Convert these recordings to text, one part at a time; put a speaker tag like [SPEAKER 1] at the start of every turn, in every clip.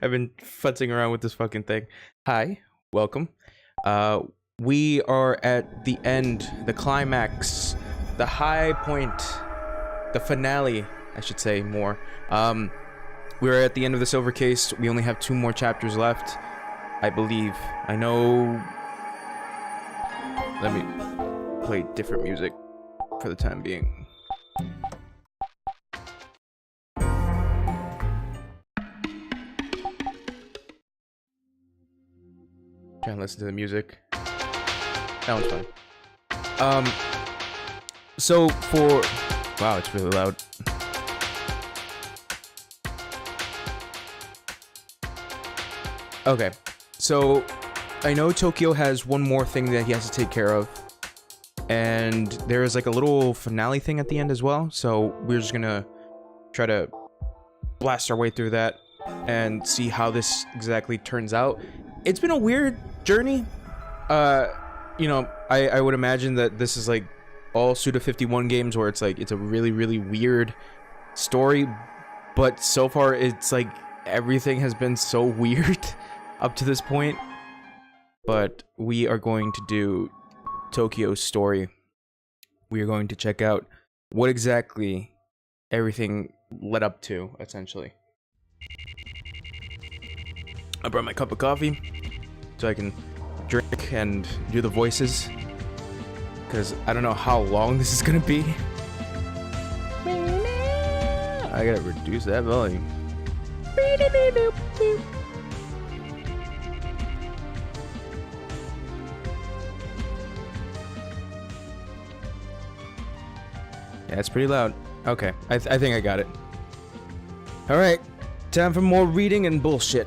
[SPEAKER 1] I've been futzing around with this fucking thing. Hi, welcome. We are at the end, the climax, the high point, the finale, I should say more. We're at the end of the Silver Case. We only have 2 more chapters left, I believe. I know. Let me play different music for the time being. Trying to listen to the music. That one's fine. So for... Wow, it's really loud. Okay, so I know Tokyo has one more thing that he has to take care of. And there is like a little finale thing at the end as well. So we're just gonna try to blast our way through that and see how this exactly turns out. It's been a weird journey. You know, I would imagine that this is like all Suda51 games where it's like it's a really, really weird story, but so far it's like everything has been so weird up to this point. But we are going to do Tokyo's story. We are going to check out what exactly everything led up to, essentially. I brought my cup of coffee so I can drink and do the voices, because I don't know how long this is gonna be. I gotta reduce that volume. Yeah, it's pretty loud. Okay, I think I got it. Alright, time for more reading and bullshit.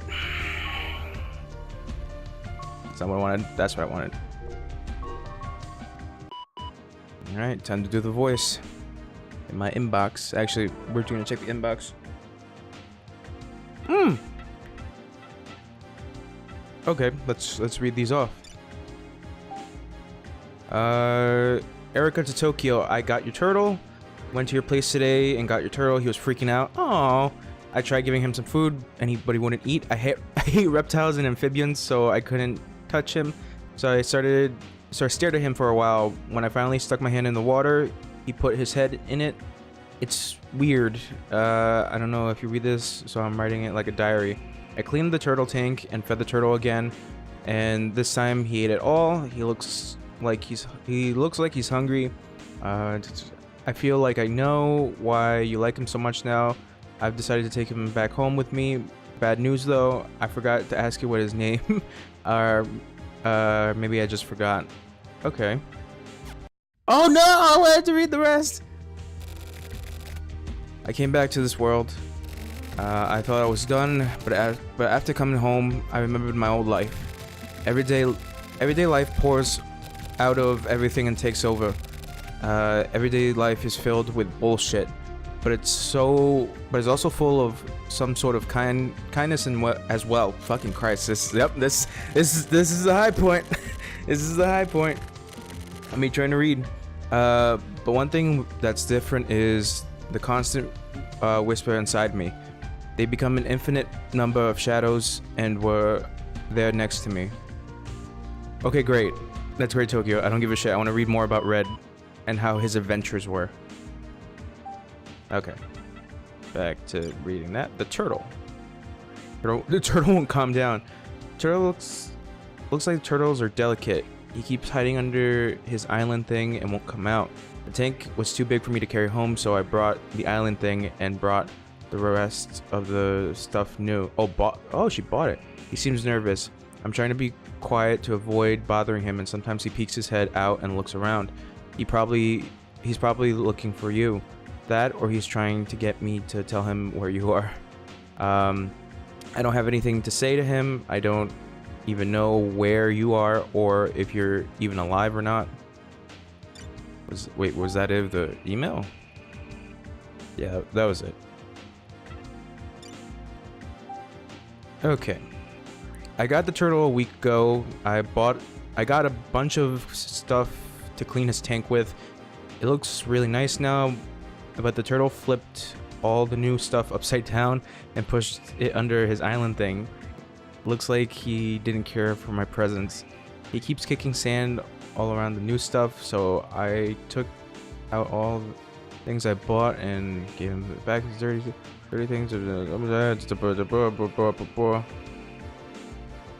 [SPEAKER 1] That's not what I wanted. That's what I wanted. Alright, time to do the voice. In my inbox. Actually, we're gonna check the inbox. Okay, let's read these off. Erica to Tokyo, I got your turtle. Went to your place today and got your turtle. He was freaking out. Oh, I tried giving him some food, but he wouldn't eat. I hate reptiles and amphibians, so I couldn't touch him. So I stared at him for a while. When I finally stuck my hand in the water, he put his head in it. It's weird. I don't know if you read this, so I'm writing it like a diary. I cleaned the turtle tank and fed the turtle again, and this time he ate it all. He looks like he's hungry. I feel like I know why you like him so much now. I've decided to take him back home with me. Bad news though, I forgot to ask you what his name. Maybe I just forgot. Okay. Oh no! I had to read the rest. I came back to this world. I thought I was done, but after coming home, I remembered my old life. Everyday life pours out of everything and takes over. Everyday life is filled with bullshit, but it's also full of some sort of kindness and as well. Fucking Christ! This is the high point. This is the high point. I'm me trying to read. But one thing that's different is the constant whisper inside me. They become an infinite number of shadows and were there next to me. Okay, great. That's great, Tokyo. I don't give a shit. I want to read more about Red and how his adventures were. Okay. Back to reading that. The turtle. The turtle won't calm down. Turtle looks like turtles are delicate. He keeps hiding under his island thing and won't come out. The tank was too big for me to carry home, so I brought the island thing and brought the rest of the stuff new. Oh, she bought it. He seems nervous. I'm trying to be quiet to avoid bothering him, and sometimes he peeks his head out and looks around. He's probably looking for you. That, or he's trying to get me to tell him where you are. I don't have anything to say to him. I don't even know where you are or if you're even alive or not. Was that it? The email? Yeah, that was it. Okay. I got the turtle a week ago. I got a bunch of stuff to clean his tank with. It looks really nice now, but the turtle flipped all the new stuff upside down and pushed it under his island thing. Looks like he didn't care for my presence. He keeps kicking sand all around the new stuff, so I took out all the things I bought and gave him back his dirty things.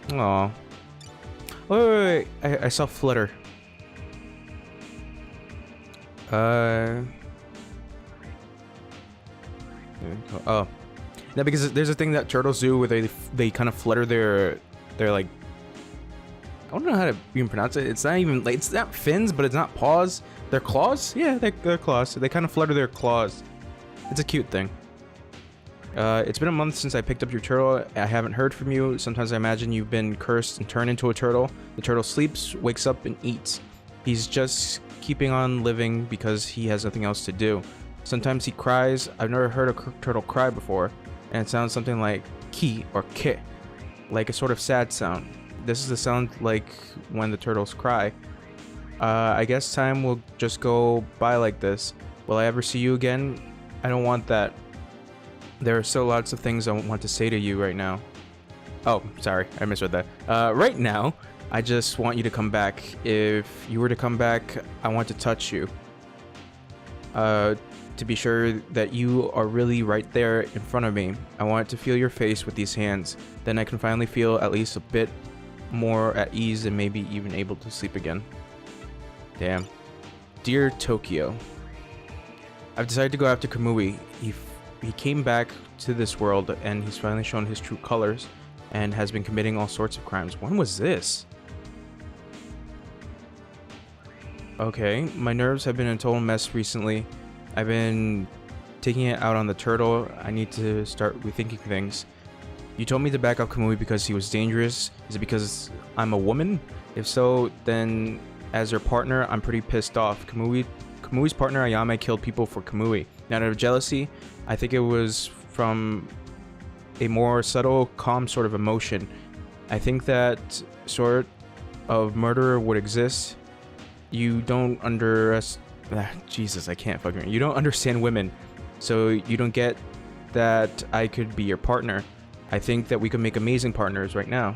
[SPEAKER 1] Aww. Wait. I saw Flutter. Oh. No, because there's a thing that turtles do where they kind of flutter their like, I don't know how to even pronounce it. It's not even like, it's not fins, but it's not paws. They're claws? Yeah, they're claws. So they kind of flutter their claws. It's a cute thing. It's been a month since I picked up your turtle. I haven't heard from you. Sometimes I imagine you've been cursed and turned into a turtle. The turtle sleeps, wakes up, and eats. He's just keeping on living because he has nothing else to do. Sometimes he cries. I've never heard a turtle cry before, and it sounds something like ki or ki, like a sort of sad sound. This is the sound like when the turtles cry. I guess time will just go by like this. Will I ever see you again? I don't want that. There are still lots of things I want to say to you right now. Oh, sorry, I misread that. Right now, I just want you to come back. If you were to come back, I want to touch you. To be sure that you are really right there in front of me. I want to feel your face with these hands. Then I can finally feel at least a bit more at ease and maybe even able to sleep again. Damn. Dear Tokyo, I've decided to go after Kamui. He came back to this world and he's finally shown his true colors and has been committing all sorts of crimes. When was this? Okay, my nerves have been a total mess recently. I've been taking it out on the turtle. I need to start rethinking things. You told me to back up Kamui because he was dangerous. Is it because I'm a woman? If so, then as your partner, I'm pretty pissed off. Kamui's partner Ayame killed people for Kamui. Not out of jealousy, I think it was from a more subtle, calm sort of emotion. I think that sort of murderer would exist. You don't Jesus, I can't fucking. You don't understand women, so you don't get that I could be your partner. I think that we could make amazing partners right now.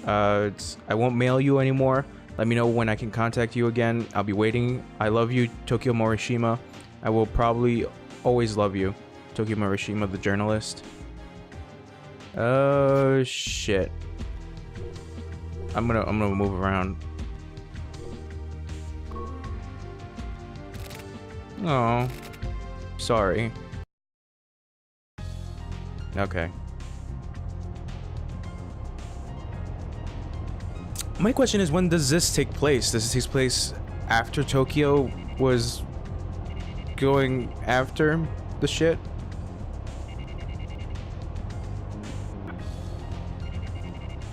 [SPEAKER 1] I won't mail you anymore. Let me know when I can contact you again. I'll be waiting. I love you, Tokyo Morishima. I will probably always love you, Tokyo Morishima, the journalist. Oh shit. I'm gonna move around. Oh, sorry. Okay. My question is, when does this take place? Does this take place after Tokyo was going after the shit?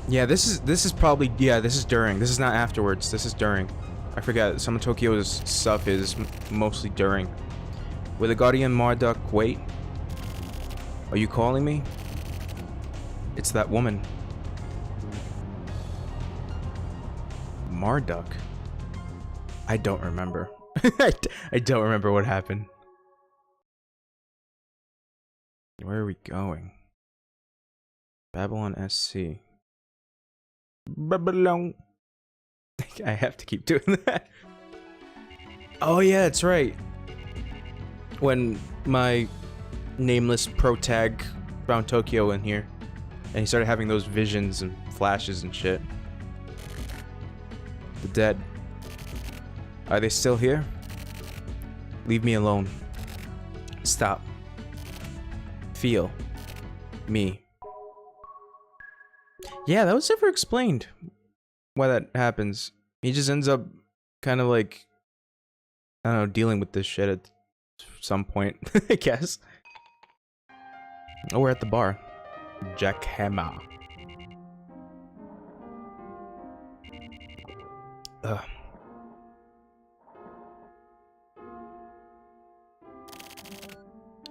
[SPEAKER 1] Yeah, this is probably, yeah, this is during. This is not afterwards. This is during. I forgot, some of Tokyo's stuff is mostly during. Will the Guardian Marduk wait? Are you calling me? It's that woman. Marduk? I don't remember. I don't remember what happened. Where are we going? Babylon SC. Babylon. I have to keep doing that. Oh yeah, it's right. When my nameless pro tag found Tokyo in here, and he started having those visions and flashes and shit. The dead. Are they still here? Leave me alone. Stop. Feel. Me. Yeah, that was never explained. Why that happens. He just ends up kind of like, I don't know, dealing with this shit at some point, I guess. Oh, we're at the bar. Jackhammer. Ugh.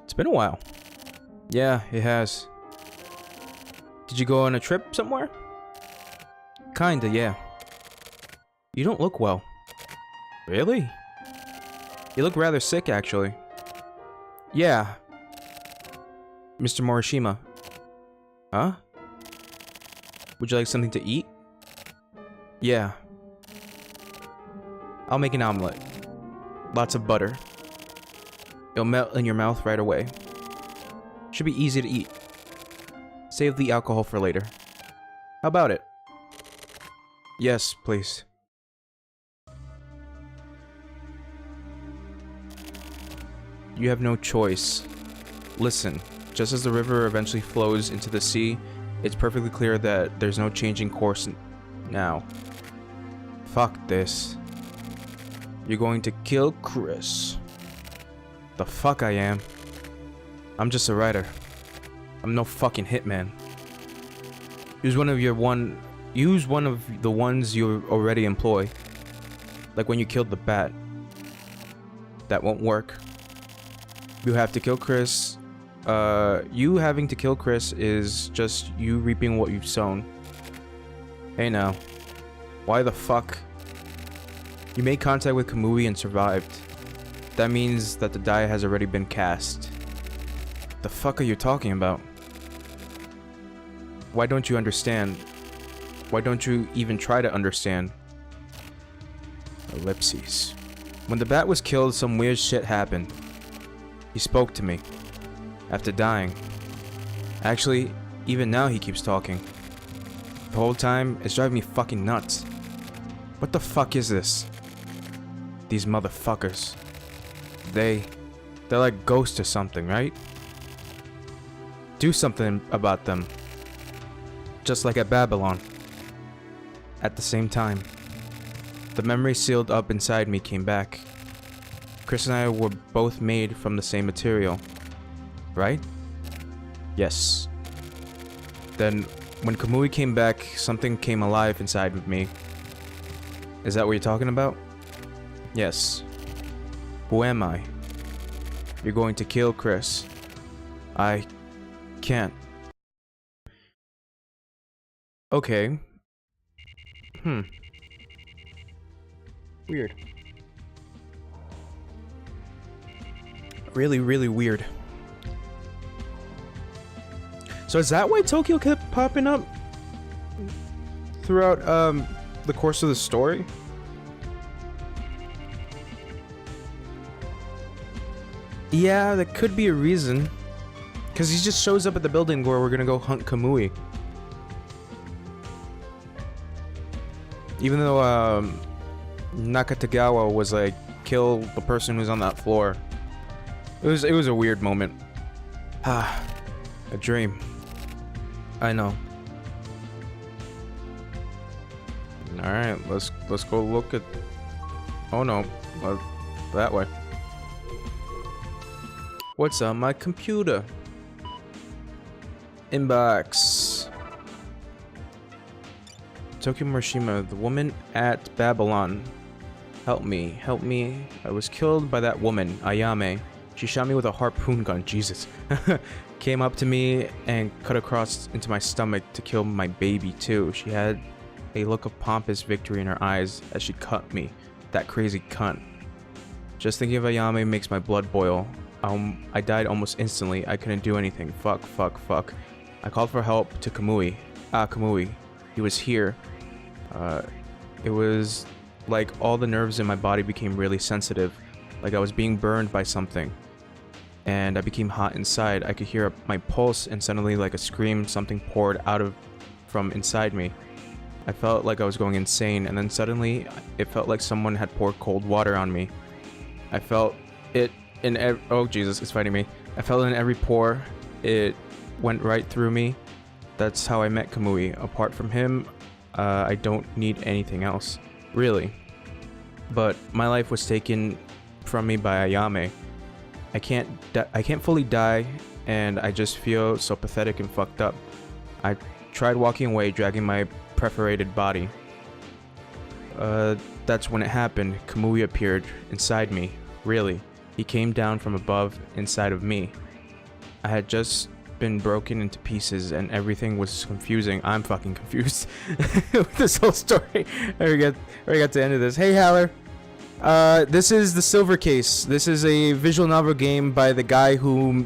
[SPEAKER 1] It's been a while. Yeah, it has. Did you go on a trip somewhere? Kinda, yeah. You don't look well. Really? You look rather sick, actually. Yeah. Mr. Morishima. Huh? Would you like something to eat? Yeah. I'll make an omelet. Lots of butter. It'll melt in your mouth right away. Should be easy to eat. Save the alcohol for later. How about it? Yes, please. You have no choice. Listen, just as the river eventually flows into the sea, it's perfectly clear that there's no changing course now. Fuck this. You're going to kill Chris. The fuck I am. I'm just a writer. I'm no fucking hitman. Use one of the ones you already employ. Like when you killed the bat. That won't work. You have to kill Chris. You having to kill Chris is just you reaping what you've sown. Hey now. Why the fuck? You made contact with Kamui and survived. That means that the die has already been cast. The fuck are you talking about? Why don't you understand? Why don't you even try to understand? Ellipses. When the bat was killed, some weird shit happened. He spoke to me. After dying. Actually, even now he keeps talking. The whole time, it's driving me fucking nuts. What the fuck is this? These motherfuckers. They're like ghosts or something, right? Do something about them. Just like at Babylon. At the same time. The memory sealed up inside me came back. Chris and I were both made from the same material. Right? Yes. Then, when Kamui came back, something came alive inside of me. Is that what you're talking about? Yes. Who am I? You're going to kill Chris. I can't. Okay. Weird. Really, really weird. So is that why Tokyo kept popping up throughout the course of the story? Yeah, that could be a reason. Because he just shows up at the building where we're gonna go hunt Kamui. Even though Nakatagawa was like, kill the person who's on that floor. It was a weird moment. Ah, a dream. I know. All right, let's go look at. Oh no, that way. What's on my computer? Inbox. Tokyo Morishima, the woman at Babylon. Help me, help me. I was killed by that woman, Ayame. She shot me with a harpoon gun, Jesus. Came up to me and cut across into my stomach to kill my baby too. She had a look of pompous victory in her eyes as she cut me. That crazy cunt. Just thinking of Ayame makes my blood boil. I died almost instantly. I couldn't do anything. Fuck. I called for help to Kamui. Kamui. He was here. It was like all the nerves in my body became really sensitive. Like I was being burned by something. And I became hot inside. I could hear my pulse and suddenly like a scream, something poured out from inside me. I felt like I was going insane, and then suddenly it felt like someone had poured cold water on me. I felt it in oh Jesus, it's fighting me. I felt it in every pore. It went right through me. That's how I met Kamui. Apart from him, I don't need anything else, really. But my life was taken from me by Ayame. I can't fully die, and I just feel so pathetic and fucked up. I tried walking away, dragging my perforated body. That's when it happened. Kamui appeared inside me. Really. He came down from above inside of me. I had just been broken into pieces and everything was confusing. I'm fucking confused with this whole story. I already got to the end of this. Hey, Haller. This is the Silver Case. This is a visual novel game by the guy who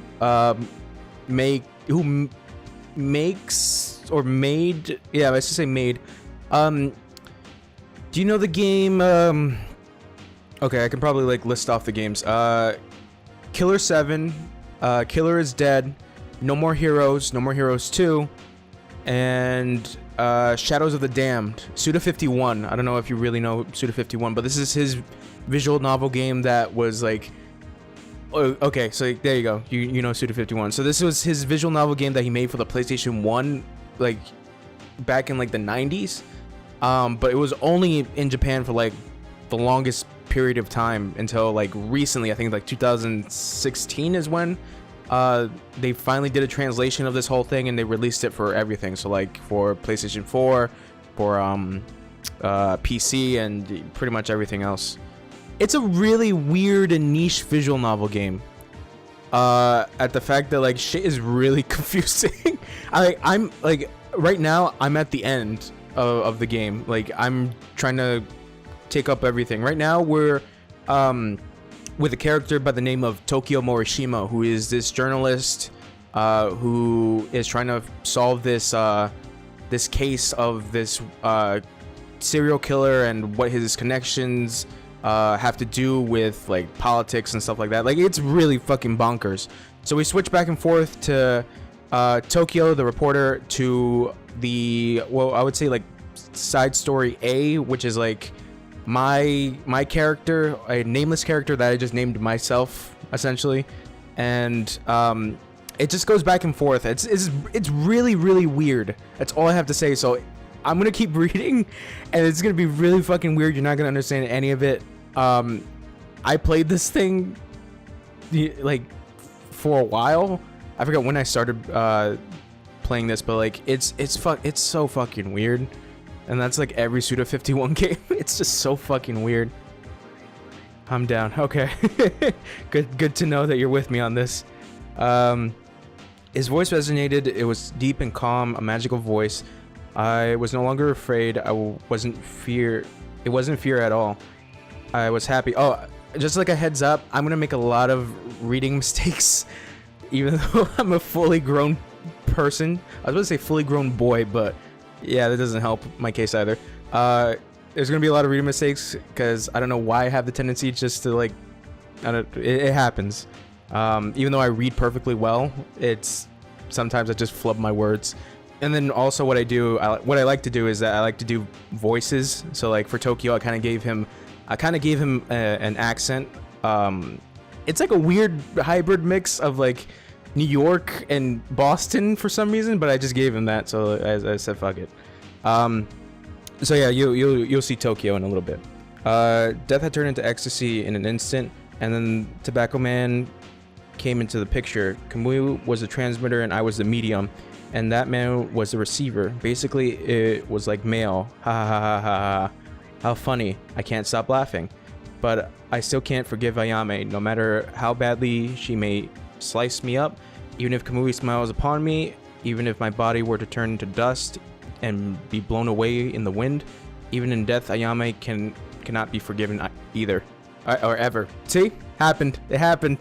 [SPEAKER 1] makes or made. Yeah, let's just say made. Do you know the game? Okay, I can probably like list off the games. Killer 7, Killer is Dead, No More Heroes, No More Heroes 2, and Shadows of the Damned. Suda51. I don't know if you really know Suda51, but this is his visual novel game that was like. Oh, okay, so there you go. You know Suda51. So this was his visual novel game that he made for the PlayStation 1, like back in like the 90s. But it was only in Japan for like the longest period of time until like recently. I think like 2016 is when they finally did a translation of this whole thing and they released it for everything. So like for PlayStation 4, for PC, and pretty much everything else. It's a really weird and niche visual novel game. At the fact that like shit is really confusing. I'm like right now I'm at the end of the game. Like I'm trying to take up everything. Right now we're with a character by the name of Tokyo Morishima, who is this journalist who is trying to solve this this case of this serial killer and what his connections have to do with like politics and stuff like that. Like it's really fucking bonkers. So we switch back and forth to Tokyo, the reporter, to the, well, I would say like side story A, which is like my character, a nameless character that I just named myself essentially, and it just goes back and forth. It's really weird. That's all I have to say. So I'm gonna keep reading, and it's gonna be really fucking weird. You're not gonna understand any of it. I played this thing like for a while. I forgot when I started playing this, but like it's so fucking weird, and that's like every Suda51 game. It's just so fucking weird. I'm down. Okay, good to know that you're with me on this. His voice resonated. It was deep and calm, a magical voice. I was no longer afraid. It wasn't fear at all. I was happy. Oh, just like a heads up, I'm gonna make a lot of reading mistakes, even though I'm a fully grown person. I was gonna say fully grown boy, but yeah, that doesn't help my case either. There's gonna be a lot of reading mistakes because I don't know why I have the tendency just to like, it happens. Even though I read perfectly well, it's sometimes I just flub my words. And then also what I like to do is that I like to do voices. So like for Tokyo, I kind of gave him an accent. It's like a weird hybrid mix of like New York and Boston for some reason, but I just gave him that. So I said fuck it. So yeah, you'll see Tokyo in a little bit. Death had turned into ecstasy in an instant, and then Tobacco Man came into the picture. Kamui was the transmitter and I was the medium, and that man was the receiver. Basically, it was like mail. Ha ha ha ha ha. How funny. I can't stop laughing. But I still can't forgive Ayame, no matter how badly she may slice me up. Even if Kamui smiles upon me, even if my body were to turn into dust and be blown away in the wind, even in death, Ayame cannot be forgiven either. Or ever. See? Happened. It happened.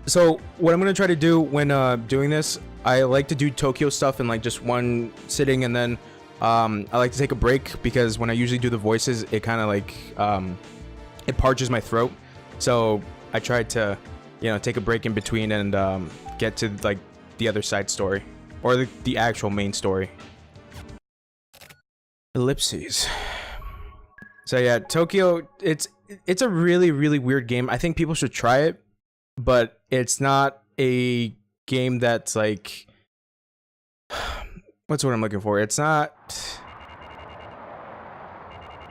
[SPEAKER 1] So what I'm gonna try to do when doing this, I like to do Tokyo stuff in like just one sitting, and then I like to take a break because when I usually do the voices, it kind of like it parches my throat. So I tried to, take a break in between and get to like the other side story or the actual main story. Ellipses. So yeah, Tokyo, it's a really weird game. I think people should try it, but it's not a game that's like, what's what I'm looking for? It's not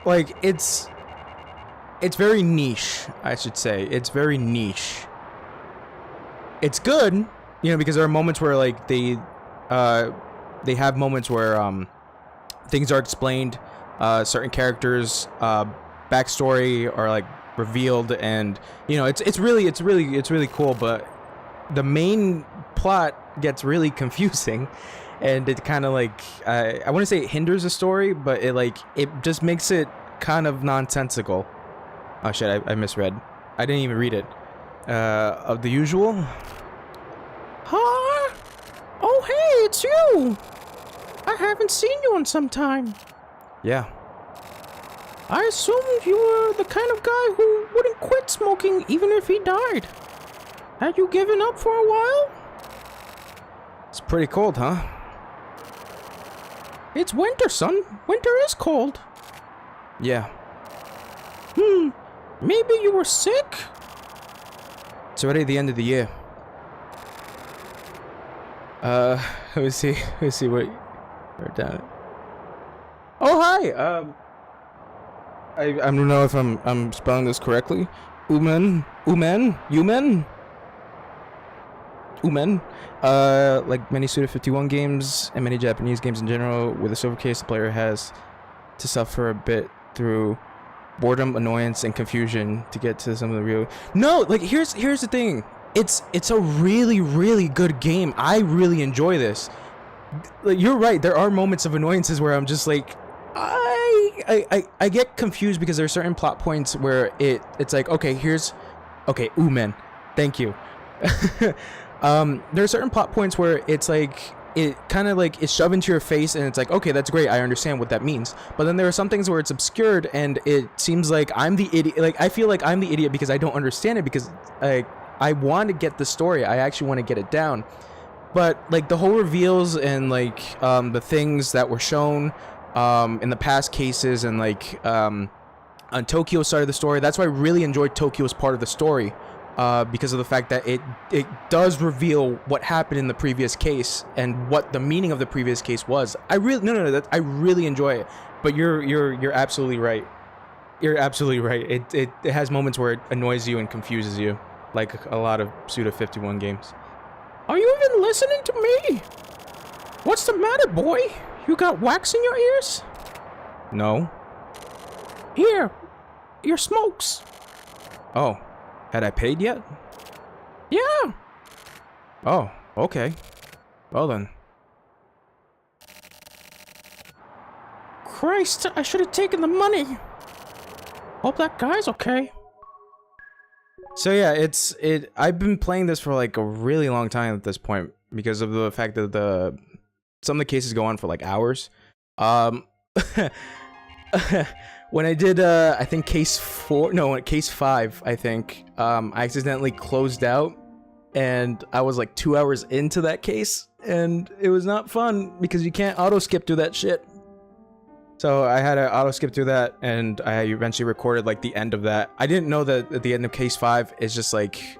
[SPEAKER 1] like it's very niche, I should say. It's very niche. It's good, because there are moments where like they have moments where things are explained, certain characters backstory are like revealed, and it's really cool, but the main plot gets really confusing, and it kind of like I wouldn't say it hinders the story, but it just makes it kind of nonsensical. Oh shit, I misread. I didn't even read it. Of the usual. Huh? Oh hey, it's you. I haven't seen you in some time. Yeah. I assumed you were the kind of guy who wouldn't quit smoking even if he died. Had you given up for a while? It's pretty cold, huh? It's winter, son. Winter is cold. Yeah. Maybe you were sick? It's already the end of the year. Let me see what... Right down. Oh, hi! I don't know if I'm spelling this correctly. Umen. Like many Suda51 games and many Japanese games in general, with a silver case, the player has to suffer a bit through boredom, annoyance, and confusion to get to some of the real. No, like here's the thing. It's a really good game. I really enjoy this. Like, you're right. There are moments of annoyances where I'm just like, I get confused because there are certain plot points where it's like, okay, Umen, thank you. There are certain plot points where it's like it kind of like it's shoved into your face and it's like, okay, that's great, I understand what that means. But then there are some things where it's obscured and it seems like I'm the idiot. Like I feel like I'm the idiot because I don't understand it, because I want to get the story, I actually want to get it down. But like the whole reveals and like the things that were shown in the past cases and like on Tokyo's side of the story, that's why I really enjoyed Tokyo's part of the story. Because of the fact that it does reveal what happened in the previous case and what the meaning of the previous case was. I really enjoy it. But you're absolutely right. You're absolutely right. It has moments where it annoys you and confuses you, like a lot of Suda51 games. Are you even listening to me? What's the matter, boy? You got wax in your ears? No. Here, your smokes. Oh. Had I paid yet? Yeah. Oh, okay. Well then. Christ, I should have taken the money. Hope that guy's okay. So yeah, I've been playing this for like a really long time at this point because of the fact that some of the cases go on for like hours. When I did, I think case 5, I think, I accidentally closed out, and I was like 2 hours into that case, and it was not fun, because you can't auto-skip through that shit. So I had to auto-skip through that, and I eventually recorded, like, the end of that. I didn't know that at the end of case 5, it's just like,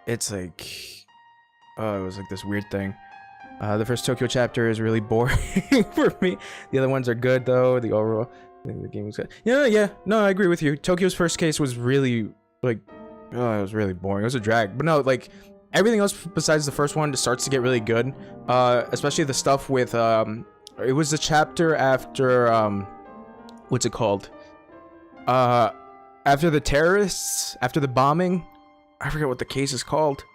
[SPEAKER 1] it's like, oh, it was like this weird thing. The first Tokyo chapter is really boring for me. The other ones are good, though, the overall... I think the game was good. Yeah, no, I agree with you. Tokyo's first case was really, like, oh, it was really boring. It was a drag. But no, like, everything else besides the first one starts to get really good. Especially the stuff with, it was the chapter after, what's it called? After the terrorists, after the bombing. I forget what the case is called.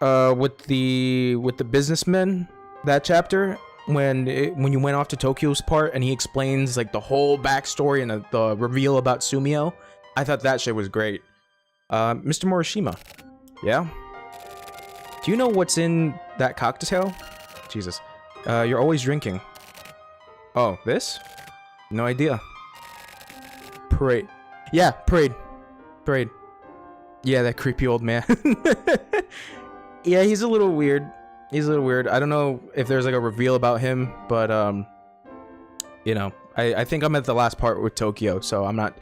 [SPEAKER 1] With the businessmen, that chapter. When you went off to Tokyo's part and he explains like the whole backstory and the reveal about Sumio, I thought that shit was great. Mr. Morishima, yeah? Do you know what's in that cocktail? Jesus. You're always drinking. Oh, this? No idea. Parade. Yeah, Parade. Yeah, that creepy old man. Yeah, he's a little weird. I don't know if there's like a reveal about him, but you know, I think I'm at the last part with Tokyo, so I'm not.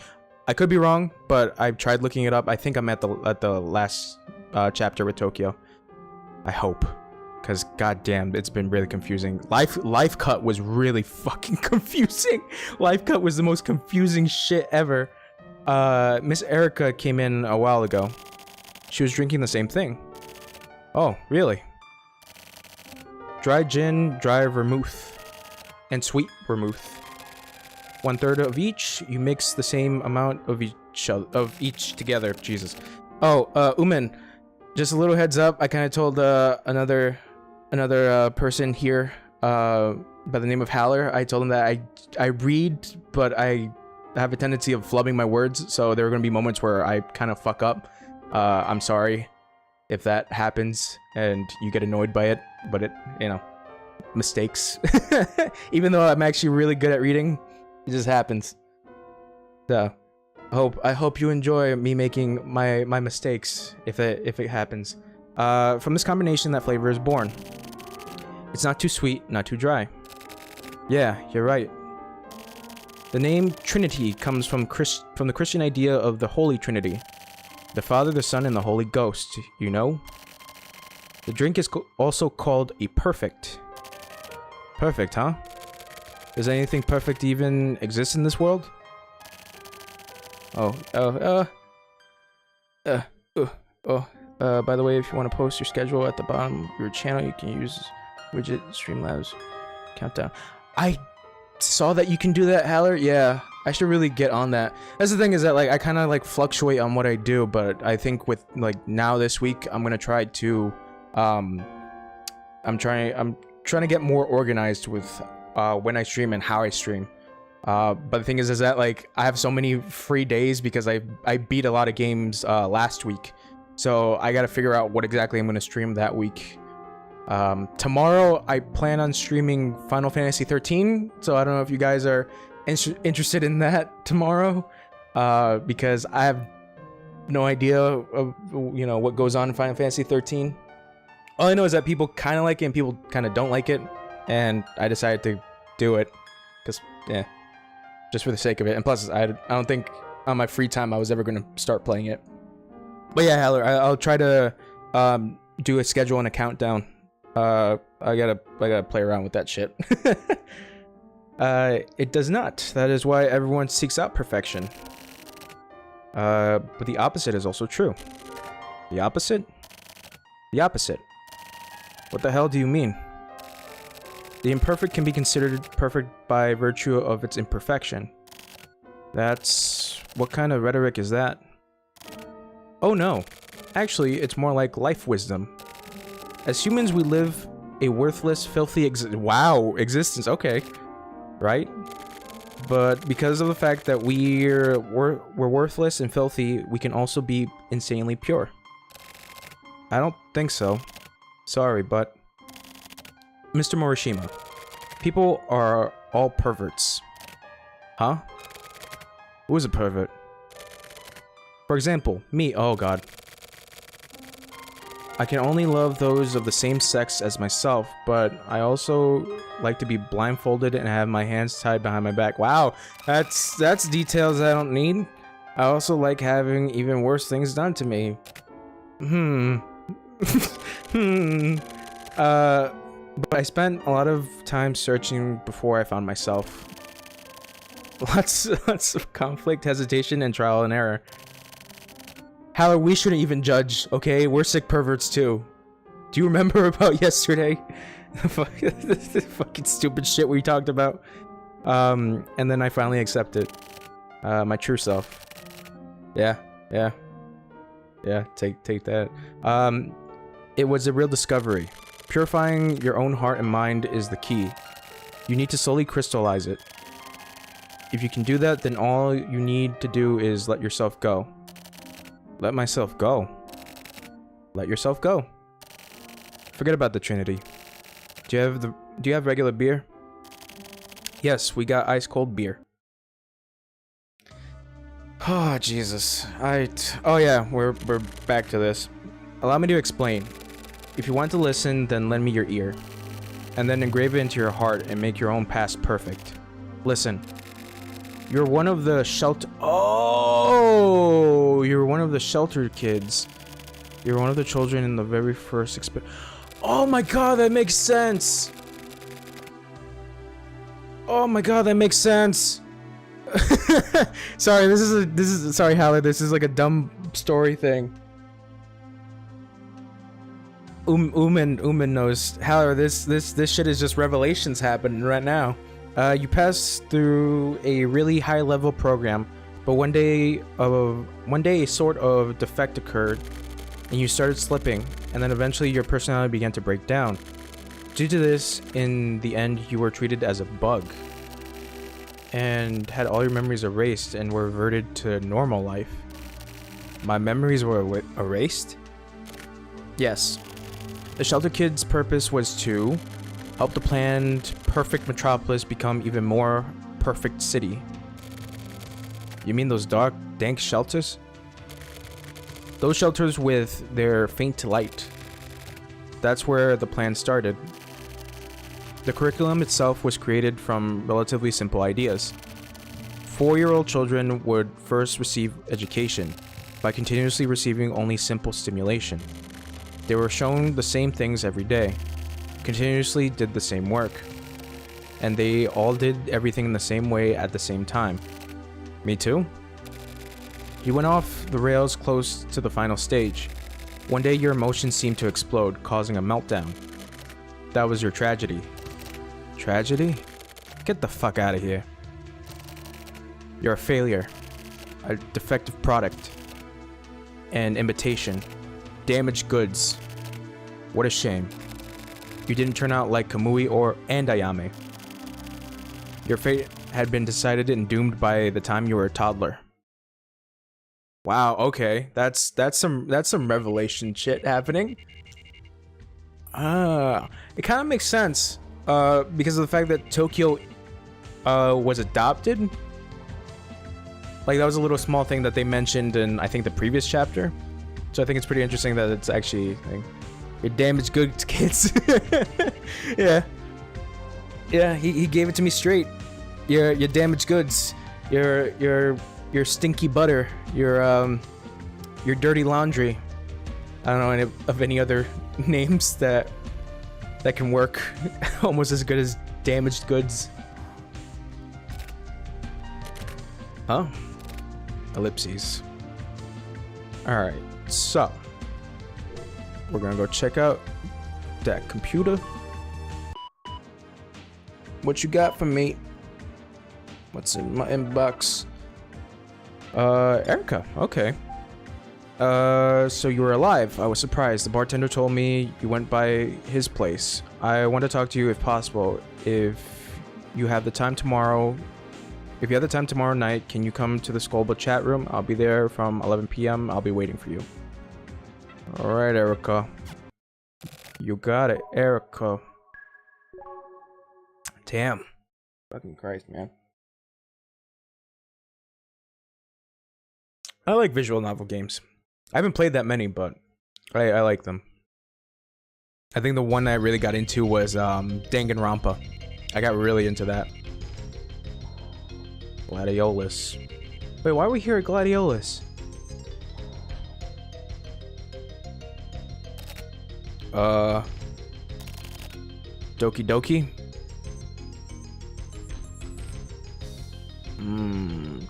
[SPEAKER 1] I could be wrong, but I've tried looking it up. I think I'm at the last chapter with Tokyo. I hope, because goddamn, it's been really confusing. Life Cut was really fucking confusing. Life Cut was the most confusing shit ever. Miss Erica came in a while ago. She was drinking the same thing. Oh, really? Dry gin, dry vermouth, and sweet vermouth. 1/3 of each. You mix the same amount of each together. Jesus. Oh, Umen, just a little heads up. I kind of told another another person here by the name of Haller. I told him that I read, but I have a tendency of flubbing my words, so there are going to be moments where I kind of fuck up. I'm sorry if that happens and you get annoyed by it, but it, you know, mistakes. Even though I'm actually really good at reading, it just happens. So I hope you enjoy me making my mistakes if it happens. From this combination, that flavor is born. It's not too sweet, not too dry. Yeah, you're right. The name Trinity comes from the Christian idea of the Holy Trinity. The Father, the Son, and the Holy Ghost, you know? The drink is also called a perfect. Perfect, huh? Does anything perfect even exist in this world? By the way, if you want to post your schedule at the bottom of your channel, you can use widget Streamlabs countdown. I saw that you can do that, Haller. Yeah, I should really get on that. That's the thing, is that like I kind of like fluctuate on what I do, but I think with like now this week I'm gonna try to I'm trying to get more organized with when I stream and how I stream. But the thing is that like I have so many free days because I beat a lot of games last week, so I gotta figure out what exactly I'm gonna stream that week. Tomorrow I plan on streaming Final Fantasy 13, so I don't know if you guys are interested in that tomorrow, because I have no idea of, you know, what goes on in Final Fantasy 13. All I know is that people kind of like it and people kind of don't like it, and I decided to do it because, yeah, just for the sake of it. And plus, I don't think on my free time I was ever going to start playing it. But yeah, Haller, I'll try to do a schedule and a countdown. I gotta play around with that shit. It does not. That is why everyone seeks out perfection. But the opposite is also true. The opposite? The opposite. What the hell do you mean? The imperfect can be considered perfect by virtue of its imperfection. That's... what kind of rhetoric is that? Oh no. Actually, it's more like life wisdom. As humans, we live a worthless, filthy existence, okay. Right? But because of the fact that we're worthless and filthy, we can also be insanely pure. I don't think so. Sorry, but... Mr. Morishima, people are all perverts. Huh? Who is a pervert? For example, me. Oh god. I can only love those of the same sex as myself, but I also like to be blindfolded and have my hands tied behind my back. Wow, that's details I don't need. I also like having even worse things done to me. But I spent a lot of time searching before I found myself. Lots of conflict, hesitation, and trial and error. Haller, we shouldn't even judge, okay? We're sick perverts too. Do you remember about yesterday? The fucking stupid shit we talked about. And then I finally accepted my true self. Yeah, take that. It was a real discovery. Purifying your own heart and mind is the key. You need to slowly crystallize it. If you can do that, then all you need to do is let yourself go. Let myself go. Let yourself go. Forget about the Trinity. Do you have regular beer? Yes, we got ice cold beer. Oh Jesus. Oh yeah, we're back to this. Allow me to explain. If you want to listen, then lend me your ear. And then engrave it into your heart and make your own past perfect. Listen. You're one of the you're one of the sheltered kids. You're one of the children in the very first experience. Oh my god, that makes sense! Oh my god, that makes sense! Sorry, sorry, Haller, this is like a dumb story thing. Uman knows. Haller, this shit is just revelations happening right now. You passed through a really high level program, but one day a sort of defect occurred, and you started slipping, and then eventually your personality began to break down. Due to this, in the end, you were treated as a bug and had all your memories erased and were reverted to normal life. My memories were erased? Yes. The Shelter Kids' purpose was to help the planned perfect metropolis become even more perfect city. You mean those dark, dank shelters? Those shelters with their faint light. That's where the plan started. The curriculum itself was created from relatively simple ideas. 4-year-old children would first receive education by continuously receiving only simple stimulation. They were shown the same things every day, continuously did the same work, and they all did everything in the same way at the same time. Me too? You went off the rails close to the final stage. One day your emotions seemed to explode, causing a meltdown. That was your tragedy. Tragedy? Get the fuck out of here. You're a failure. A defective product. An imitation. Damaged goods. What a shame. You didn't turn out like Kamui and Ayame. Your fate had been decided and doomed by the time you were a toddler. Wow, okay. That's some revelation shit happening. It kind of makes sense. Because of the fact that Tokyo was adopted. Like, that was a little small thing that they mentioned in, I think, the previous chapter. So I think it's pretty interesting that it's actually like, your damaged goods kids. Yeah. Yeah, he gave it to me straight. Your damaged goods. Your stinky butter. Your dirty laundry. I don't know of any other names that can work almost as good as damaged goods. Huh? Ellipses. Alright, so we're gonna go check out that computer. What you got for me? What's in my inbox? Erica, okay. So you were alive. I was surprised. The bartender told me you went by his place. I want to talk to you if possible. If you have the time tomorrow night, can you come to the Skullbook chat room? I'll be there from 11 p.m. I'll be waiting for you. Alright, Erica. You got it, Erica. Damn. Fucking Christ, man. I like visual novel games. I haven't played that many, but I like them. I think the one I really got into was Danganronpa. I got really into that. Gladiolus. Wait, why are we here at Gladiolus? Doki Doki?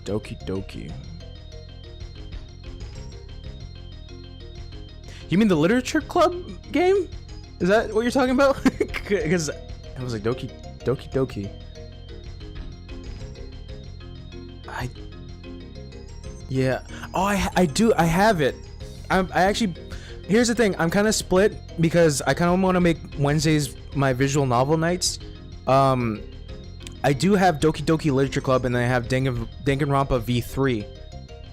[SPEAKER 1] Doki Doki. You mean the literature club game? Is that what you're talking about? Because I was like, Doki Doki. Yeah. Oh, I do. I have it. I actually. Here's the thing. I'm kind of split because I kind of want to make Wednesdays my visual novel nights. I do have Doki Doki Literature Club, and then I have Danganronpa V3,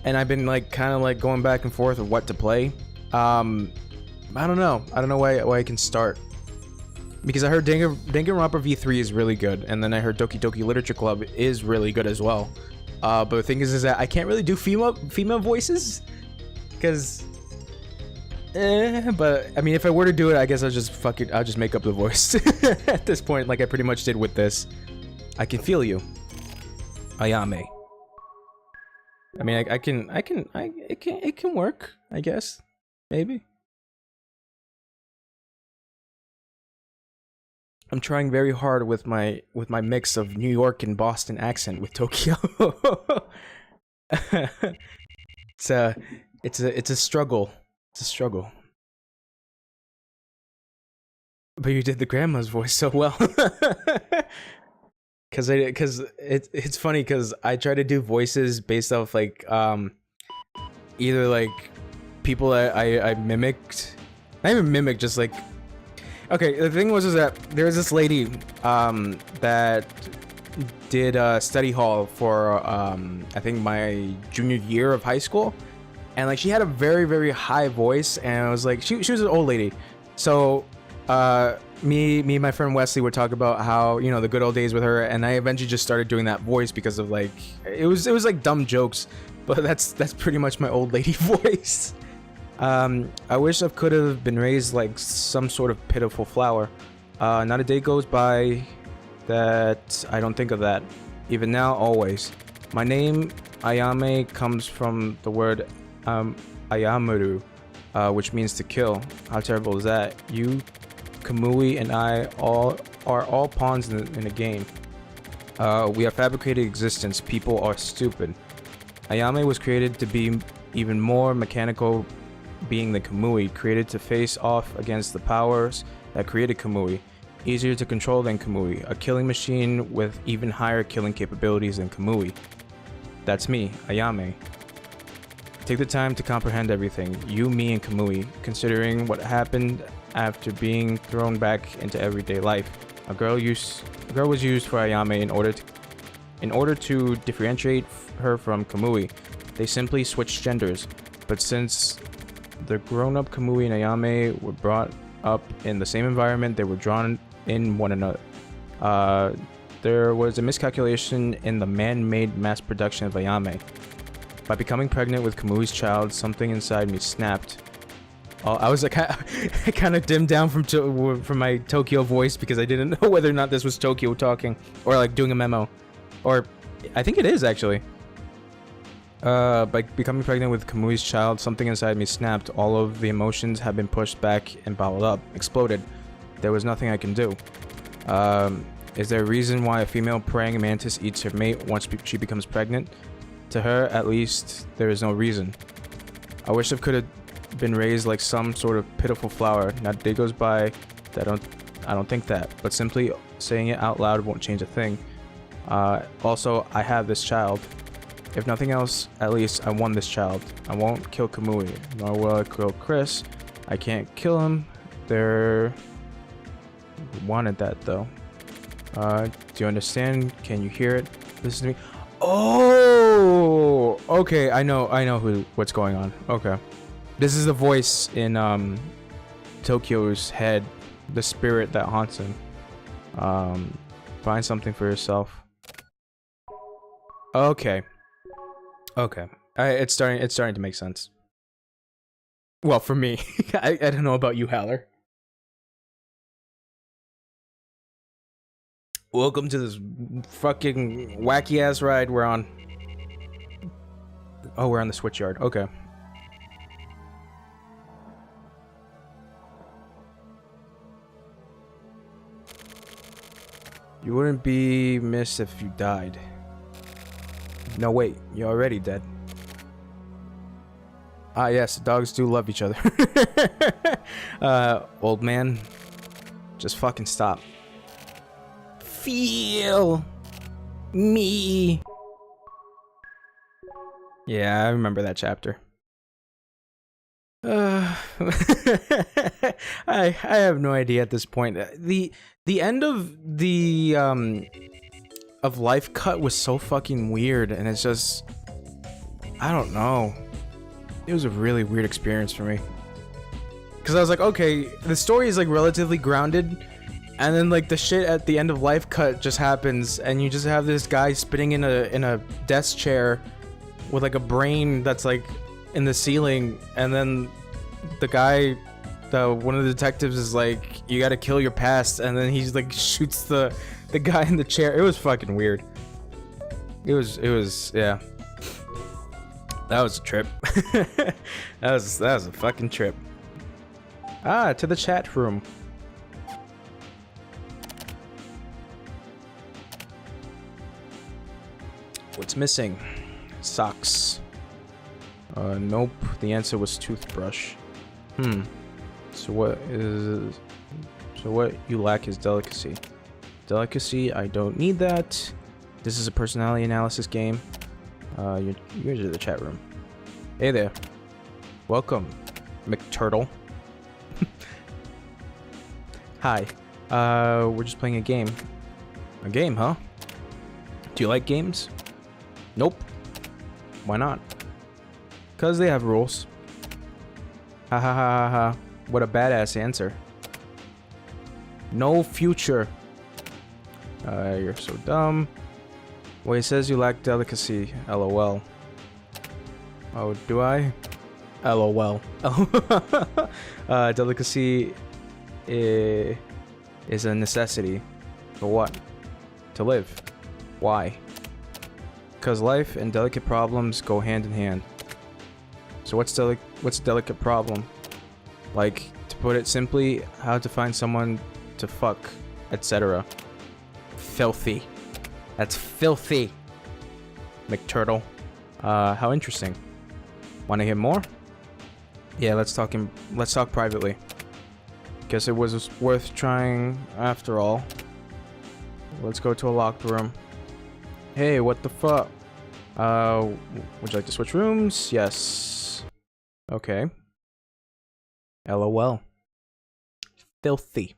[SPEAKER 1] and I've been like kind of like going back and forth of what to play. I don't know where I can start, because I heard Danganronpa V3 is really good, and then I heard Doki Doki Literature Club is really good as well. But the thing is that I can't really do female voices, because but I mean, if I were to do it, I guess I'll just make up the voice at this point, like I pretty much did with this. I can feel you, Ayame. I mean, it can work, I guess, maybe. I'm trying very hard with my mix of New York and Boston accent with Tokyo. It's a struggle. It's a struggle. But you did the grandma's voice so well. Cause it's funny because I try to do voices based off like either like people I mimicked, not even mimic, just like Okay, the thing was is that there was this lady that did study hall for I think my junior year of high school, and like she had a very very high voice, and I was like she was an old lady, so me and my friend Wesley would talk about how, you know, the good old days with her, and I eventually just started doing that voice because of like it was like dumb jokes, but that's pretty much my old lady voice. I wish I could have been raised like some sort of pitiful flower. Not a day goes by that I don't think of that. Even now, always. My name, Ayame, comes from the word Ayamuru, which means to kill. How terrible is that? You, Kamui, and I are all pawns in a game. We have fabricated existence. People are stupid. Ayame was created to be even more mechanical being than Kamui, created to face off against the powers that created Kamui. Easier to control than Kamui, a killing machine with even higher killing capabilities than Kamui. That's me, Ayame. Take the time to comprehend everything, you, me, and Kamui, considering what happened after being thrown back into everyday life. A girl was used for Ayame in order to differentiate her from Kamui. They simply switched genders, but since the grown-up Kamui and Ayame were brought up in the same environment, they were drawn in one another. There was a miscalculation in the man-made mass production of Ayame. By becoming pregnant with Kamui's child, something inside me snapped. I was like, I kind of dimmed down from my Tokyo voice because I didn't know whether or not this was Tokyo talking or like doing a memo, or I think it is actually. By becoming pregnant with Kamui's child, something inside me snapped. All of the emotions had been pushed back and bottled up, exploded. There was nothing I can do. Is there a reason why a female praying mantis eats her mate once she becomes pregnant? To her, at least, there is no reason. I wish I could have been raised like some sort of pitiful flower. Not a day goes by that I don't think that, but simply saying it out loud won't change a thing. Also, I have this child. If nothing else, at least I won this child. I won't kill Kamui, nor will I kill Chris. I can't kill him. They're wanted that though. Do you understand? Can you hear it? Listen to me. Oh, okay. I know what's going on. Okay, this is the voice in Tokyo's head, the spirit that haunts him. Find something for yourself. Okay. Okay. It's starting to make sense. Well, for me. I don't know about you, Haller. Welcome to this fucking wacky ass ride we're on. Oh, we're on the switchyard. Okay. You wouldn't be missed if you died. No, wait, you're already dead. Ah, yes, dogs do love each other. Old man, just fucking stop. Feel me. Yeah, I remember that chapter. I have no idea at this point. The end of the of Life Cut was so fucking weird, and it's just, I don't know. It was a really weird experience for me. Cause I was like, okay, the story is like relatively grounded, and then like the shit at the end of Life Cut just happens, and you just have this guy spitting in a desk chair with like a brain that's like in the ceiling, and then the guy, one of the detectives is like, you gotta kill your past, and then he's like shoots the guy in the chair. It was fucking weird. It was yeah. That was a trip. that was a fucking trip. Ah, to the chat room. What's missing? Socks. Nope. The answer was toothbrush. So what you lack is delicacy. Delicacy, I don't need that. This is a personality analysis game. You're to the chat room. Hey there. Welcome, McTurtle. Hi. We're just playing a game. A game, huh? Do you like games? Nope. Why not? Cause they have rules. Ha ha ha ha ha. What a badass answer. No future. You're so dumb. Well, he says you lack delicacy. LOL. Oh, do I? LOL. Delicacy is a necessity. For what? To live. Why? Because life and delicate problems go hand in hand. So what's a delicate problem? Like, to put it simply, how to find someone to fuck, etc. Filthy. That's filthy. McTurtle. How interesting. Want to hear more? Yeah, let's talk privately. Guess it was worth trying after all. Let's go to a locked room. Hey, what the fuck? Would you like to switch rooms? Yes. Okay. LOL. Filthy.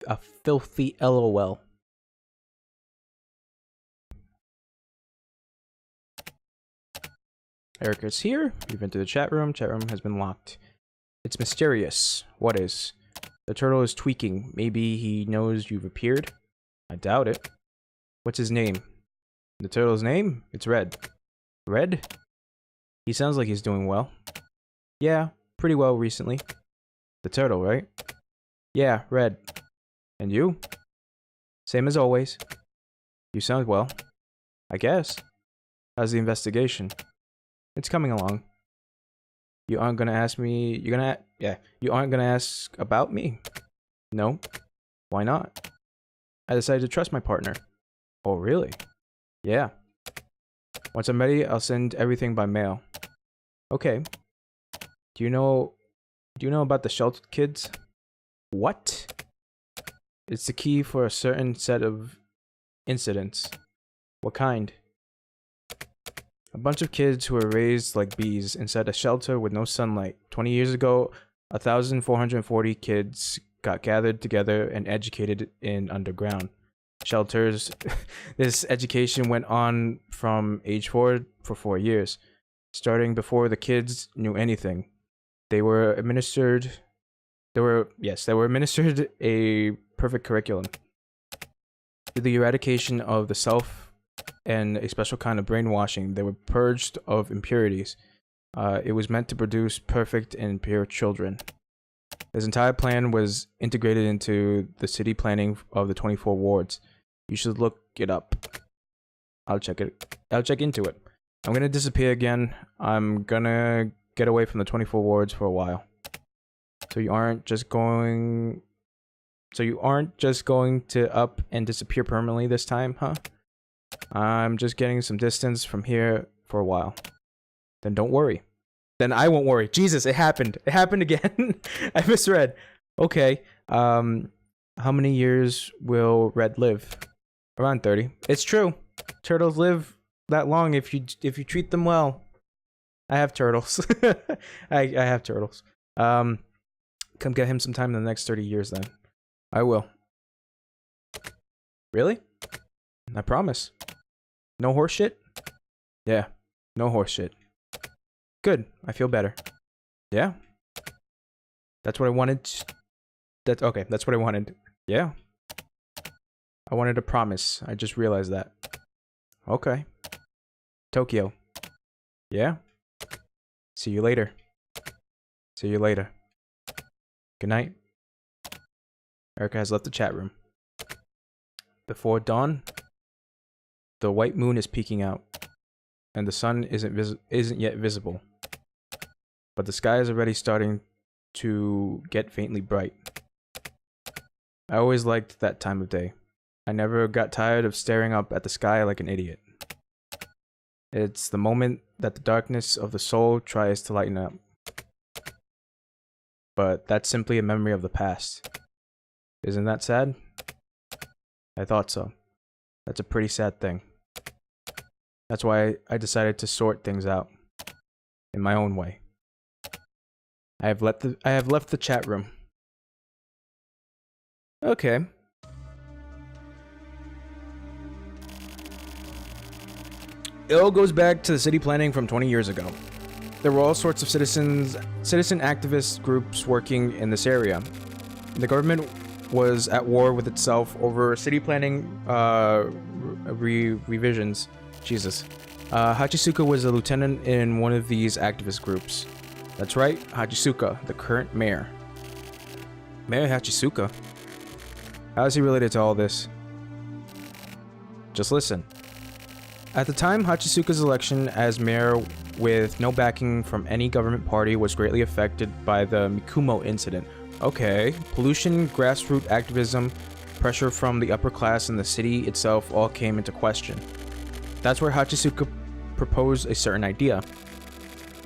[SPEAKER 1] A filthy LOL. Erica's here. You've entered the chat room. Chat room has been locked. It's mysterious. What is? The turtle is tweaking. Maybe he knows you've appeared? I doubt it. What's his name? The turtle's name? It's Red. Red? He sounds like he's doing well. Yeah, pretty well recently. The turtle, right? Yeah, Red. And you? Same as always. You sound well. I guess. How's the investigation? It's coming along. You aren't gonna ask me... You aren't gonna ask about me? No. Why not? I decided to trust my partner. Oh, really? Yeah. Once I'm ready, I'll send everything by mail. Okay. Do you know about the sheltered kids? What? It's the key for a certain set of incidents. What kind? A bunch of kids who were raised like bees inside a shelter with no sunlight. 20 years ago, 1,440 kids got gathered together and educated in underground shelters. This education went on from age 4 for 4 years, starting before the kids knew anything. They were administered a perfect curriculum. Through the eradication of the self and a special kind of brainwashing, they were purged of impurities. It was meant to produce perfect and pure children. This entire plan was integrated into the city planning of the 24 wards. You should look it up. I'll check into it. I'm gonna disappear again. I'm gonna get away from the 24 wards for a while. So you aren't just going to up and disappear permanently this time, huh? I'm just getting some distance from here for a while. Then don't worry. Then I won't worry. Jesus, it happened. It happened again. I misread. Okay. How many years will Red live? Around 30. It's true. Turtles live that long if you treat them well. I have turtles. I have turtles. Come get him sometime in the next 30 years then. I will. Really? I promise. No horse shit? Yeah. No horse shit. Good. I feel better. Yeah. That's what I wanted. Okay, that's what I wanted. Yeah. I wanted a promise. I just realized that. Okay. Tokyo. Yeah. See you later. See you later. Good night. Erica has left the chat room. Before dawn, the white moon is peeking out, and the sun isn't yet visible. But the sky is already starting to get faintly bright. I always liked that time of day. I never got tired of staring up at the sky like an idiot. It's the moment that the darkness of the soul tries to lighten up. But that's simply a memory of the past. Isn't that sad? I thought so. That's a pretty sad thing. That's why I decided to sort things out in my own way. I have left the chat room. Okay. It all goes back to the city planning from 20 years ago. There were all sorts of citizen activist groups working in this area. The government was at war with itself over city planning revisions. Jesus. Hachisuka was a lieutenant in one of these activist groups. That's right, Hachisuka, the current mayor. Mayor Hachisuka? How is he related to all this? Just listen. At the time, Hachisuka's election as mayor with no backing from any government party was greatly affected by the Mikumo incident. Okay, pollution, grassroots activism, pressure from the upper class and the city itself all came into question. That's where Hachisuka proposed a certain idea.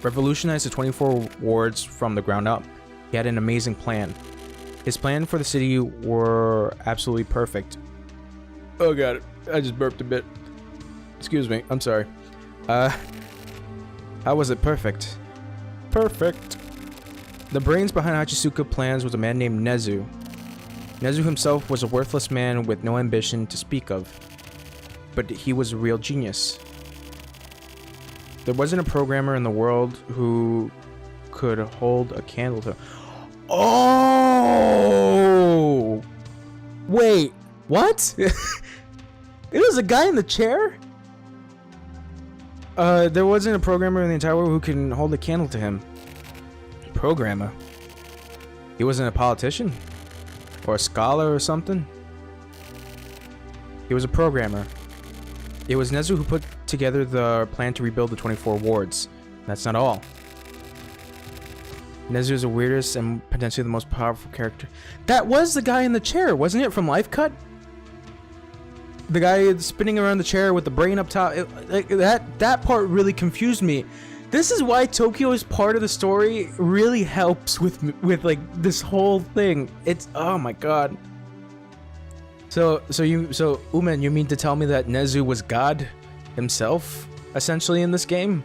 [SPEAKER 1] Revolutionize the 24 wards from the ground up. He had an amazing plan. His plan for the city were absolutely perfect. Oh god, I just burped a bit. Excuse me, I'm sorry. How was it perfect? Perfect. The brains behind Hachisuka plans was a man named Nezu. Nezu himself was a worthless man with no ambition to speak of. But he was a real genius. There wasn't a programmer in the world who could hold a candle to... Oh! Wait, what? It was a guy in the chair? There wasn't a programmer in the entire world who can hold a candle to him. Programmer? He wasn't a politician? Or a scholar or something? He was a programmer. It was Nezu who put together the plan to rebuild the 24 wards. That's not all. Nezu is the weirdest and potentially the most powerful character. That was the guy in the chair, wasn't it? From Life Cut? The guy spinning around the chair with the brain up top. That part really confused me. This is why Tokyo's part of the story really helps with like this whole thing. It's oh my god. So Umen, you mean to tell me that Nezu was God himself essentially in this game?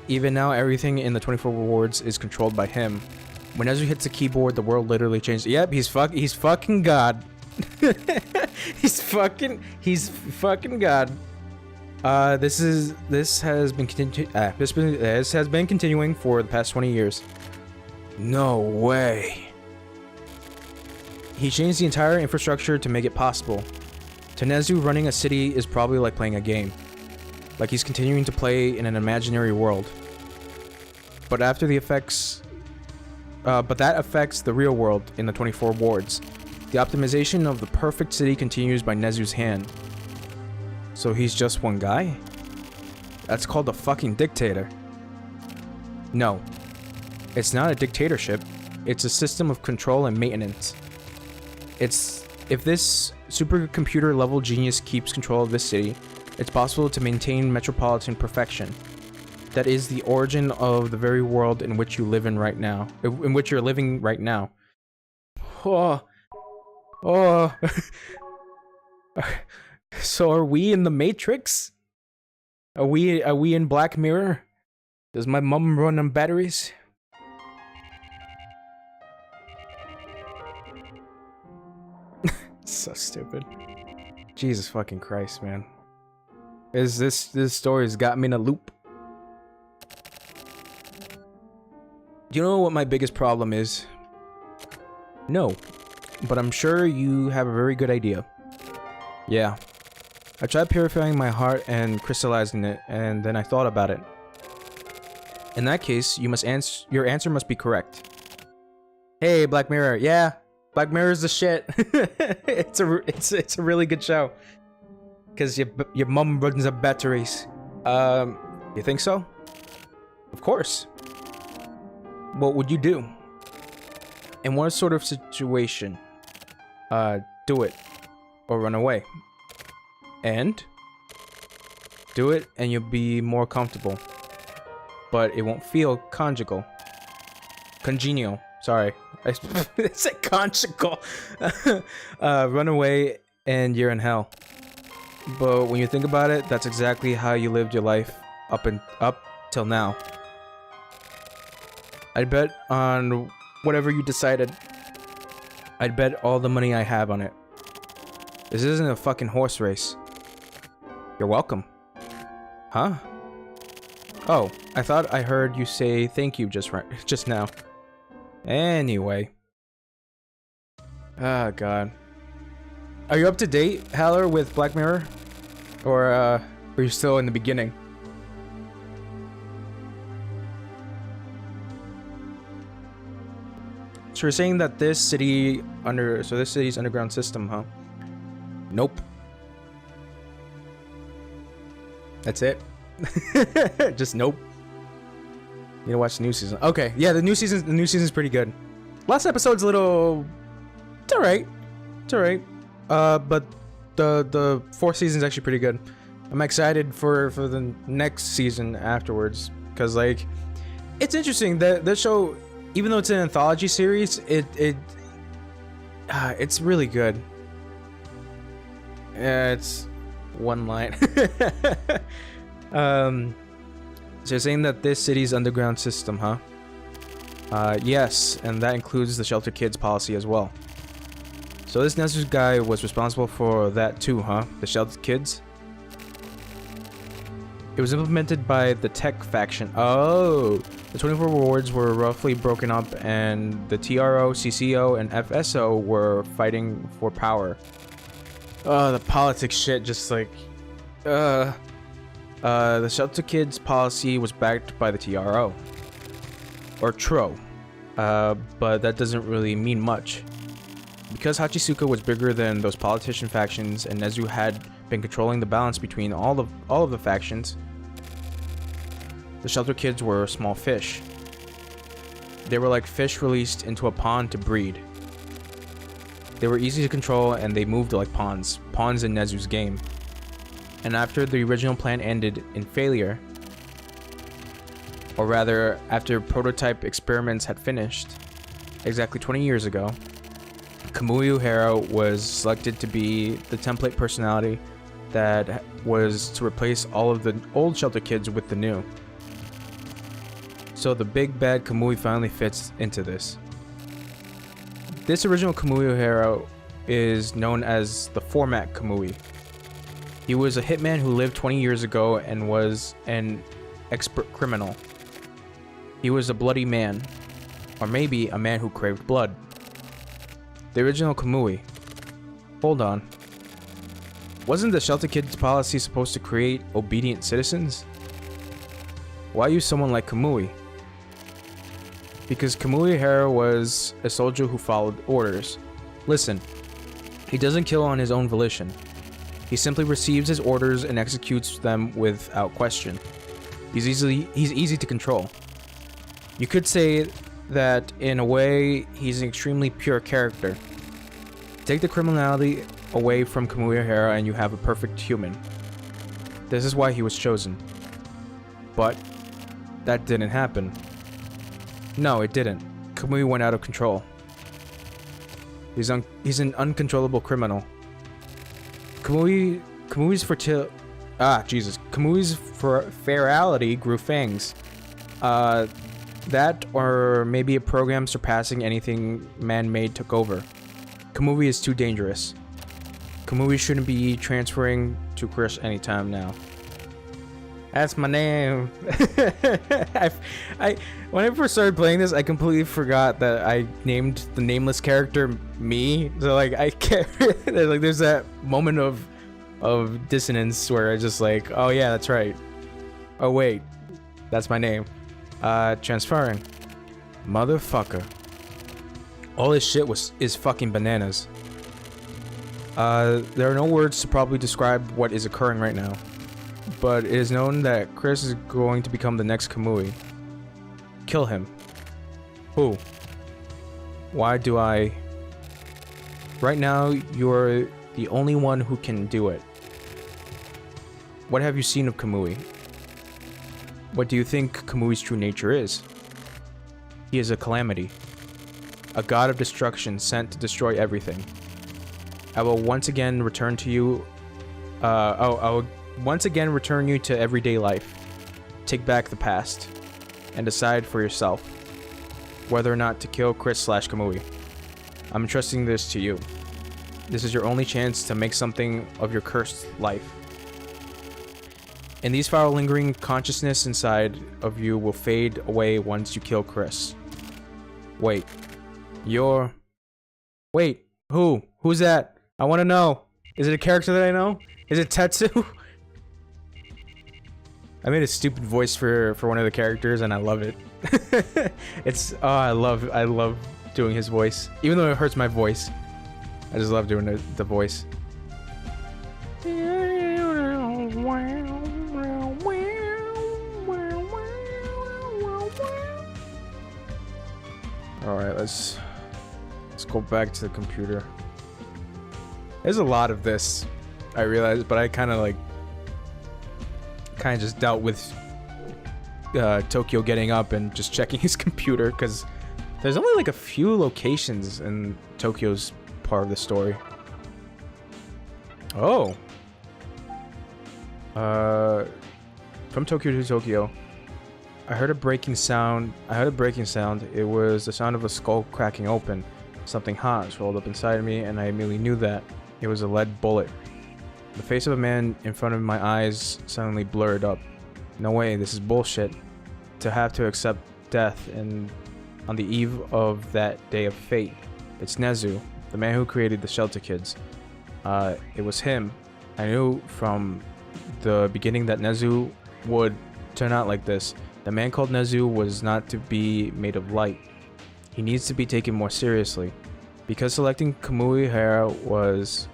[SPEAKER 1] Even now everything in the 24 wards is controlled by him. When Nezu hits the keyboard, the world literally changes. Yep, he's fucking God. He's fucking God. This has been continuing for the past 20 years. No way. He changed the entire infrastructure to make it possible. To Nezu, running a city is probably like playing a game. Like he's continuing to play in an imaginary world. But that affects the real world in the 24 wards. The optimization of the perfect city continues by Nezu's hand. So he's just one guy? That's called a fucking dictator. No. It's not a dictatorship. It's a system of control and maintenance. If this supercomputer level genius keeps control of this city, it's possible to maintain metropolitan perfection. That is the origin of the very world in which you live in right now. In which you're living right now. Oh. Oh. So are we in the Matrix? Are we in Black Mirror? Does my mom run on batteries? So stupid. Jesus fucking Christ, man. This story's got me in a loop. Do you know what my biggest problem is? No. But I'm sure you have a very good idea. Yeah. I tried purifying my heart and crystallizing it, and then I thought about it. In that case, your answer must be correct. Hey, Black Mirror. Yeah, Black Mirror is the shit. It's a really good show. Cause your mom runs up batteries. You think so? Of course. What would you do? In what sort of situation? Do it. Or run away. And? Do it and you'll be more comfortable. But it won't feel conjugal. Congenial. Sorry. I said conjugal. Run away and you're in hell. But when you think about it, that's exactly how you lived your life up till now. I'd bet on whatever you decided. I'd bet all the money I have on it. This isn't a fucking horse race. You're welcome. Huh? Oh, I thought I heard you say thank you just now. Anyway. Ah, God. Are you up to date, Haller, with Black Mirror? Or, are you still in the beginning? So you're saying that this city's underground system, huh? Nope. That's it? Just nope. Need to watch the new season. Okay, yeah, the new season's pretty good. Last episode's a little... It's alright. It's alright. But the fourth season's actually pretty good. I'm excited for the next season afterwards. Because, like, it's interesting that the show, even though it's an anthology series, it's really good. It's one line. So you're saying that this city's underground system, huh? Yes, and that includes the Shelter Kids policy as well. So this Nezu guy was responsible for that too, huh? The Shelter Kids? It was implemented by the Tech faction. Oh! The 24 wards were roughly broken up and the TRO, CCO, and FSO were fighting for power. Oh, the politics shit just like... the Shelter Kids policy was backed by the TRO. Or TRO. But that doesn't really mean much. Because Hachisuka was bigger than those politician factions and Nezu had been controlling the balance between all of the factions, the Shelter Kids were small fish. They were like fish released into a pond to breed. They were easy to control and they moved like pawns in Nezu's game. And after the original plan ended in failure, or rather after prototype experiments had finished, exactly 20 years ago, Kamui Uhura was selected to be the template personality that was to replace all of the old Shelter Kids with the new. So the big bad Kamui finally fits into this. This original Kamui Uhura is known as the Format Kamui. He was a hitman who lived 20 years ago and was an expert criminal. He was a bloody man, or maybe a man who craved blood. The original Kamui. Hold on. Wasn't the Shelter Kids policy supposed to create obedient citizens? Why use someone like Kamui? Because Kamui Uhura was a soldier who followed orders. Listen, he doesn't kill on his own volition. He simply receives his orders and executes them without question. He's easy to control. You could say that in a way, he's an extremely pure character. Take the criminality away from Kamui Uhura and you have a perfect human. This is why he was chosen. But that didn't happen. No, it didn't. Kamui went out of control. He's an uncontrollable criminal. Kamui's ferality grew fangs. That or maybe a program surpassing anything man-made took over. Kamui is too dangerous. Kamui shouldn't be transferring to Chris anytime now. That's my name. When I first started playing this, I completely forgot that I named the nameless character me. So like I can't like there's that moment of dissonance where I just like, oh yeah, that's right. Oh wait, that's my name. Transferring. Motherfucker. All this shit is fucking bananas. There are no words to probably describe what is occurring right now. But it is known that Chris is going to become the next Kamui. Kill him. Who? Why do I... Right now, you're the only one who can do it. What have you seen of Kamui? What do you think Kamui's true nature is? He is a calamity. A god of destruction sent to destroy everything. I will once again return to you... I will once again return you to everyday life. Take back the past. And decide for yourself whether or not to kill Chris/Kamui. I'm entrusting this to you. This is your only chance to make something of your cursed life. And these foul lingering consciousness inside of you will fade away once you kill Chris. Wait. Wait. Who? Who's that? I want to know. Is it a character that I know? Is it Tetsu? I made a stupid voice for one of the characters and I love it. It's I love doing his voice. Even though it hurts my voice. I just love doing the voice. Alright, let's go back to the computer. There's a lot of this, I realized, but I kind of just dealt with Tokyo getting up and just checking his computer, because there's only like a few locations in Tokyo's part of the story. Oh. From Tokyo to Tokyo. I heard a breaking sound. It was the sound of a skull cracking open. Something hot rolled up inside of me, and I immediately knew that it was a lead bullet. The face of a man in front of my eyes suddenly blurred up. No way, this is bullshit. To have to accept death and on the eve of that day of fate. It's Nezu, the man who created the Shelter Kids. It was him. I knew from the beginning that Nezu would turn out like this. The man called Nezu was not to be made of light. He needs to be taken more seriously. Because selecting Kamui Hara was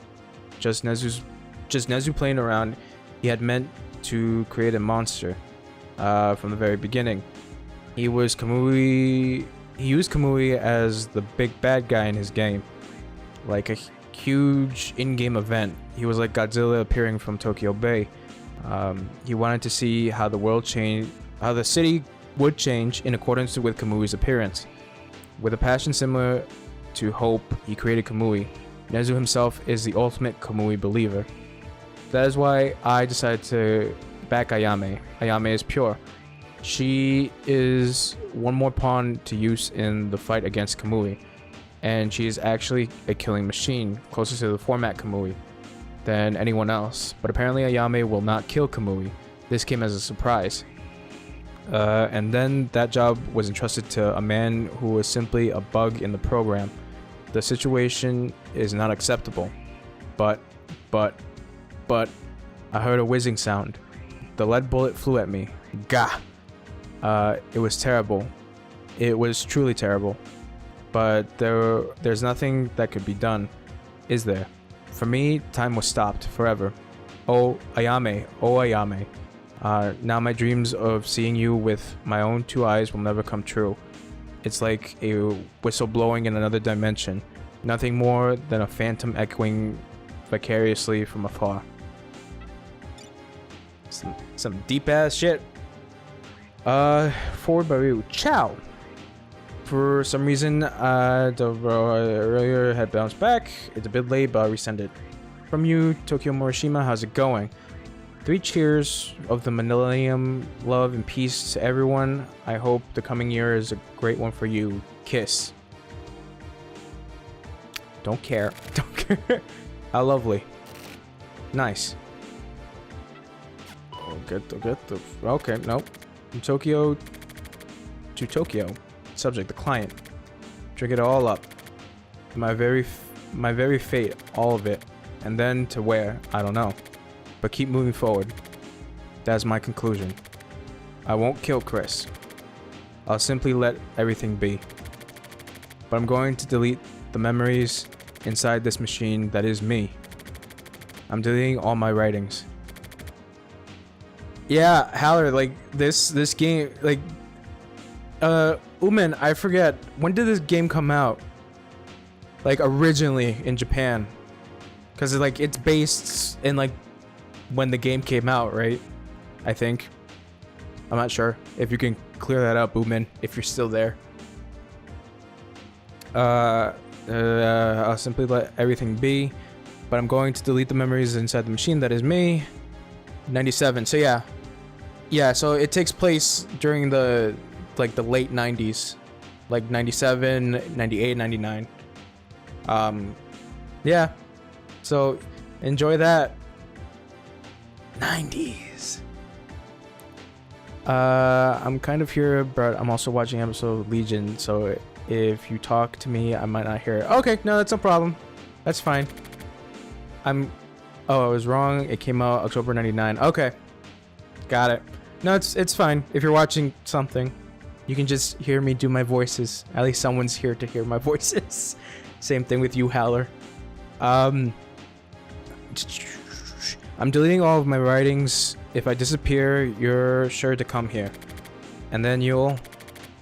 [SPEAKER 1] just Nezu playing around, he had meant to create a monster from the very beginning. He used Kamui as the big bad guy in his game. Like a huge in-game event. He was like Godzilla appearing from Tokyo Bay. He wanted to see how the world changed, how the city would change in accordance with Kamui's appearance. With a passion similar to hope, he created Kamui. Nezu himself is the ultimate Kamui believer. That is why I decided to back Ayame. Ayame is pure. She is one more pawn to use in the fight against Kamui. And she is actually a killing machine, closer to the format Kamui than anyone else. But apparently Ayame will not kill Kamui. This came as a surprise. And then that job was entrusted to a man who was simply a bug in the program. The situation is not acceptable. But, I heard a whizzing sound. The lead bullet flew at me. Gah! It was terrible. It was truly terrible. But there's nothing that could be done, is there? For me, time was stopped forever. Oh, Ayame. Oh, Ayame. Now my dreams of seeing you with my own two eyes will never come true. It's like a whistle blowing in another dimension. Nothing more than a phantom echoing vicariously from afar. Some deep ass shit. Forward by Ryu. Ciao! For some reason, the earlier had bounced back. It's a bit late, but I'll resend it. From you, Tokyo Morishima, how's it going? 3 cheers of the millennium, love and peace to everyone. I hope the coming year is a great one for you. Kiss. Don't care. Don't care. How lovely. Nice. Oh, get the. Okay, nope. From Tokyo to Tokyo. Subject, the client. Drink it all up. My very fate, all of it. And then to where? I don't know. But keep moving forward. That's my conclusion. I won't kill Chris. I'll simply let everything be. But I'm going to delete the memories inside this machine that is me. I'm deleting all my writings. Yeah, Haller, like this game, like Umen, I forget, when did this game come out? Like originally in Japan. Cause like it's based in like when the game came out, right? I think. I'm not sure. If you can clear that up, Umen, if you're still there. I'll simply let everything be. But I'm going to delete the memories inside the machine that is me. 97. So yeah. Yeah, so it takes place during the late 90s. Like 97, 98, 99. Yeah. So enjoy that. 90s. I'm kind of here, but I'm also watching episode Legion, so if you talk to me, I might not hear it. Okay, no, that's no problem. That's fine. Oh, I was wrong. It came out October 99. Okay. Got it. No, it's fine. If you're watching something, you can just hear me do my voices. At least someone's here to hear my voices. Same thing with you, Howler. I'm deleting all of my writings. If I disappear, you're sure to come here. And then you'll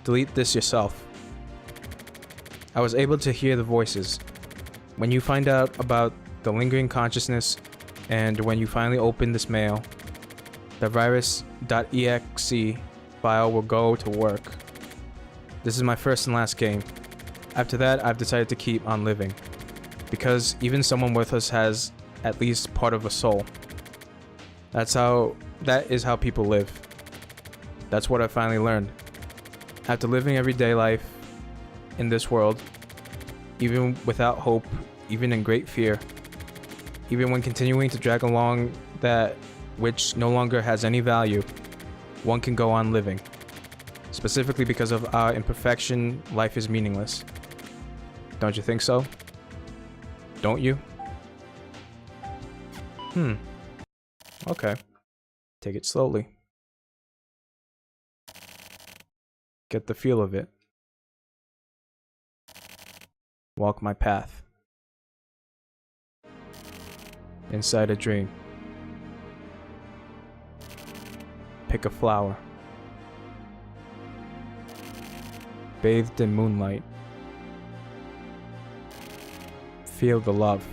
[SPEAKER 1] delete this yourself. I was able to hear the voices. When you find out about the lingering consciousness, and when you finally open this mail, the virus.exe file will go to work. This is my first and last game. After that, I've decided to keep on living. Because even someone worthless has at least part of a soul. That is how people live. That's what I finally learned. After living everyday life in this world, even without hope, even in great fear, even when continuing to drag along that which no longer has any value, one can go on living. Specifically because of our imperfection, life is meaningless. Don't you think so? Don't you? Okay. Take it slowly. Get the feel of it. Walk my path. Inside a dream. Pick a flower. Bathed in moonlight. Feel the love.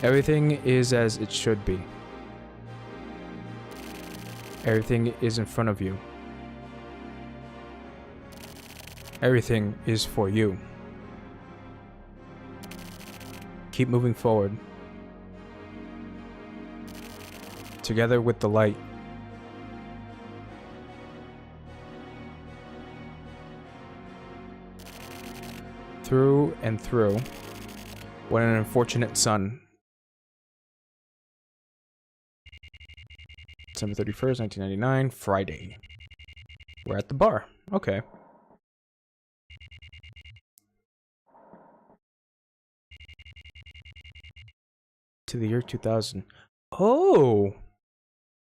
[SPEAKER 1] Everything is as it should be. Everything is in front of you. Everything is for you. Keep moving forward. Together with the light. Through and through. What an unfortunate sun. December 31st, 1999, Friday. We're at the bar. Okay. To the year 2000. Oh!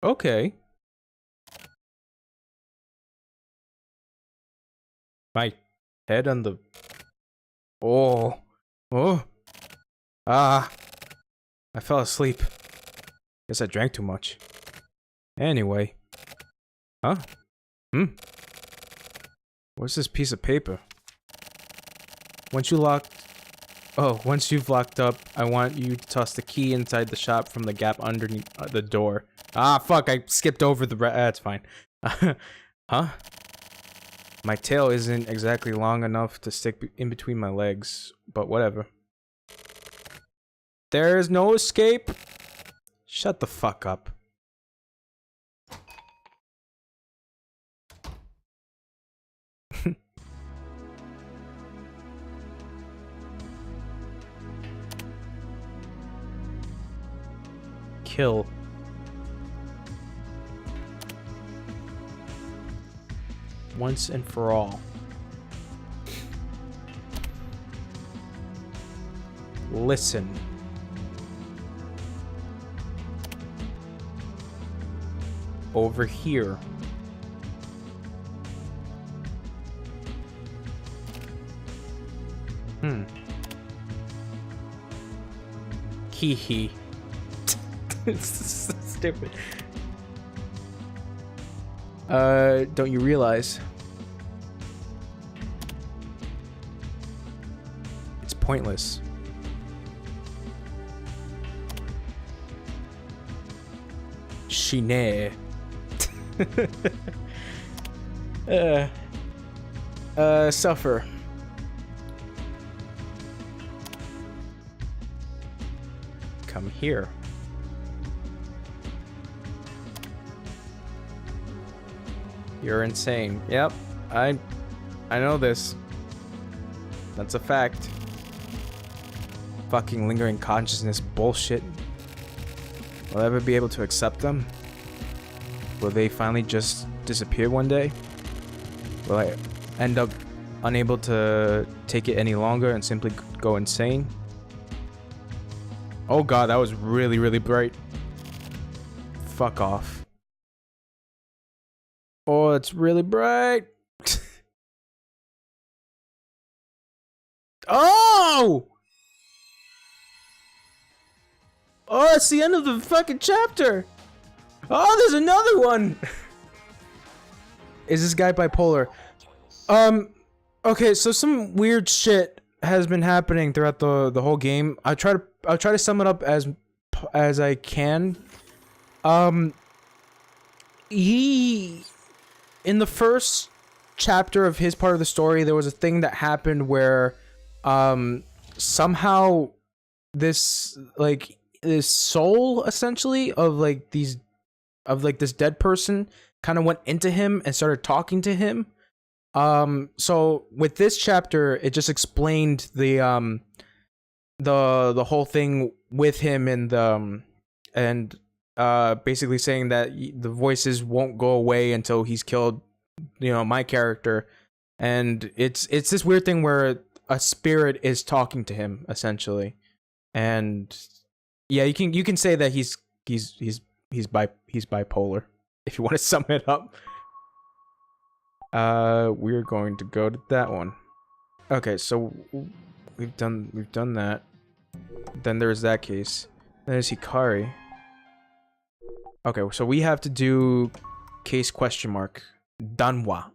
[SPEAKER 1] Okay. My head on the... Oh. Oh. Ah. I fell asleep. Guess I drank too much. Anyway. Huh? What's this piece of paper? Once you've locked up, I want you to toss the key inside the shop from the gap underneath the door. Ah, fuck, I skipped over the that's fine. Huh? My tail isn't exactly long enough to stick in between my legs, but whatever. There's no escape. Shut the fuck up. Kill. Once and for all. Listen. Over here. Hee hee. It's stupid. Don't you realize? It's pointless. Shine. Suffer. Come here. You're insane. Yep, I know this. That's a fact. Fucking lingering consciousness bullshit. Will I ever be able to accept them? Will they finally just disappear one day? Will I end up unable to take it any longer and simply go insane? Oh god, that was really, really bright. Fuck off. Oh, it's really bright. Oh! Oh, it's the end of the fucking chapter. Oh, there's another one. Is this guy bipolar? Okay, so some weird shit has been happening throughout the whole game. I'll try to sum it up as I can. He, in the first chapter of his part of the story, there was a thing that happened where somehow this soul essentially of this dead person kind of went into him and started talking to him. So with this chapter, it just explained the whole thing with him and basically saying that the voices won't go away until he's killed, my character. And it's this weird thing where a spirit is talking to him essentially. And yeah, you can say that he's bipolar if you want to sum it up. We're going to go to that one. Okay, so we've done that. Then there's that case. There's Hikari. Okay, so we have to do case question mark Danwa.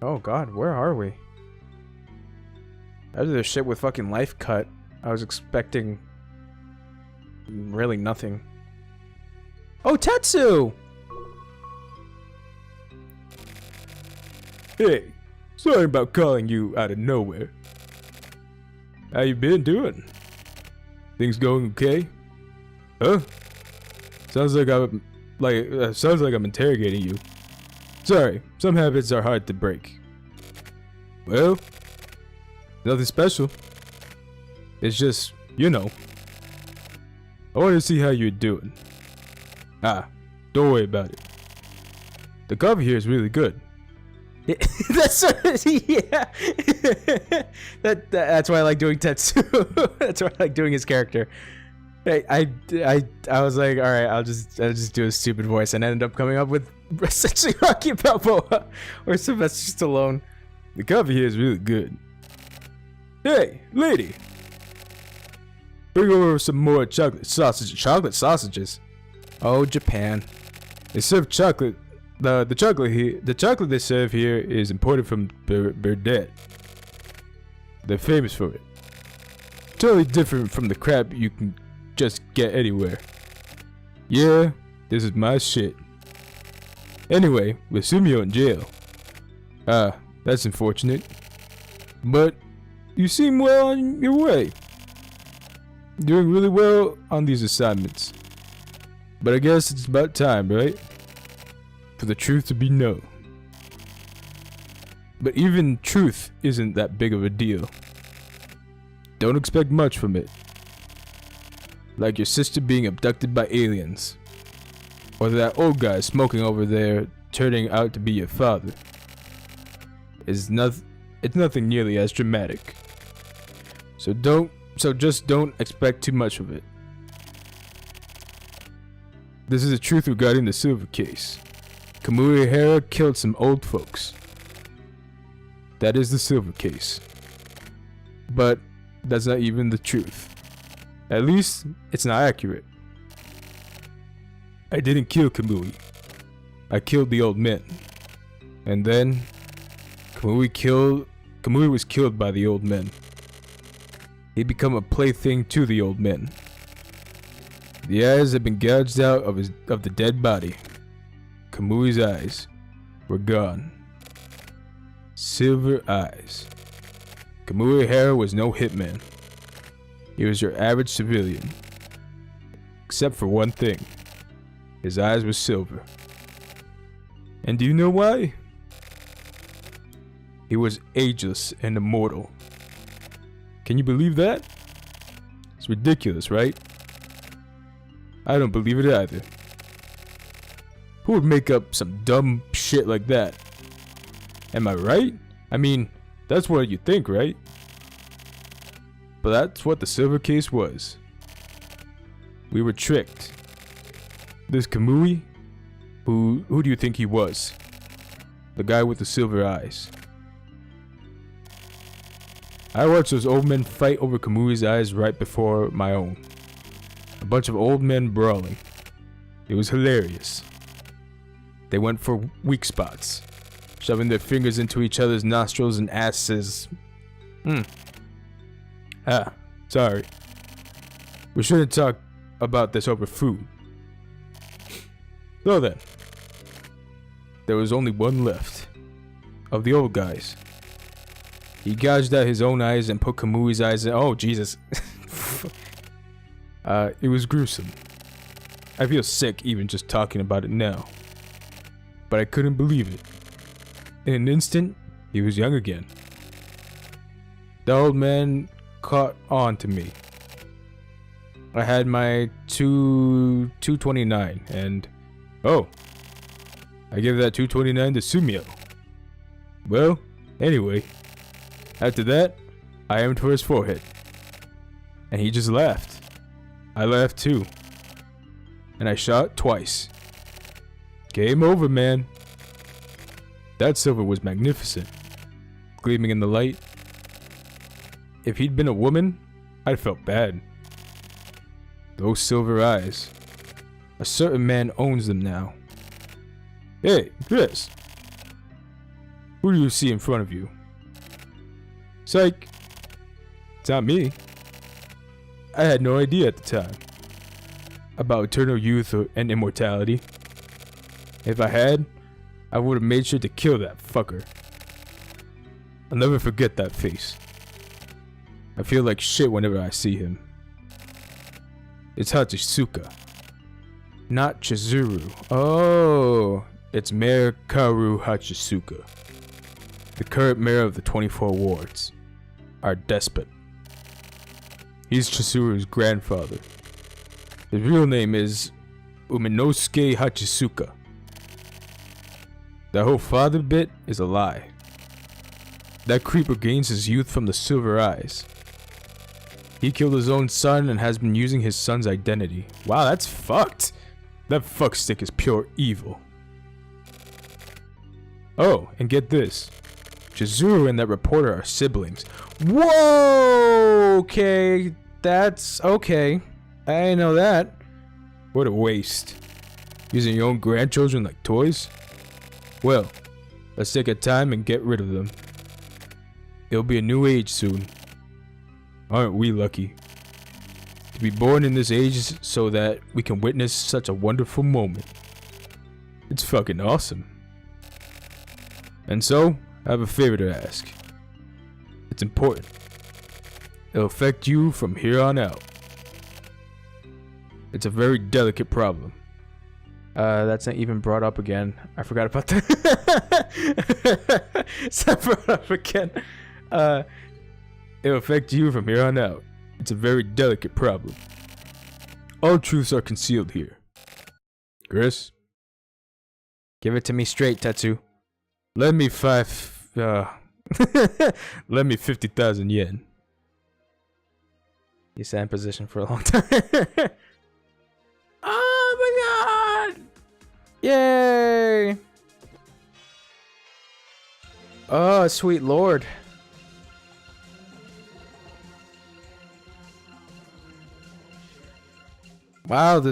[SPEAKER 1] Oh god, where are we? After the shit with fucking life cut, I was expecting really nothing. Oh, Tetsu! Hey, sorry about calling you out of nowhere. How you been doing? Things going okay? Huh? Sounds like I'm interrogating you. Sorry, some habits are hard to break. Well, nothing special. It's just, I want to see how you're doing. Don't worry about it. The cover here is really good. That's yeah. That's why I like doing Tetsu. That's why I like doing his character. I was like, all right, I'll just do a stupid voice, and ended up coming up with essentially Rocky Balboa or Sylvester Stallone. The cover here is really good. Hey, lady, bring over some more chocolate sausages. Oh, Japan. They serve chocolate. The chocolate they serve here is imported from Burdett. They're famous for it. Totally different from the crap you can just get anywhere. Yeah, this is my shit. Anyway, with Sumio in jail. That's unfortunate. But you seem well on your way. Doing really well on these assignments. But I guess it's about time, right? For the truth to be known. But even truth isn't that big of a deal. Don't expect much from it. Like your sister being abducted by aliens. Or that old guy smoking over there turning out to be your father. It's nothing nearly as dramatic. So just don't expect too much of it. This is the truth regarding the silver case. Kamui Hara killed some old folks. That is the silver case. But that's not even the truth. At least, it's not accurate. I didn't kill Kamui. I killed the old men. And then, Kamui was killed by the old men. He'd become a plaything to the old men. The eyes had been gouged out of the dead body. Kamui's eyes were gone. Silver eyes. Kamui Hara was no hitman. He was your average civilian. Except for one thing.
[SPEAKER 2] His eyes were silver. And do you know why? He was ageless and immortal. Can you believe that? It's ridiculous, right? I don't believe it either. Who would make up some dumb shit like that? Am I right? I mean, that's what you think, right? But that's what the silver case was. We were tricked. This Kamui, who do you think he was? The guy with the silver eyes. I watched those old men fight over Kamui's eyes right before my own. A bunch of old men brawling. It was hilarious. They went for weak spots, shoving their fingers into each other's nostrils and asses. Sorry. We shouldn't talk about this over food. So then, there was only one left of the old guys. He gouged out his own eyes and put Kamui's eyes in. Oh, Jesus. It was gruesome. I feel sick even just talking about it now. But I couldn't believe it. In an instant, he was young again. The old man caught on to me. I had my 229 and... Oh. I gave that 229 to Sumio. Well, anyway. After that, I aimed for his forehead. And he just laughed. I laughed too. And I shot twice. Game over, man. That silver was magnificent. Gleaming in the light. If he'd been a woman, I'd felt bad. Those silver eyes. A certain man owns them now. Hey, Chris. Who do you see in front of you? Psych. It's not me. I had no idea at the time about eternal youth and immortality. If I had, I would have made sure to kill that fucker. I'll never forget that face. I feel like shit whenever I see him. It's Hachisuka, not Chizuru. Oh, it's Mayor Kaoru Hachisuka, the current mayor of the 24 wards, our despot. He's Chizuru's grandfather. His real name is Uminosuke Hachisuka. That whole father bit is a lie. That creeper gains his youth from the silver eyes. He killed his own son and has been using his son's identity. Wow, that's fucked. That fuckstick is pure evil. Oh, and get this. Chizuru and that reporter are siblings. Whoa! Okay, that's okay. I didn't know that. What a waste. Using your own grandchildren like toys? Well, let's take our time and get rid of them. It'll be a new age soon. Aren't we lucky to be born in this age so that we can witness such a wonderful moment? It's fucking awesome. And so, I have a favor to ask. It's important. It'll affect you from here on out. It's a very delicate problem.
[SPEAKER 1] That's not even brought up again. I forgot about that. It's not brought up again.
[SPEAKER 2] It'll affect you from here on out. It's a very delicate problem. All truths are concealed here. Chris?
[SPEAKER 1] Give it to me straight, Tetsu.
[SPEAKER 2] Let me 50,000 yen.
[SPEAKER 1] You sat in position for a long time. Oh my god! Yay! Oh, sweet lord. Wow,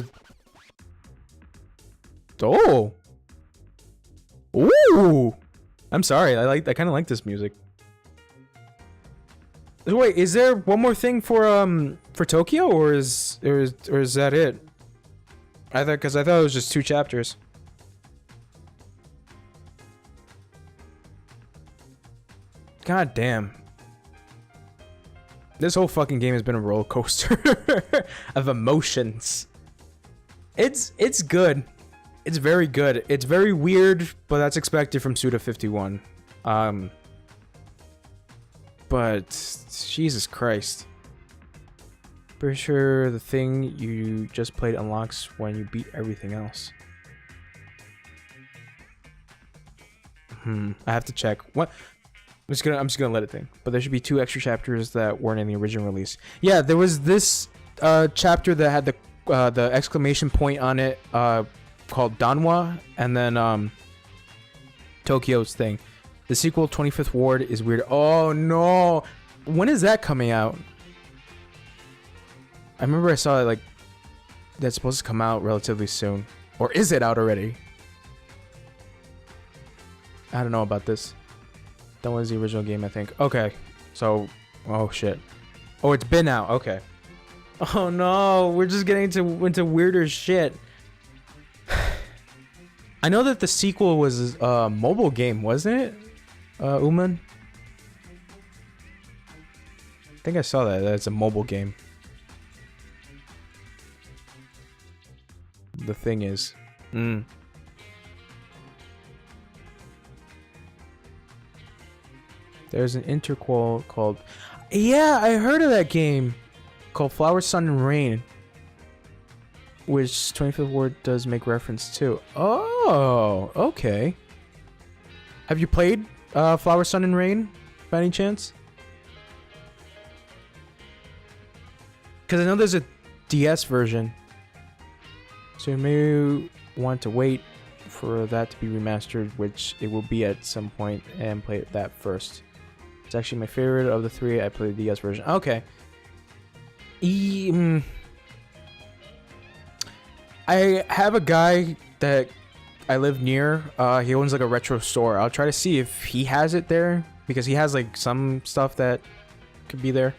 [SPEAKER 1] oh. Ooh. I'm sorry. I kind of like this music. Wait, is there one more thing for Tokyo, or is that it? I thought it was just 2 chapters. God damn. This whole fucking game has been a roller coaster of emotions. It's good. It's very good. It's very weird, but that's expected from Suda51. But Jesus Christ. Pretty sure the thing you just played unlocks when you beat everything else. I have to check. What? I'm just gonna let it think. But there should be 2 extra chapters that weren't in the original release. Yeah, there was this chapter that had the exclamation point on it, called Danwa, and then Tokyo's thing. The sequel, 25th Ward, is weird. Oh no! When is that coming out? I remember I saw it like that's supposed to come out relatively soon. Or is it out already? I don't know about this. That was the original game, I think. Okay. So, oh shit. Oh, it's been out. Okay. Oh no, we're just getting into weirder shit. I know that the sequel was a mobile game, wasn't it? Uman? I think I saw that. That's a mobile game. The thing is. There's an interquel called... Yeah, I heard of that game. Called Flower, Sun, and Rain. Which 25th Ward does make reference to. Oh, okay. Have you played Flower, Sun, and Rain by any chance? Because I know there's a DS version. So you may want to wait for that to be remastered, which it will be at some point, and play that first. It's actually my favorite of the 3. I played the DS version. Okay. I have a guy that I live near. He owns like a retro store. I'll try to see if he has it there, because he has like some stuff that could be there.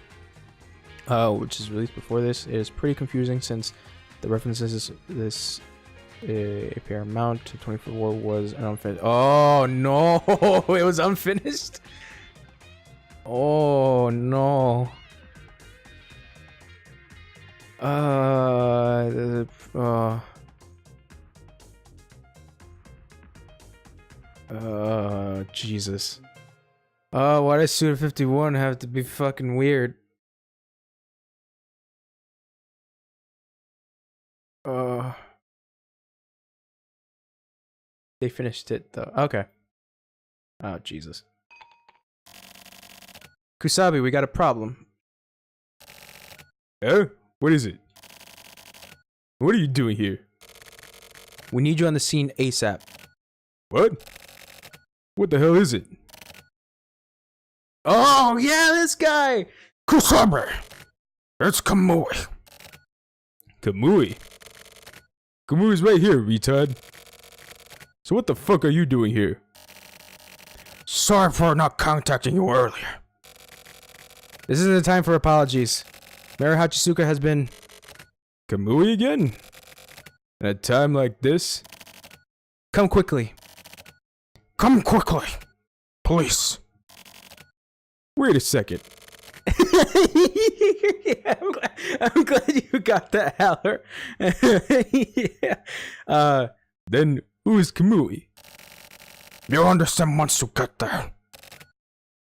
[SPEAKER 1] Which is released before this. It is pretty confusing since the references this a fair amount to 24 was an unfinished. Oh no, it was unfinished. Oh no. Jesus. Why does Suda51 have to be fucking weird? They finished it though. Okay. Oh, Jesus. Kusabi, we got a problem.
[SPEAKER 2] Oh? What is it? What are you doing here?
[SPEAKER 1] We need you on the scene ASAP.
[SPEAKER 2] What? What the hell is it?
[SPEAKER 1] Oh, yeah, this guy!
[SPEAKER 2] Kusabi! It's Kamui. Kamui? Kamui's right here, retard. So what the fuck are you doing here?
[SPEAKER 1] Sorry for not contacting you earlier. This isn't the time for apologies. Mary Hachisuka has been...
[SPEAKER 2] Kamui again? At a time like this?
[SPEAKER 1] Come quickly.
[SPEAKER 2] Come quickly. Please. Wait a second.
[SPEAKER 1] Yeah, I'm glad you got that, Haller. Yeah.
[SPEAKER 2] Then who is Kamui?
[SPEAKER 1] You'll understand once you get there.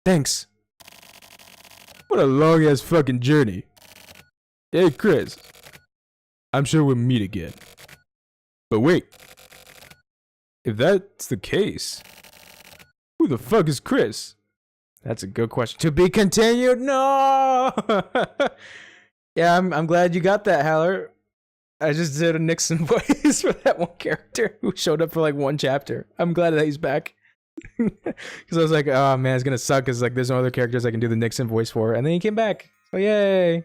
[SPEAKER 1] Thanks.
[SPEAKER 2] What a long ass fucking journey. Hey Chris. I'm sure we'll meet again. But wait. If that's the case, who the fuck is Chris?
[SPEAKER 1] That's a good question. To be continued? No! Yeah, I'm glad you got that, Haller. I just did a Nixon voice for that one character who showed up for like 1 chapter. I'm glad that he's back. Because I was like, oh man, it's gonna suck because like there's no other characters I can do the Nixon voice for. And then he came back. So yay.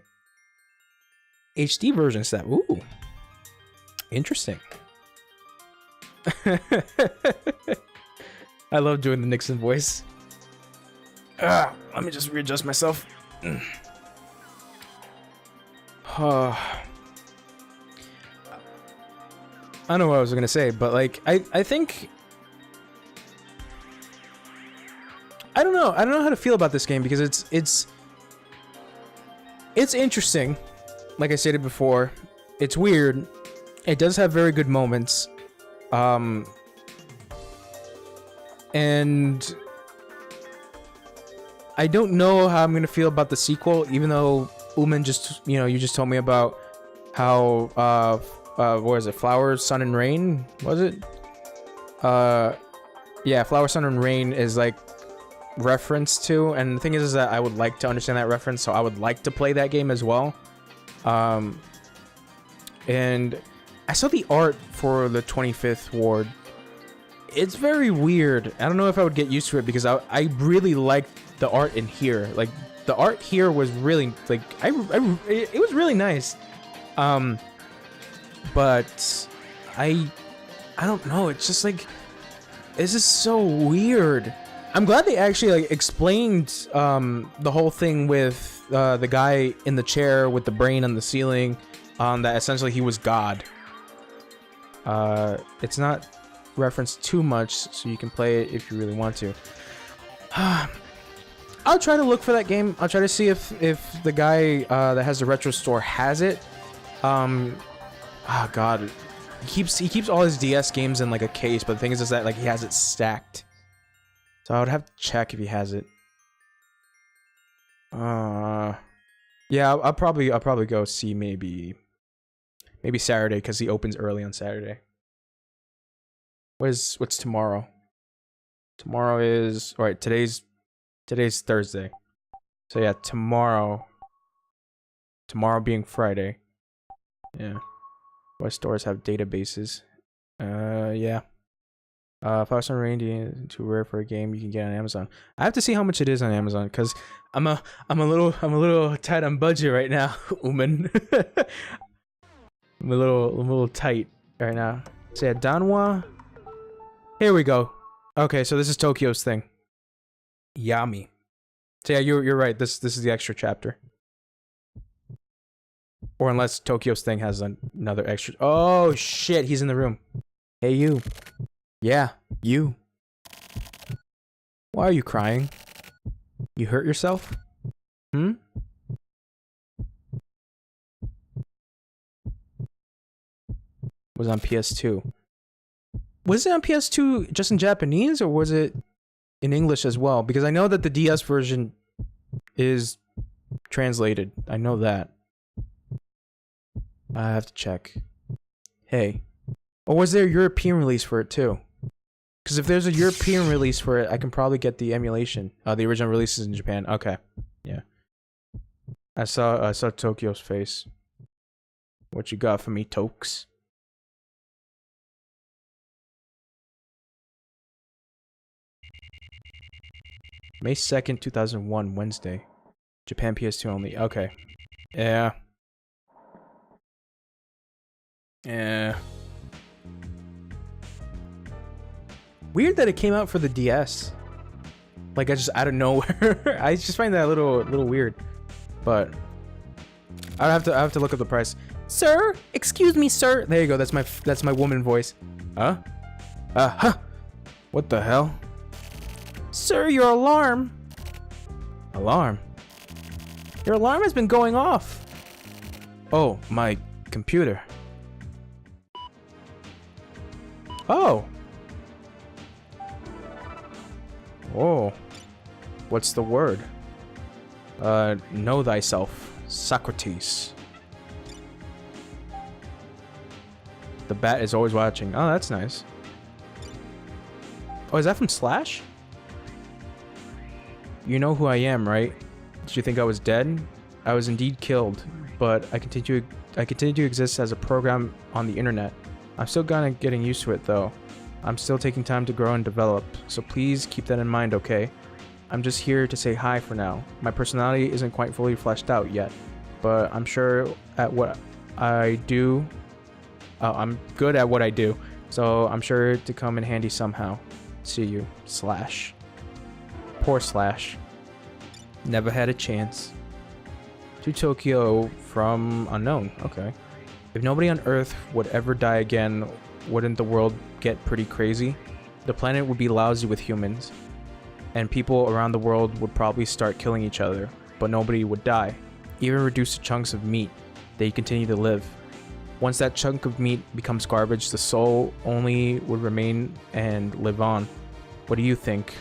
[SPEAKER 1] HD version stuff. Ooh. Interesting. I love doing the Nixon voice. Let me just readjust myself. I don't know what I was gonna say, but like I think I don't know how to feel about this game because it's interesting. Like I stated before, it's weird. It does have very good moments. And I don't know how I'm gonna feel about the sequel, even though Uman just, you just told me about how, what is it, Flower, Sun, and Rain, was it? Yeah, Flower, Sun, and Rain is, like, reference to, and the thing is that I would like to understand that reference, so I would like to play that game as well. And I saw the art for the 25th Ward. It's very weird. I don't know if I would get used to it, because I really liked the art in here. Like, the art here was really, like, it was really nice. But I don't know, it's just like, this is so weird. I'm glad they actually, like, explained the whole thing with the guy in the chair with the brain on the ceiling, that essentially he was God. It's not referenced too much, so you can play it if you really want to. I'll try to look for that game. I'll try to see if the guy that has the retro store has it. Oh god, he keeps all his DS games in like a case, but the thing is that like he has it stacked. So I would have to check if he has it. Yeah, I'll probably go see maybe Saturday, because he opens early on Saturday. What's tomorrow? Tomorrow is, all right, today's Thursday. So yeah, tomorrow being Friday. Yeah. What stores have databases? Yeah. Flower, Sun, Rain, too rare for a game you can get on Amazon. I have to see how much it is on Amazon, because I'm a little tight on budget right now, Uman. I'm a little tight right now. So yeah, Danwa. Here we go. Okay, so this is Tokyo's thing. Yami. So yeah, you're right. This is the extra chapter. Or unless Tokyo's thing has another extra. Oh shit, he's in the room. Hey you. Yeah, you. Why are you crying? You hurt yourself? Hmm? Was on PS2. Was it on PS2 just in Japanese, or was it in English as well? Because I know that the DS version is translated. I know that. I have to check. Hey. Or was there a European release for it too? Because if there's a European release for it, I can probably get the emulation. The original release is in Japan. Okay. Yeah. I saw Tokyo's face. What you got for me, Tokes? May 2nd, 2001, Wednesday. Japan PS2 only. Okay. Yeah. Yeah. Weird that it came out for the DS. Like, I just out of nowhere. I just find that a little weird. But I have to look up the price. Sir, excuse me, sir. There you go. That's my woman voice. Huh? Huh? What the hell? Sir, your alarm. Alarm? Your alarm has been going off. Oh, my computer. Oh. Whoa. What's the word? Know thyself, Socrates. The bat is always watching. Oh, that's nice. Oh, is that from Slash? You know who I am, right? Did you think I was dead? I was indeed killed, but I continue to exist as a program on the internet. I'm still getting used to it though. I'm still taking time to grow and develop, so please keep that in mind, okay? I'm just here to say hi for now. My personality isn't quite fully fleshed out yet, but I'm sure at what I do, I'm good at what I do, so I'm sure to come in handy somehow. See you, Slash. Poor Slash. Never had a chance. To Tokyo from unknown. Okay. If nobody on Earth would ever die again, wouldn't the world get pretty crazy? The planet would be lousy with humans, and people around the world would probably start killing each other, but nobody would die. Even reduced to chunks of meat, they'd continue to live. Once that chunk of meat becomes garbage, the soul only would remain and live on. What do you think?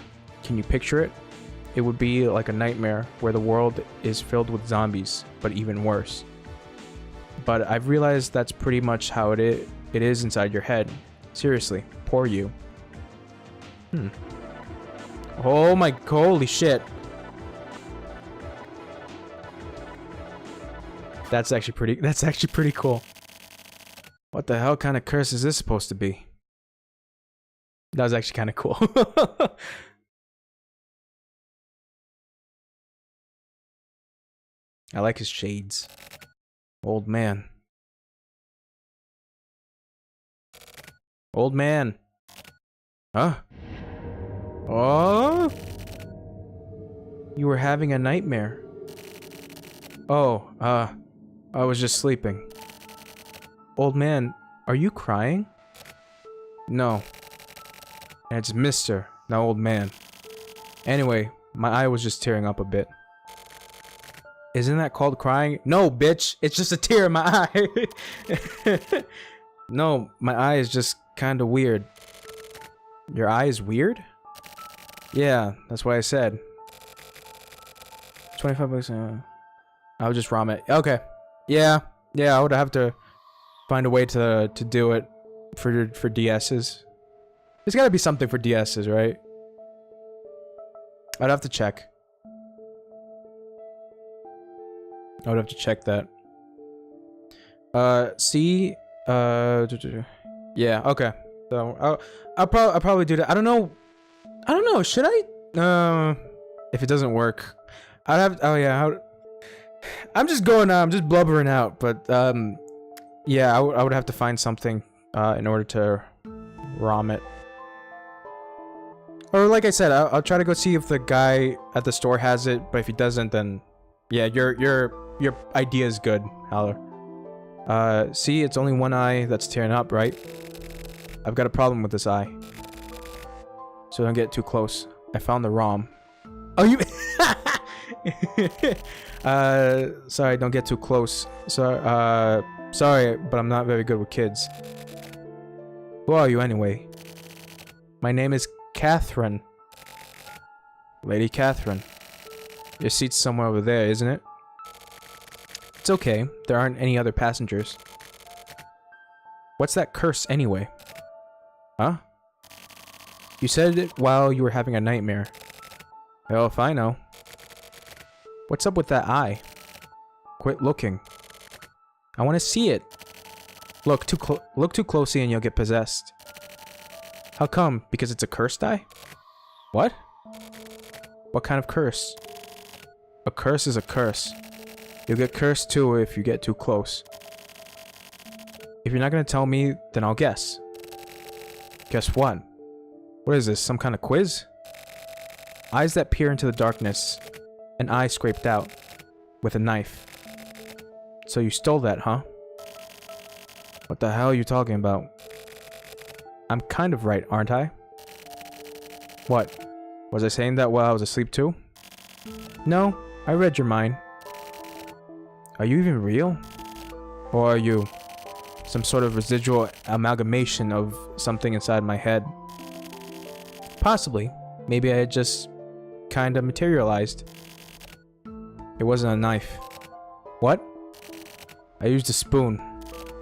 [SPEAKER 1] Can you picture it? It would be like a nightmare where the world is filled with zombies, but even worse. But I've realized that's pretty much how it is inside your head. Seriously, poor you. Oh my, holy shit. That's actually pretty cool. What the hell kind of curse is this supposed to be? That was actually kind of cool. I like his shades. Old man. Old man. Huh? Oh? You were having a nightmare. Oh, I was just sleeping. Old man, are you crying? No. It's Mr., not old man. Anyway, my eye was just tearing up a bit. Isn't that called crying? No, bitch! It's just a tear in my eye! No, my eye is just kinda weird. Your eye is weird? Yeah, that's what I said. 25 bucks, I'll just ROM it. Okay. Yeah, I would have to find a way to do it for DS's. There's gotta be something for DS's, right? I'd have to check. I would have to check that. C, yeah, okay. So I'll probably do that. I don't know. Should I? If it doesn't work, I'd have. Oh yeah. I'm just going. I'm just blubbering out. But yeah, I would have to find something in order to ROM it. Or like I said, I'll try to go see if the guy at the store has it. But if he doesn't, then yeah, your idea is good, Howler. See, it's only one eye that's tearing up, right? I've got a problem with this eye. So don't get too close. I found the ROM. Oh, you... sorry, don't get too close. So, sorry, but I'm not very good with kids. Who are you anyway? My name is Catherine. Lady Catherine. Your seat's somewhere over there, isn't it? It's okay. There aren't any other passengers. What's that curse anyway? Huh? You said it while you were having a nightmare. Well, if I know. What's up with that eye? Quit looking. I want to see it. Look too closely and you'll get possessed. How come? Because it's a cursed eye? What? What kind of curse? A curse is a curse. You'll get cursed too if you get too close. If you're not gonna tell me, then I'll guess. Guess what? What is this, some kind of quiz? Eyes that peer into the darkness. An eye scraped out. With a knife. So you stole that, huh? What the hell are you talking about? I'm kind of right, aren't I? What? Was I saying that while I was asleep too? No, I read your mind. Are you even real? Or are you some sort of residual amalgamation of something inside my head? Possibly. Maybe I had just kinda materialized. It wasn't a knife. What? I used a spoon.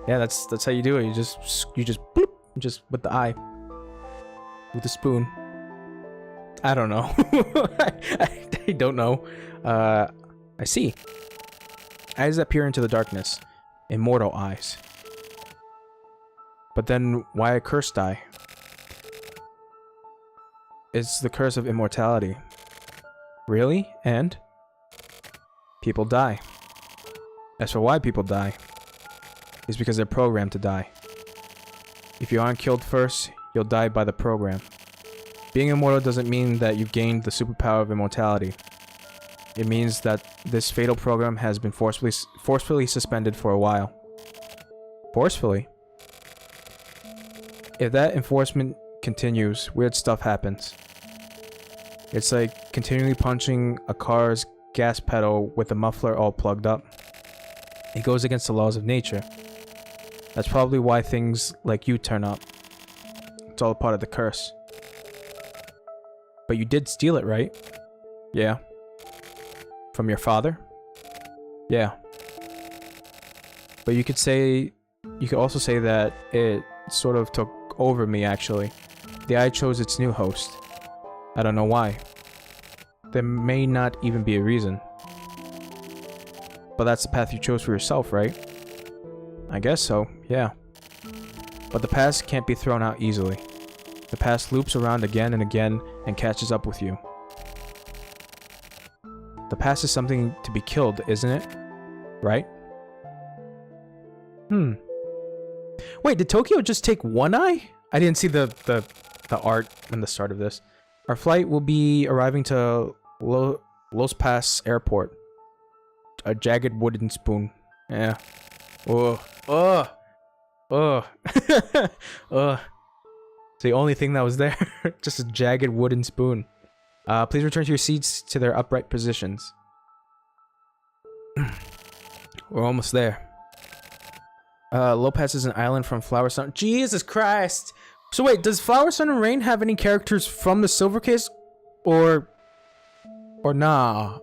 [SPEAKER 1] Yeah, that's how you do it. You just bloop, just with the eye. With a spoon. I don't know. I don't know. I see. Eyes that peer into the darkness. Immortal eyes. But then, why a cursed eye? It's the curse of immortality. Really? And? People die. As for why people die, it's because they're programmed to die. If you aren't killed first, you'll die by the program. Being immortal doesn't mean that you've gained the superpower of immortality. It means that this fatal program has been forcefully suspended for a while. Forcefully? If that enforcement continues, weird stuff happens. It's like continually punching a car's gas pedal with the muffler all plugged up. It goes against the laws of nature. That's probably why things like you turn up. It's all a part of the curse. But you did steal it, right? Yeah. From your father? Yeah. But you could also say that it sort of took over me, actually. The eye chose its new host. I don't know why. There may not even be a reason. But that's the path you chose for yourself, right? I guess so, yeah. But the past can't be thrown out easily. The past loops around again and again and catches up with you. The past is something to be killed, isn't it? Right? Wait, did Tokyo just take one eye? I didn't see the art in the start of this. Our flight will be arriving to Los Pas Airport. A jagged wooden spoon. Yeah. Ugh. Ugh. Ugh. Ugh. It's the only thing that was there. Just a jagged wooden spoon. Please return to your seats to their upright positions. We're almost there. Lopez is an island from Flower Sun. Jesus Christ! So wait, does Flower Sun and Rain have any characters from the Silver Case? Or nah?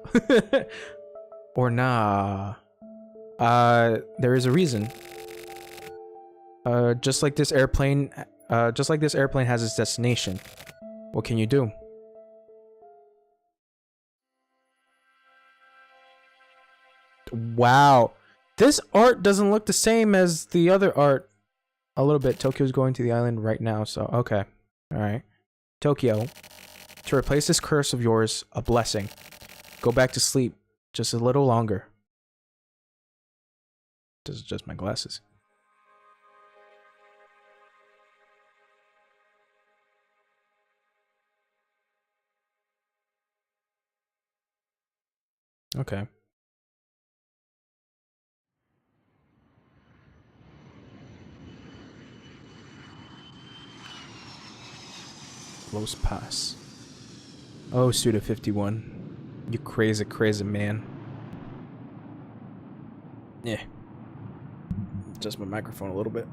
[SPEAKER 1] Or nah? There is a reason. Just like this airplane has its destination. What can you do? Wow. This art doesn't look the same as the other art. A little bit. Tokyo's going to the island right now, so okay. Alright. Tokyo, to replace this curse of yours, a blessing. Go back to sleep just a little longer. This is just my glasses. Okay. Los Pas. Oh, Suda 51. You crazy, crazy man. Yeah. Adjust my microphone a little bit.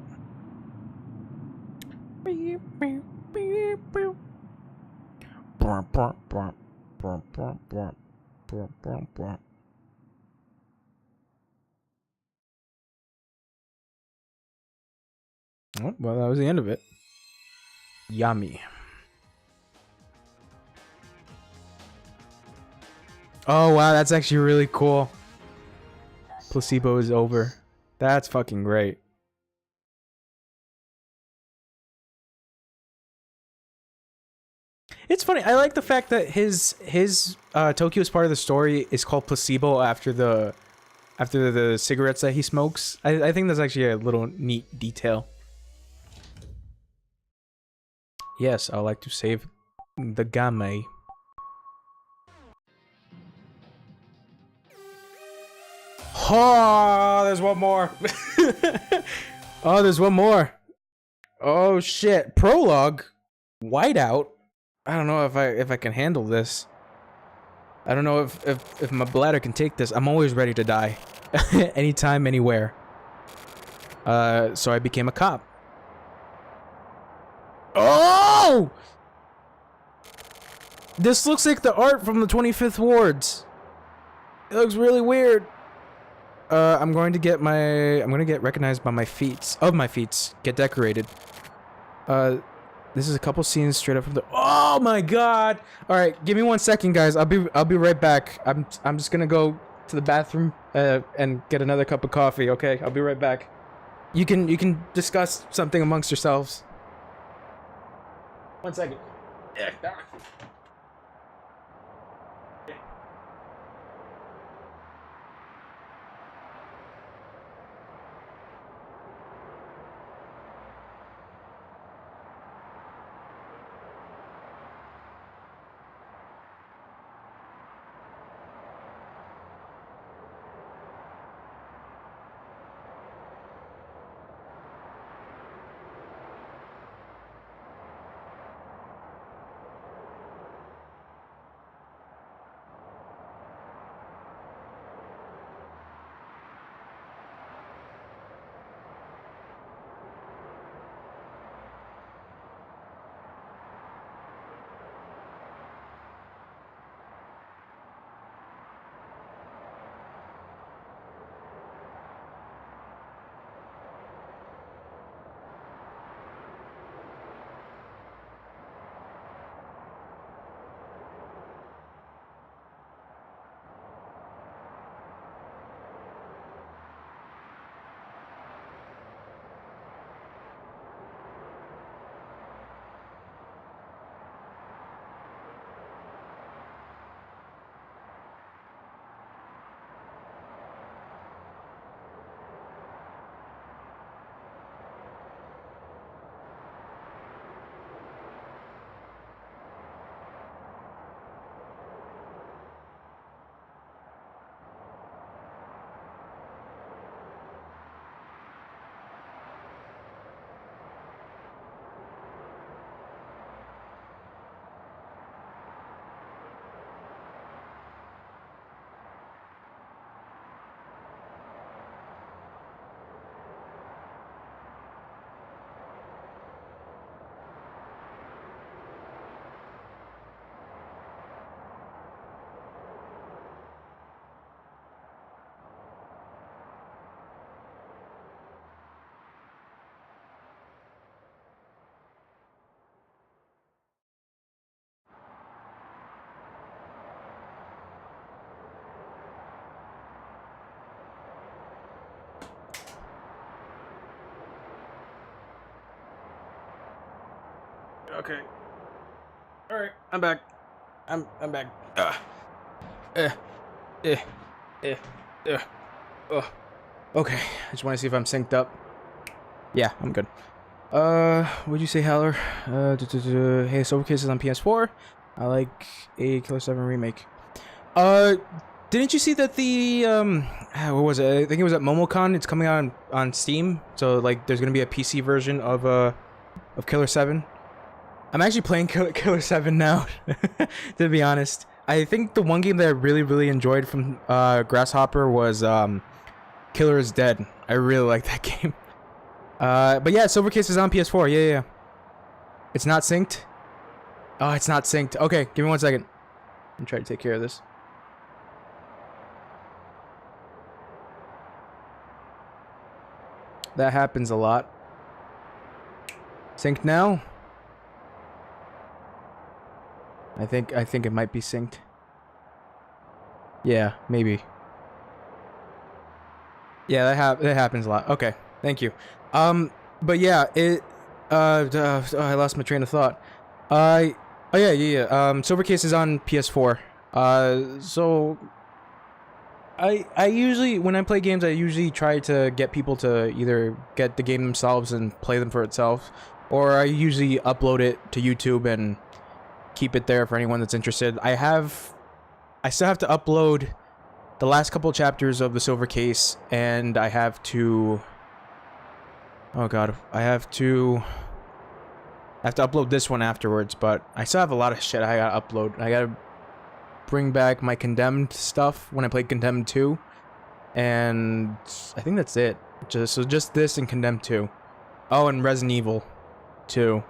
[SPEAKER 1] Oh, well, that was the end of it. Yummy. Oh, wow, that's actually really cool. Placebo is over. That's fucking great. It's funny. I like the fact that his Tokyo's part of the story is called Placebo after the cigarettes that he smokes. I think that's actually a little neat detail. Yes, I like to save the game. Oh, there's one more. Oh, there's one more. Oh shit! Prologue, Whiteout. I don't know if I can handle this. I don't know if my bladder can take this. I'm always ready to die, anytime, anywhere. So I became a cop. Oh! This looks like the art from the 25th Wards. It looks really weird. I'm going to get recognized by my feats. Get decorated. This is a couple scenes straight up from the. Oh my god! All right, give me 1 second, guys. I'll be right back. I'm just gonna go to the bathroom and get another cup of coffee. Okay, I'll be right back. You can discuss something amongst yourselves. 1 second. Okay. All right, I'm back. I'm back. Eh, eh, eh, eh. Okay, I just want to see if I'm synced up. Yeah, I'm good. What'd you say, Howler? Hey, Silvercase is on PS4. I like a Killer 7 remake. Didn't you see that the, what was it? I think it was at MomoCon. It's coming out on Steam. So, like, there's gonna be a PC version of Killer 7. I'm actually playing Killer 7 now, to be honest. I think the one game that I really enjoyed from, Grasshopper was, Killer is Dead. I really like that game. But yeah, Silvercase is on PS4. Yeah. It's not synced? Oh, it's not synced. Okay, give me 1 second. I'm trying to take care of this. That happens a lot. Synced now? I think it might be synced. Yeah, maybe. Yeah, that happens a lot. Okay, thank you. But yeah, I lost my train of thought. Oh yeah. Silvercase is on PS4. So I usually, when I play games, I usually try to get people to either get the game themselves and play them for itself, or I usually upload it to YouTube and keep it there for anyone that's interested. I still have to upload the last couple chapters of the Silvercase, and I have to... Oh god, I have to upload this one afterwards, but I still have a lot of shit I gotta upload. I gotta bring back my Condemned stuff when I played Condemned 2, and I think that's it. Just this and Condemned 2. Oh, and Resident Evil 2.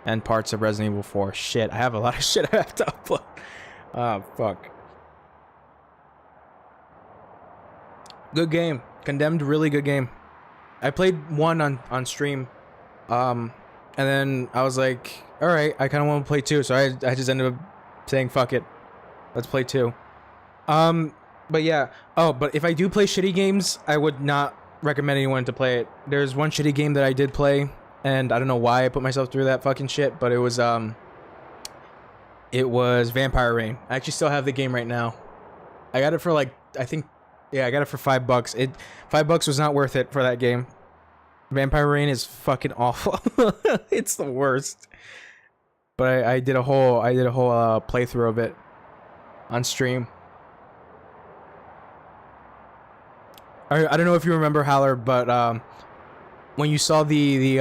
[SPEAKER 1] And parts of Resident Evil 4. Shit, I have a lot of shit I have to upload. Oh, fuck. Good game. Condemned, really good game. I played 1 on stream. And then I was like, alright, I kind of want to play 2. So I just ended up saying, fuck it. Let's play 2. But yeah. Oh, but if I do play shitty games, I would not recommend anyone to play it. There's one shitty game that I did play, and I don't know why I put myself through that fucking shit, but it was Vampire Rain. I actually still have the game right now. I got it for like, I got it for $5. $5 was not worth it for that game. Vampire Rain is fucking awful. It's the worst. But I did a whole playthrough of it on stream. I don't know if you remember, Howler, but when you saw the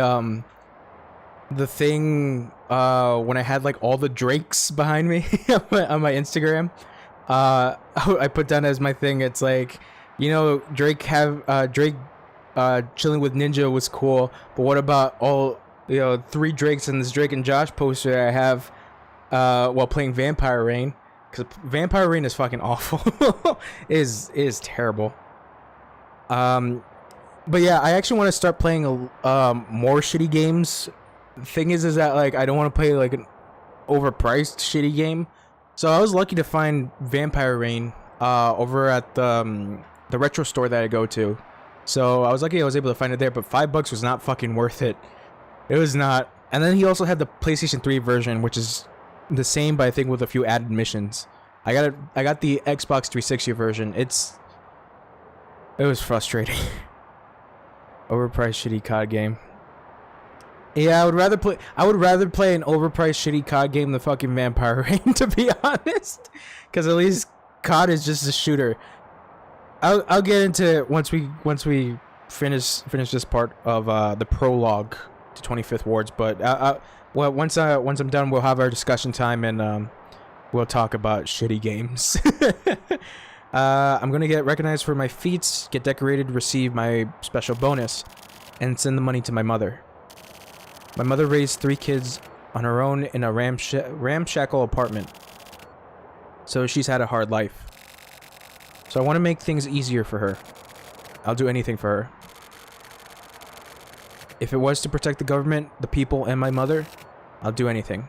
[SPEAKER 1] thing when I had like all the Drakes behind me on my Instagram, I put down as my thing. It's like, you know, Drake chilling with Ninja was cool, but what about all, you know, 3 Drakes and this Drake and Josh poster I have while playing Vampire Rain? Because Vampire Rain is fucking awful. is terrible. But yeah, I actually want to start playing more shitty games. The thing is that like I don't want to play like an overpriced shitty game. So I was lucky to find Vampire Rain over at the retro store that I go to. So I was lucky I was able to find it there, but $5 was not fucking worth it. It was not. And then he also had the PlayStation 3 version, which is the same, but I think with a few added missions. I got the Xbox 360 version. It was frustrating. Overpriced shitty COD game. Yeah, I would rather play an overpriced shitty COD game than fucking Vampire Rain, to be honest. Because at least COD is just a shooter. I'll get into it once we finish this part of the prologue to 25th Wards. But well, once I'm done, we'll have our discussion time and we'll talk about shitty games. I'm gonna get recognized for my feats, get decorated, receive my special bonus, and send the money to my mother. My mother raised 3 kids on her own in a ramshackle apartment, so she's had a hard life. So I want to make things easier for her. I'll do anything for her. If it was to protect the government, the people, and my mother, I'll do anything.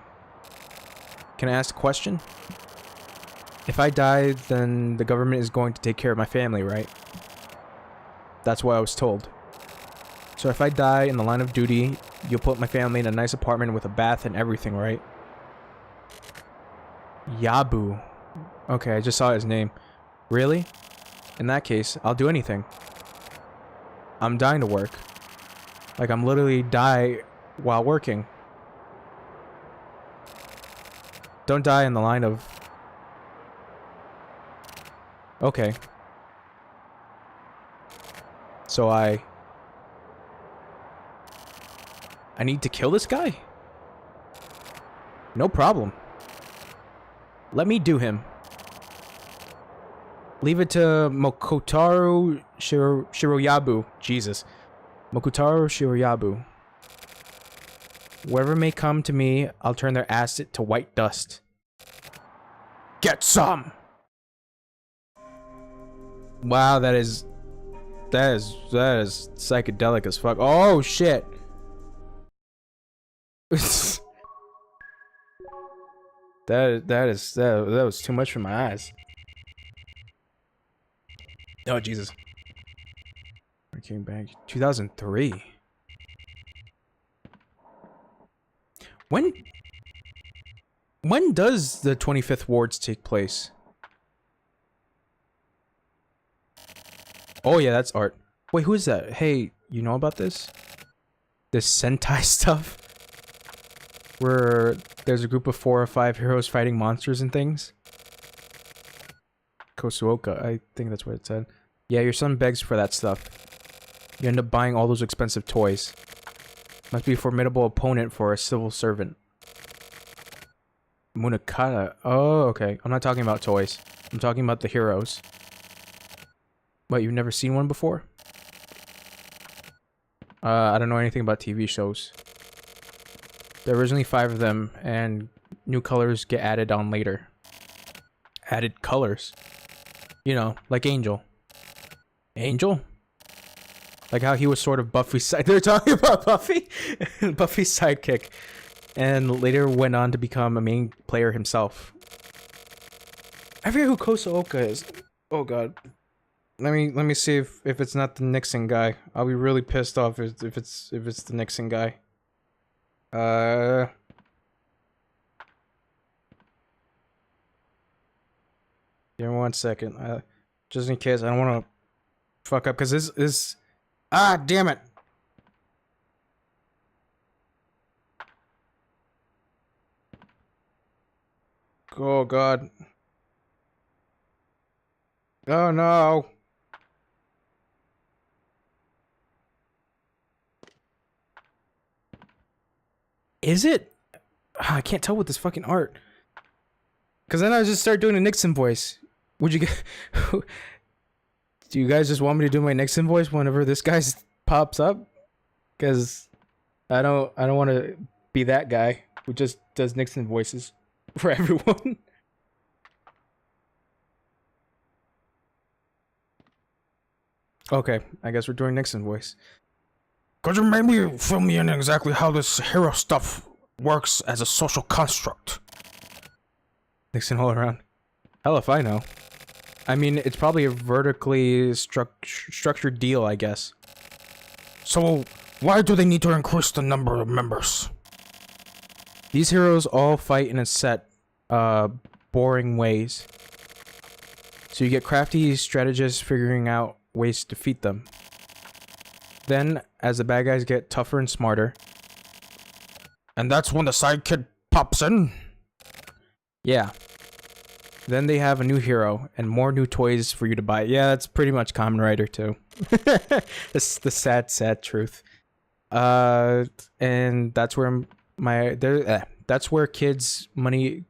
[SPEAKER 1] Can I ask a question? If I die, then the government is going to take care of my family, right? That's what I was told. So if I die in the line of duty, you'll put my family in a nice apartment with a bath and everything, right? Yabu. Okay, I just saw his name. Really? In that case, I'll do anything. I'm dying to work. Like, I'm literally die while working. Don't die in the line of... Okay. So I need to kill this guy? No problem. Let me do him. Leave it to Mokotaro Shiroyabu. Jesus. Mokotaro Shiroyabu. Whatever may come to me, I'll turn their acid to white dust. Get some! Wow, that is psychedelic as fuck. Oh shit! that was too much for my eyes. Oh Jesus! I came back 2003. When does the 25th Wards take place? Oh yeah, that's art. Wait, who is that? Hey, you know about this? This Sentai stuff? Where there's a group of 4 or 5 heroes fighting monsters and things? Kosuoka, I think that's what it said. Yeah, your son begs for that stuff. You end up buying all those expensive toys. Must be a formidable opponent for a civil servant. Munakata. Oh, okay. I'm not talking about toys. I'm talking about the heroes. What, you've never seen one before? I don't know anything about TV shows. There are originally 5 of them, and new colors get added on later. Added colors? You know, like Angel. Angel? Like how he was sort of Buffy's side. They're talking about Buffy? Buffy's sidekick. And later went on to become a main player himself. I forget who Kosuoka is. Oh god. Let me see if it's not the Nixon guy. I'll be really pissed off if it's the Nixon guy. Give me 1 second. Just in case I don't want to fuck up, because this is... Ah, damn it! Oh god. Oh no! Is it? I can't tell with this fucking art. Cause then I just start doing a Nixon voice. Would you get... Do you guys just want me to do my Nixon voice whenever this guy pops up? Cause I don't want to be that guy who just does Nixon voices for everyone. Okay, I guess we're doing Nixon voice. Could you maybe fill me in exactly how this hero stuff works as a social construct? Nixon all around. Hell if I know. I mean, it's probably a vertically structured deal, I guess. So, why do they need to increase the number of members? These heroes all fight in a set, boring ways. So you get crafty strategists figuring out ways to defeat them. Then, as the bad guys get tougher and smarter... And that's when the sidekick pops in? Yeah. Then they have a new hero, and more new toys for you to buy. Yeah, that's pretty much Kamen Rider, too. That's the sad truth. And that's where that's where kids' money...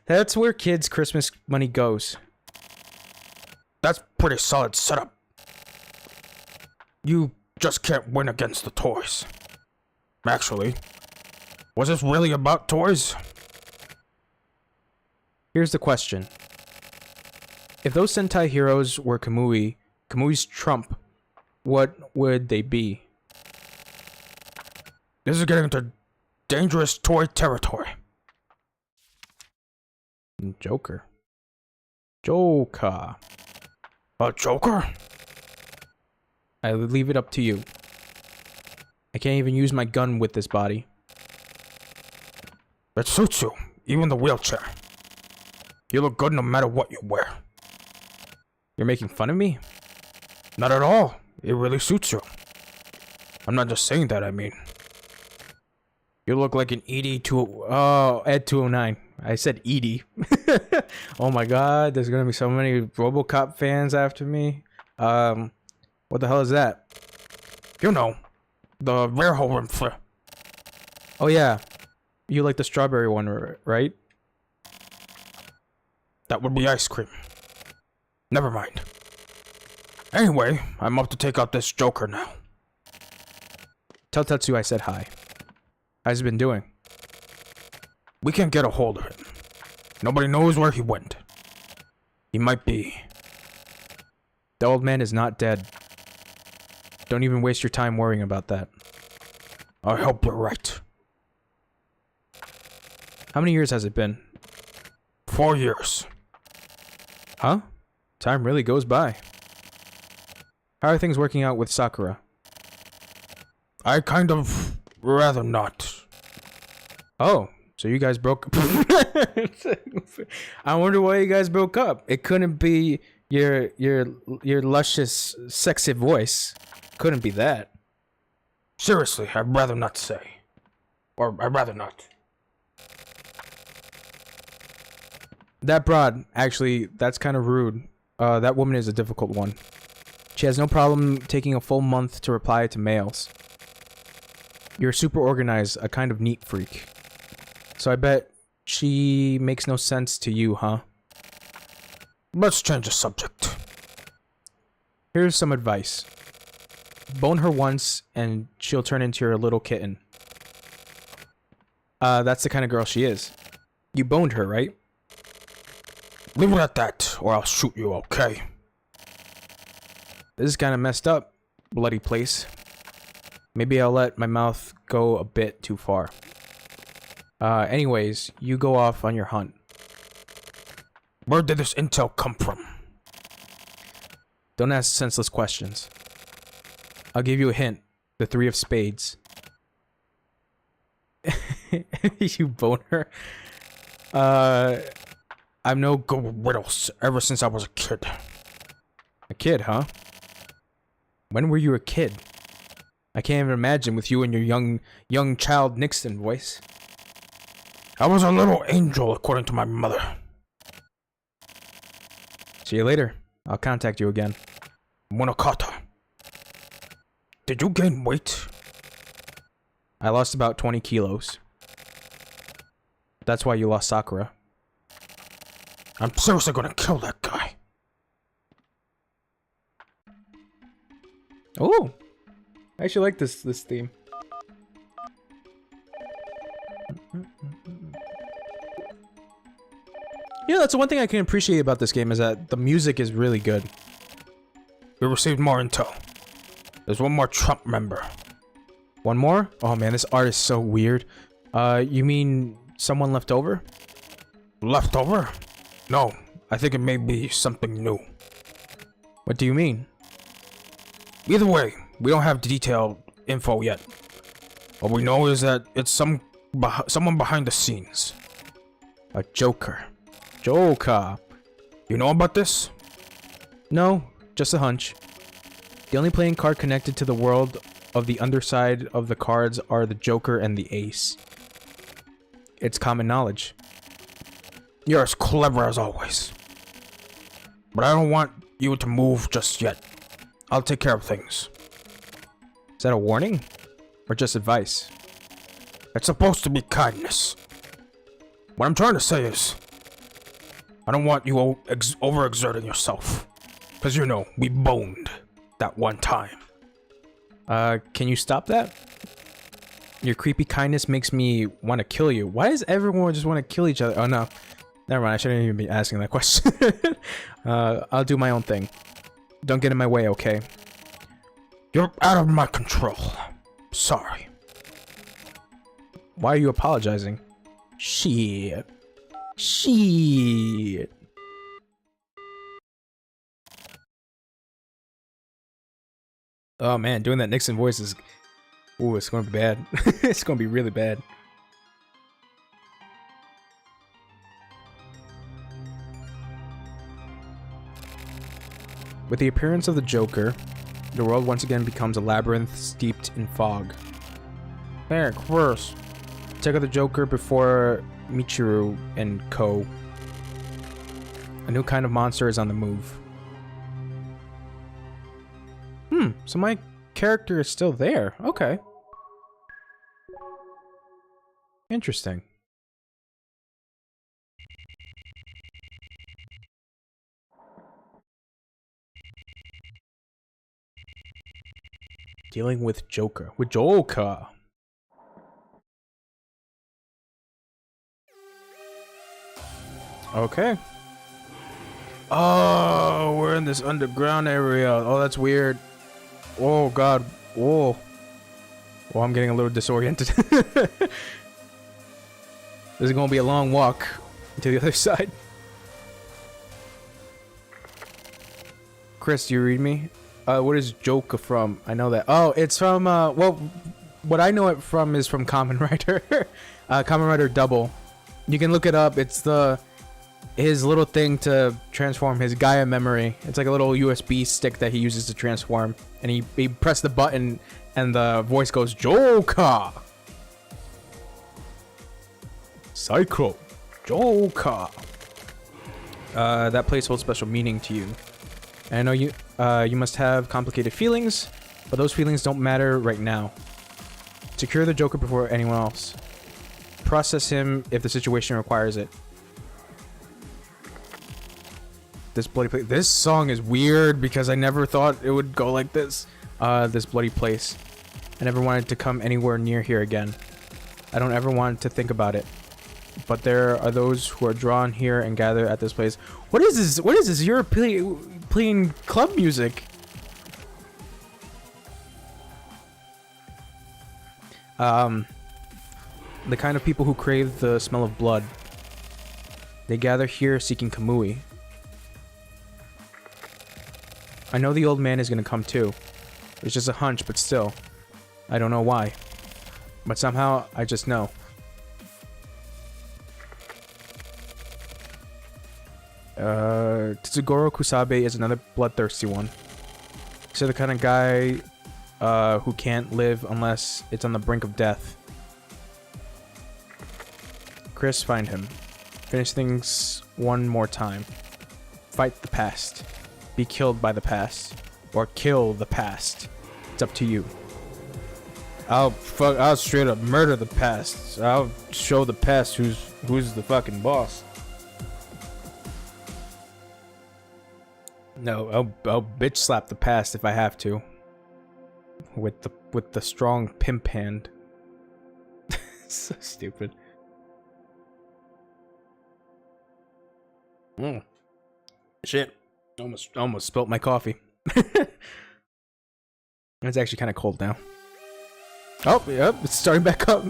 [SPEAKER 1] That's where kids' Christmas money goes. That's pretty solid setup. You just can't win against the toys. Actually, was this really about toys? Here's the question. If those Sentai heroes were Kamui's trump, what would they be? This is getting into dangerous toy territory. Joker. Joker. A Joker? I leave it up to you. I can't even use my gun with this body.
[SPEAKER 2] It suits you, even the wheelchair. You look good no matter what you wear.
[SPEAKER 1] You're making fun of me?
[SPEAKER 2] Not at all. It really suits you. I'm not just saying that, I mean.
[SPEAKER 1] You look like an Ed 209. I said Edie. Oh my god, there's gonna be so many RoboCop fans after me. What the hell is that?
[SPEAKER 2] You know, the rare hole flare.
[SPEAKER 1] Oh yeah, you like the strawberry one, right?
[SPEAKER 2] That would be ice cream. Never mind. Anyway, I'm up to take out this Joker now.
[SPEAKER 1] Tell Tetsu I said hi. How's he been doing?
[SPEAKER 2] We can't get a hold of him. Nobody knows where he went. He might be.
[SPEAKER 1] The old man is not dead. Don't even waste your time worrying about that.
[SPEAKER 2] I hope you're right.
[SPEAKER 1] How many years has it been?
[SPEAKER 2] 4 years.
[SPEAKER 1] Huh? Time really goes by. How are things working out with Sakura?
[SPEAKER 2] I kind of rather not.
[SPEAKER 1] Oh, so you guys broke I wonder why you guys broke up. It couldn't be your luscious, sexy voice. Couldn't be that.
[SPEAKER 2] Seriously, I'd rather not say. Or I'd rather not.
[SPEAKER 1] That broad, actually, that's kind of rude. That woman is a difficult one. She has no problem taking a full month to reply to mails. You're super organized, a kind of neat freak. So I bet she makes no sense to you, huh?
[SPEAKER 2] Let's change the subject.
[SPEAKER 1] Here's some advice. Bone her once, and she'll turn into your little kitten. That's the kind of girl she is. You boned her, right?
[SPEAKER 2] Leave it at that, or I'll shoot you, okay?
[SPEAKER 1] This is kind of messed up, bloody place. Maybe I'll let my mouth go a bit too far. Anyways, you go off on your hunt.
[SPEAKER 2] Where did this intel come from?
[SPEAKER 1] Don't ask senseless questions. I'll give you a hint. The 3 of spades. You boner.
[SPEAKER 2] I'm no good with riddles ever since I was a kid.
[SPEAKER 1] A kid, huh? When were you a kid? I can't even imagine with you and your young child Nixon voice.
[SPEAKER 2] I was a little angel, according to my mother.
[SPEAKER 1] See you later. I'll contact you again.
[SPEAKER 2] Monokata. Did you gain weight?
[SPEAKER 1] I lost about 20 kilos. That's why you lost Sakura.
[SPEAKER 2] I'm seriously gonna kill that guy.
[SPEAKER 1] Oh! I actually like this theme. Yeah, that's the one thing I can appreciate about this game is that the music is really good.
[SPEAKER 2] We received more intel. There's one more Trump member.
[SPEAKER 1] One more? Oh man, this art is so weird. You mean someone left over?
[SPEAKER 2] Left over? No, I think it may be something new.
[SPEAKER 1] What do you mean?
[SPEAKER 2] Either way, we don't have detailed info yet. What we know is that it's someone behind the scenes.
[SPEAKER 1] A Joker. Joker.
[SPEAKER 2] You know about this?
[SPEAKER 1] No, just a hunch. The only playing card connected to the world of the underside of the cards are the Joker and the Ace. It's common knowledge.
[SPEAKER 2] You're as clever as always. But I don't want you to move just yet. I'll take care of things.
[SPEAKER 1] Is that a warning? Or just advice?
[SPEAKER 2] It's supposed to be kindness. What I'm trying to say is, I don't want you overexerting yourself. Because you know, we boned that one time.
[SPEAKER 1] Can you stop that? Your creepy kindness makes me want to kill you. Why does everyone just want to kill each other? Oh no. Never mind, I shouldn't even be asking that question. I'll do my own thing. Don't get in my way, okay?
[SPEAKER 2] You're out of my control. Sorry.
[SPEAKER 1] Why are you apologizing? Shit. Shit. Oh man, doing that Nixon voice is Ooh, it's gonna be bad. It's gonna be really bad. With the appearance of the Joker, the world once again becomes a labyrinth steeped in fog. There, first, check out the Joker before Michiru and Co. A new kind of monster is on the move. So my character is still there. Okay. Interesting. Dealing with Joker. With Joker. Okay. Oh, we're in this underground area. Oh, that's weird. Oh, God. Whoa. Well, I'm getting a little disoriented. This is going to be a long walk to the other side. Chris, do you read me? What is Joker from? I know that. Oh, it's from, well, what I know it from is from Kamen Rider. Kamen Rider Double. You can look it up. It's his little thing to transform his Gaia memory. It's like a little USB stick that he uses to transform. And he pressed the button and the voice goes, Joker! Cyclo! Joker! That place holds special meaning to you. And I know you must have complicated feelings, but those feelings don't matter right now. Secure the Joker before anyone else. Process him if the situation requires it. This bloody place. This song is weird because I never thought it would go like this. This bloody place. I never wanted to come anywhere near here again. I don't ever want to think about it. But there are those who are drawn here and gather at this place. What is this? What is this? You're playing club music. The kind of people who crave the smell of blood. They gather here seeking Kamui. I know the old man is gonna come too. It's just a hunch, but still. I don't know why. But somehow, I just know. Tsugoro Kusabe is another bloodthirsty one. He's the kind of guy who can't live unless it's on the brink of death. Chris, find him. Finish things one more time. Fight the past. Be killed by the past. Or kill the past. It's up to you. I'll straight up murder the past. I'll show the past who's the fucking boss. No, I'll bitch slap the past if I have to. With the strong pimp hand. So stupid. Shit. Almost spilt my coffee. It's actually kind of cold now. Oh, yep, it's starting back up.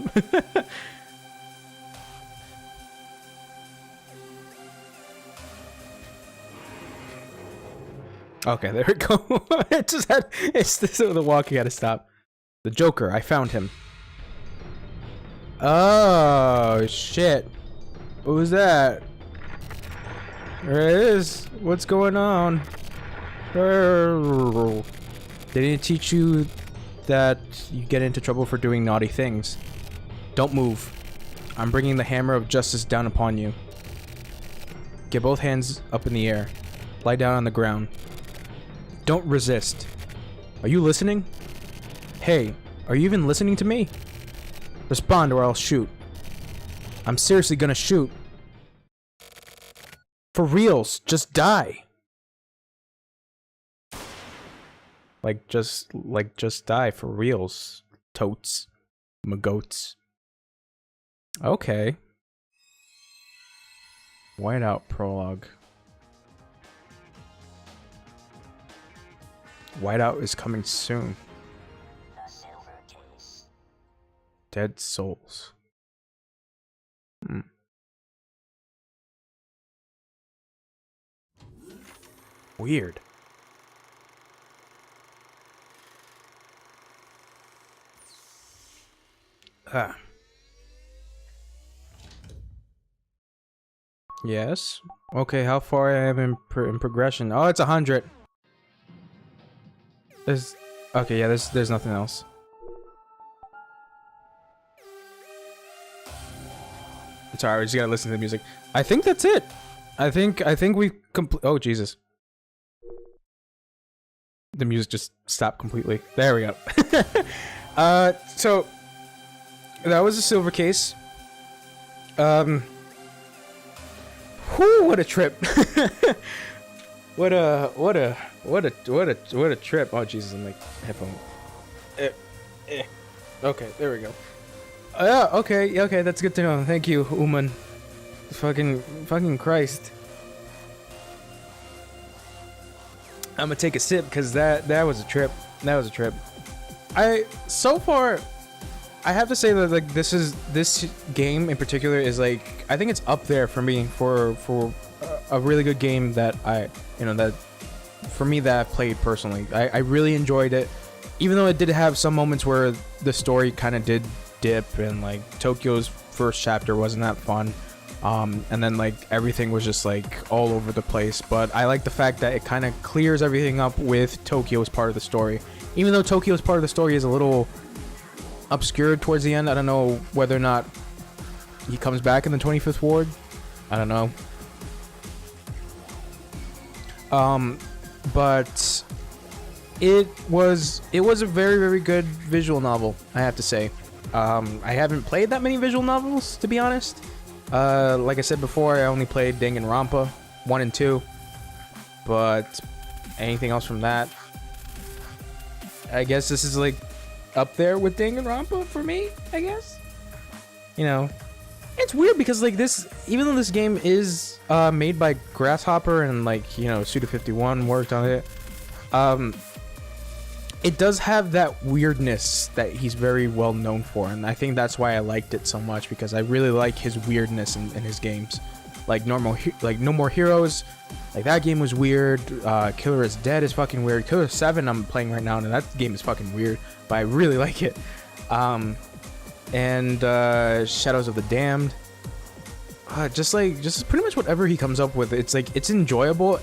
[SPEAKER 1] Okay, there we go. It's the walking had to stop. The Joker, I found him. Oh shit. What was that? There it is. What's going on? They didn't teach you that you get into trouble for doing naughty things. Don't move. I'm bringing the hammer of justice down upon you. Get both hands up in the air. Lie down on the ground. Don't resist. Are you listening? Hey, are you even listening to me? Respond or I'll shoot. I'm seriously gonna shoot. For reals, just die. Just die for reals, totes, magoats. Okay. Whiteout prologue. Whiteout is coming soon. Dead Souls. Weird. Ah. Yes. Okay, how far I am in progression? Oh, it's 100. There's okay. Yeah, there's nothing else. Sorry, we just gotta listen to the music. I think that's it. I think we oh Jesus. The music just stopped completely. There we go. So that was a silver case. Whew, what a trip. what a trip. Oh Jesus, I'm like headphone. Okay, there we go. Yeah, okay, that's good to know. Thank you, Uman. Fucking Christ. I'm gonna take a sip because that was a trip. That was a trip. So far, I have to say that like this game in particular is like I think it's up there for me for a really good game that that for me that I've played personally. I really enjoyed it, even though it did have some moments where the story kind of did dip and like Tokyo's first chapter wasn't that fun. And then like everything was just like all over the place, but I like the fact that it kind of clears everything up with Tokyo as part of the story. Even though Tokyo's part of the story is a little obscured towards the end, I don't know whether or not he comes back in the 25th Ward. I don't know. But it was a very, very good visual novel, I have to say. I haven't played that many visual novels, to be honest. Like I said before, I only played Danganronpa 1 and 2, but anything else from that, I guess this is like up there with Danganronpa for me, I guess. You know, it's weird because like this, even though this game is made by Grasshopper and like, Suda51 worked on it, it does have that weirdness that he's very well known for, and I think that's why I liked it so much, because I really like his weirdness in his games. Like No More Heroes, like that game was weird. Killer is Dead is fucking weird. Killer 7 I'm playing right now, and that game is fucking weird, but I really like it. And Shadows of the Damned, just pretty much whatever he comes up with, it's like it's enjoyable.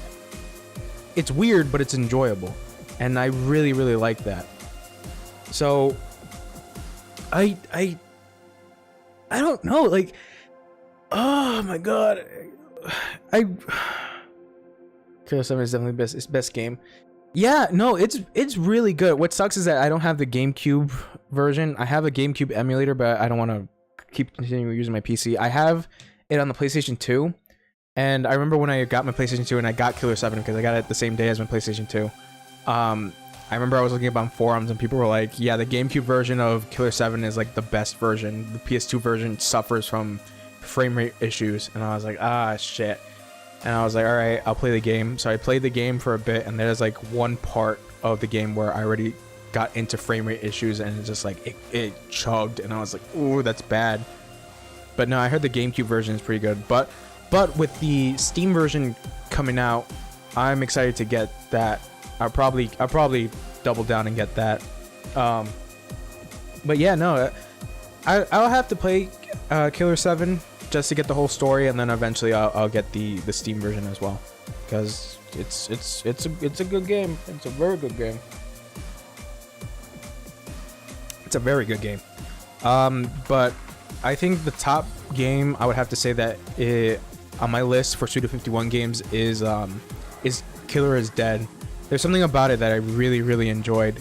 [SPEAKER 1] It's weird, but it's enjoyable. And I really, really like that. So, I don't know, like, oh my god, Killer 7 is definitely best game. Yeah, no, it's really good. What sucks is that I don't have the GameCube version. I have a GameCube emulator, but I don't want to keep continuing using my PC. I have it on the PlayStation 2, and I remember when I got my PlayStation 2 and I got Killer 7 because I got it the same day as my PlayStation 2. I remember I was looking up on forums and people were like, yeah, the GameCube version of Killer 7 is like the best version. The PS2 version suffers from frame rate issues. And I was like, ah, shit. And I was like, all right, I'll play the game. So I played the game for a bit, and there's like one part of the game where I already got into frame rate issues, and it's just like it chugged, and I was like, ooh, that's bad. But no, I heard the GameCube version is pretty good. But with the Steam version coming out, I'm excited to get that. I'll probably double down and get that. But yeah, no, I'll have to play Killer 7 just to get the whole story, and then eventually I'll get the Steam version as well, because it's a good game. It's a very good game. It's a very good game. But I think the top game I would have to say that on my list for Suda51 games is Killer is Dead. There's something about it that I really, really enjoyed,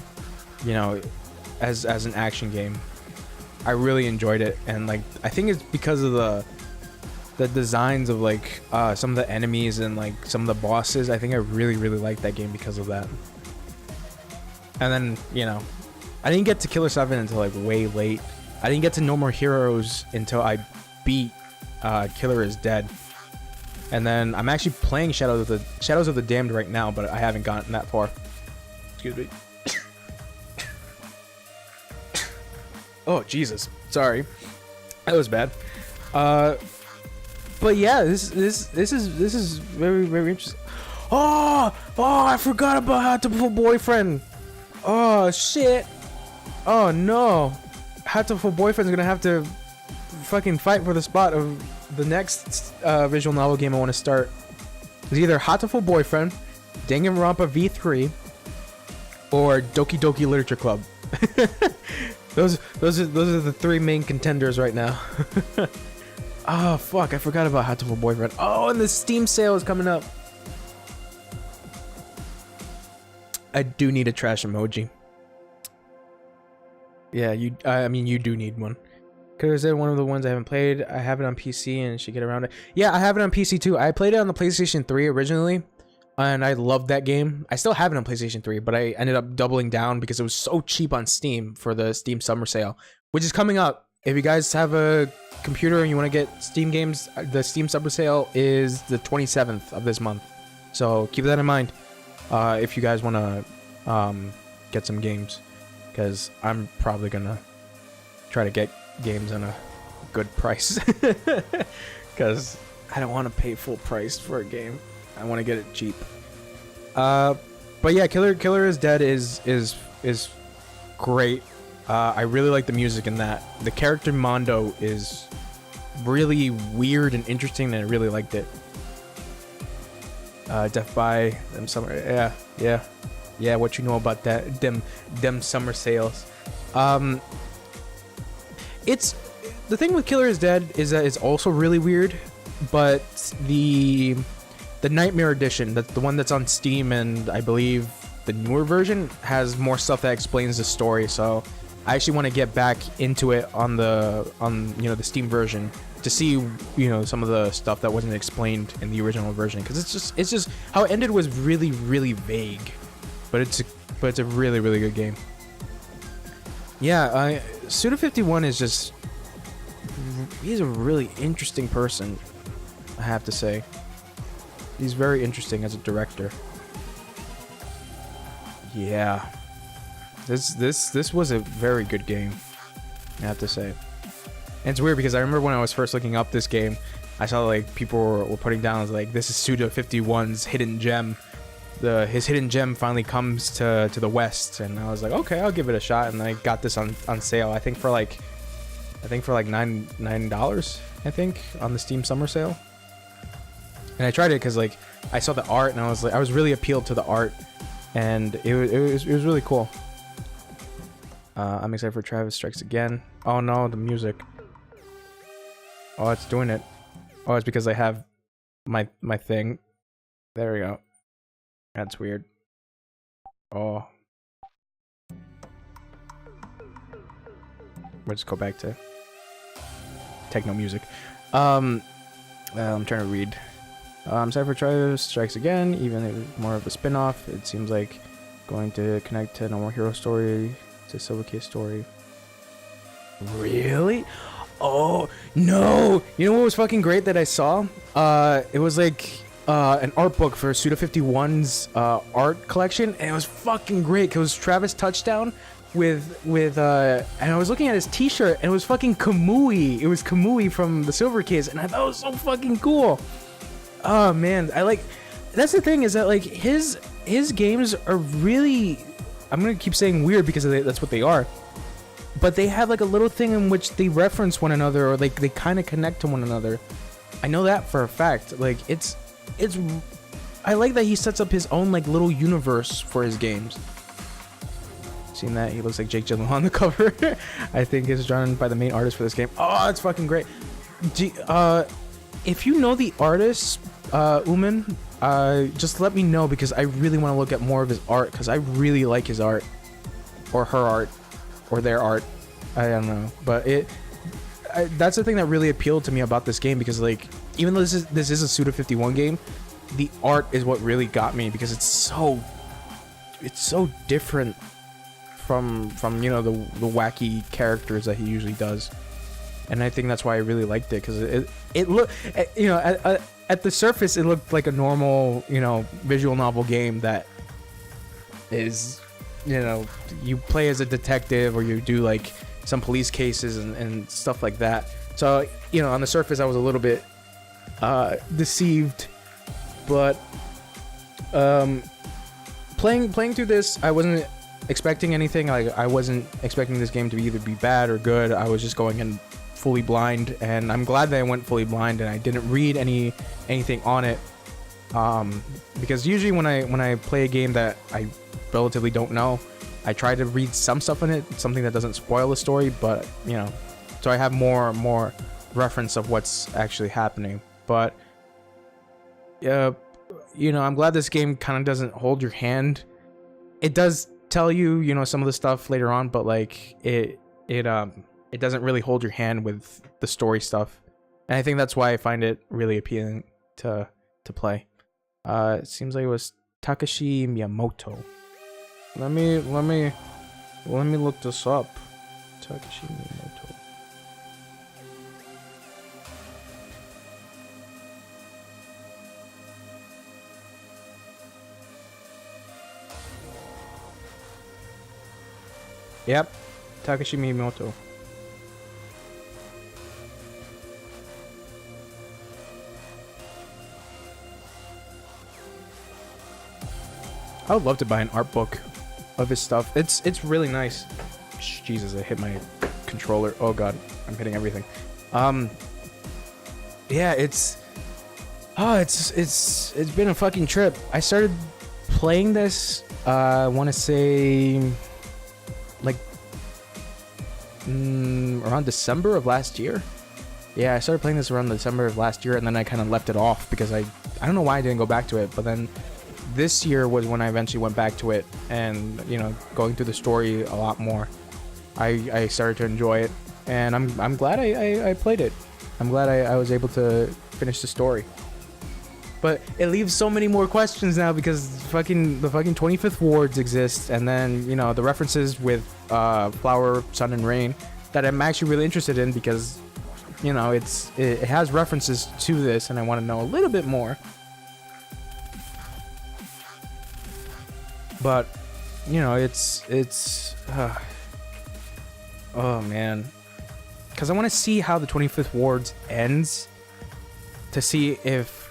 [SPEAKER 1] as an action game. I really enjoyed it, and like I think it's because of the designs of like some of the enemies and like some of the bosses. I think I really, really liked that game because of that. And then I didn't get to Killer 7 until like way late. I didn't get to No More Heroes until I beat Killer is Dead. And then I'm actually playing Shadows of the Damned right now, but I haven't gotten that far. Excuse me. Oh Jesus, sorry, that was bad. But yeah, this is very, very interesting. Oh, I forgot about How to Boyfriend. Oh shit. Oh no, Hatoful Boyfriend's gonna have to fucking fight for the spot of the next visual novel game I want to start. It's either Hatoful Boyfriend, Danganronpa V3, or Doki Doki Literature Club. those are the three main contenders right now. Oh fuck, I forgot about Hatoful Boyfriend. Oh, and the Steam sale is coming up. I do need a trash emoji. Yeah, I mean, you do need one. Because they're one of the ones I haven't played. I have it on PC and should get around it. Yeah, I have it on PC too. I played it on the PlayStation 3 originally, and I loved that game. I still have it on PlayStation 3, but I ended up doubling down because it was so cheap on Steam for the Steam Summer Sale, which is coming up. If you guys have a computer and you want to get Steam games, the Steam Summer Sale is the 27th of this month. So keep that in mind if you guys want to get some games, because I'm probably going to try to get games on a good price because I don't want to pay full price for a game. I want to get it cheap. But yeah, Killer is Dead is great. I really like the music in that. The character Mondo is really weird and interesting, and I really liked it. Death by them summer. Yeah. What you know about that? Them summer sales. It's the thing with Killer is Dead is that it's also really weird, but the Nightmare Edition, that's the one that's on Steam, and I believe the newer version has more stuff that explains the story. So I actually want to get back into it on the Steam version to see some of the stuff that wasn't explained in the original version, because it's just how it ended was really, really vague, but it's a really, really good game. Yeah, Suda51 is just, he's a really interesting person, I have to say. He's very interesting as a director. Yeah. This was a very good game, I have to say. And it's weird because I remember when I was first looking up this game, I saw like people were putting down like, this is Suda51's hidden gem. His hidden gem finally comes to the West, and I was like, okay, I'll give it a shot. And I got this on sale. I think for like $9, I think, on the Steam Summer Sale. And I tried it because like I saw the art, and I was really appealed to the art, and it was really cool. I'm excited for Travis Strikes Again. Oh no, the music. Oh, it's doing it. Oh, it's because I have my thing. There we go. That's weird. Oh. We'll just go back to techno music. I'm trying to read. I'm sorry for Travis Strikes Again, even if it's more of a spin-off. It seems like going to connect to No More Hero Story, to Silver Case Story. Really? Oh, no! You know what was fucking great that I saw? It was like an art book for Suda51's art collection, and it was fucking great. It was Travis Touchdown with and I was looking at his t-shirt, and it was fucking Kamui. It was Kamui from the Silver Case, and I thought it was so fucking cool. Oh man, that's the thing, is that like his games are really, I'm gonna keep saying weird because that's what they are, but they have like a little thing in which they reference one another, or like they kind of connect to one another. I know that for a fact. Like it's I like that he sets up his own like little universe for his games. Seen that? He looks like Jake Gyllenhaal on the cover. I think it's drawn by the main artist for this game. Oh, it's fucking great. If you know the artist, Uman, just let me know, because I really want to look at more of his art, because I really like his art, or her art, or their art. I don't know, but that's the thing that really appealed to me about this game, because like, even though this is a Suda51 game, the art is what really got me, because it's so different from the wacky characters that he usually does. And I think that's why I really liked it, because it looked, at the surface it looked like a normal, visual novel game that is, you play as a detective, or you do like some police cases and stuff like that. So, on the surface I was a little bit deceived, but playing through this, I wasn't expecting anything. Like, I wasn't expecting this game to either be bad or good. I was just going in fully blind, and I'm glad that I went fully blind and I didn't read anything on it. Because usually when I play a game that I relatively don't know, I try to read some stuff in it, something that doesn't spoil the story, but you know, so I have more reference of what's actually happening. But you know, I'm glad this game kind of doesn't hold your hand. It does tell you, you know, some of the stuff later on, but like it doesn't really hold your hand with the story stuff. And I think that's why I find it really appealing to play. It seems like it was Takashi Miyamoto. Let me look this up. Takashi Miyamoto. Yep, Takashi Miyamoto. I would love to buy an art book of his stuff. It's really nice. Jesus, I hit my controller. Oh god, I'm hitting everything. Yeah, it's been a fucking trip. I started playing this, I want to say like around December of last year. Yeah, I started playing this around December of last year, and then I kind of left it off because I don't know why I didn't go back to it. But then this year was when I eventually went back to it, and you know, going through the story a lot more, I started to enjoy it, and I'm glad I played it. I'm glad I was able to finish the story. But it leaves so many more questions now because the fucking 25th wards exist, and then, you know, the references with Flower, Sun, and Rain that I'm actually really interested in because, you know, it has references to this, and I want to know a little bit more. But, you know, it's oh man, because I want to see how the 25th wards ends to see if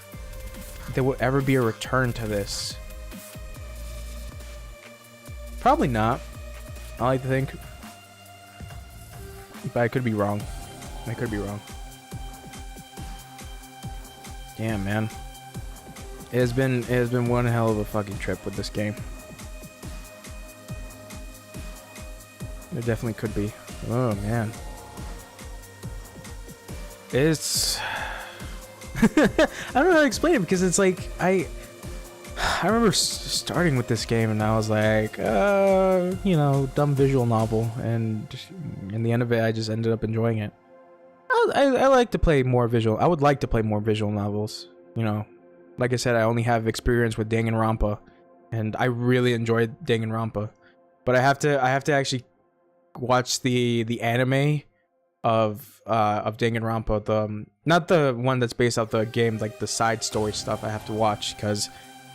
[SPEAKER 1] there will ever be a return to this. Probably not, I like to think, but I could be wrong. Damn, man, it has been one hell of a fucking trip with this game. It definitely could be. Oh man, it's I don't know how to explain it because it's like I remember starting with this game and I was like, you know, dumb visual novel, and in the end of it, I just ended up enjoying it. I like to play more visual. I would like to play more visual novels. You know, like I said, I only have experience with Danganronpa, and I really enjoyed Danganronpa, but I have to actually watch the anime of Danganronpa, the not the one that's based off the game, like the side story stuff. I have to watch because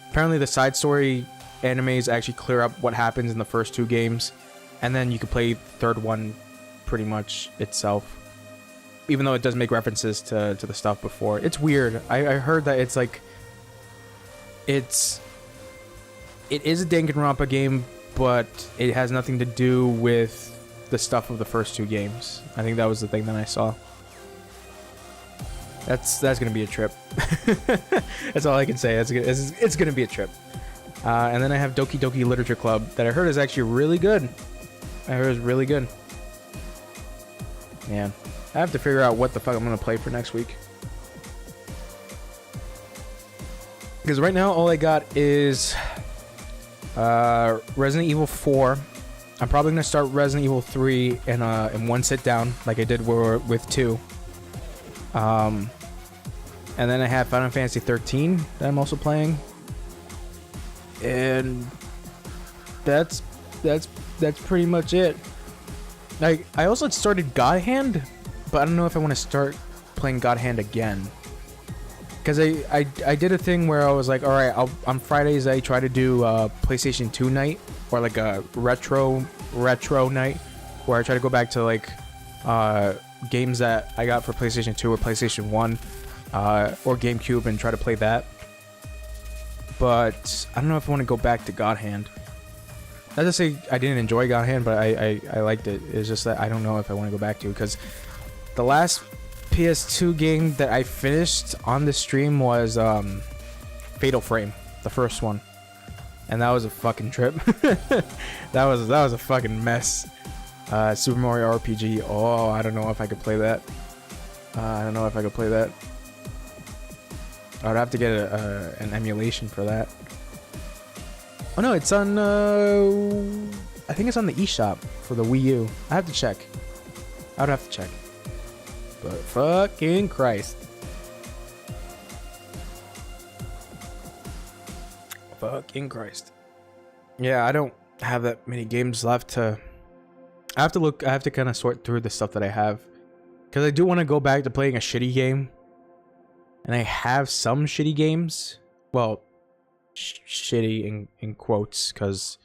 [SPEAKER 1] apparently the side story animes actually clear up what happens in the first two games, and then you can play the third one pretty much itself, even though it does make references to the stuff before. It's weird. I heard that it's like it is a Danganronpa game, but it has nothing to do with the stuff of the first two games. I think that was the thing that I saw. That's gonna be a trip. That's all I can say. It's gonna be a trip. And then I have Doki Doki Literature Club that I heard is actually really good. I heard it's really good. Man, I have to figure out what the fuck I'm gonna play for next week. Because right now all I got is Resident Evil 4. I'm probably gonna start Resident Evil 3 in one sit down, like I did with 2. And then I have Final Fantasy 13 that I'm also playing, and that's pretty much it. Like, I also started God Hand, but I don't know if I want to start playing God Hand again. Because I did a thing where I was like, alright, on Fridays I try to do PlayStation 2 night, or like a retro night, where I try to go back to like games that I got for PlayStation 2 or PlayStation 1 or GameCube and try to play that. But I don't know if I want to go back to God Hand. not to say I didn't enjoy God Hand, but I liked it. It's just that I don't know if I want to go back to, because the last PS2 game that I finished on the stream was Fatal Frame, the first one, and that was a fucking trip. that was a fucking mess. Super Mario RPG. Oh, I don't know if I could play that. I don't know if I could play that. I'd have to get an emulation for that. Oh no, it's on. I think it's on the eShop for the Wii U. I have to check. I would have to check. But fucking Christ. Fucking Christ. Yeah, I don't have that many games left to. I have to look. I have to kind of sort through the stuff that I have, because I do want to go back to playing a shitty game. And I have some shitty games. Well, shitty in quotes, because,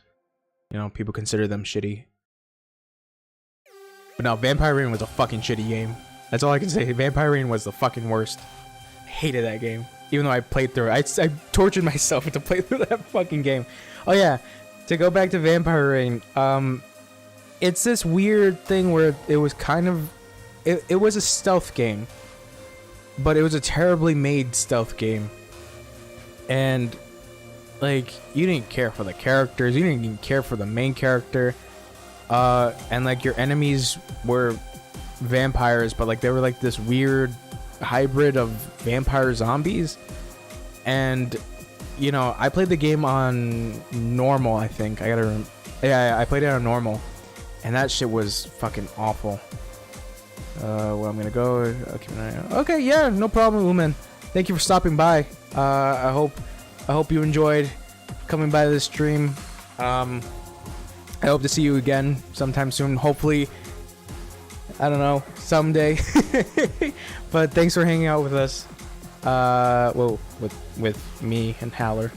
[SPEAKER 1] you know, people consider them shitty. But no, Vampire Rain was a fucking shitty game. That's all I can say. Vampire Rain was the fucking worst. I hated that game. Even though I played through it. I tortured myself to play through that fucking game. Oh yeah, to go back to Vampire Rain. It's this weird thing where it was kind of... It was a stealth game. But it was a terribly made stealth game. And, like, you didn't care for the characters. You didn't even care for the main character. And, like, your enemies were vampires, but, like, they were, like, this weird hybrid of vampire zombies. And, you know, I played the game on normal, I think. I played it on normal. And that shit was fucking awful. Well, I'm gonna go. Okay, yeah, no problem, Uman. Thank you for stopping by. I hope you enjoyed coming by this stream. I hope to see you again sometime soon. Hopefully, I don't know, someday. But thanks for hanging out with us. Well, with me and Haller.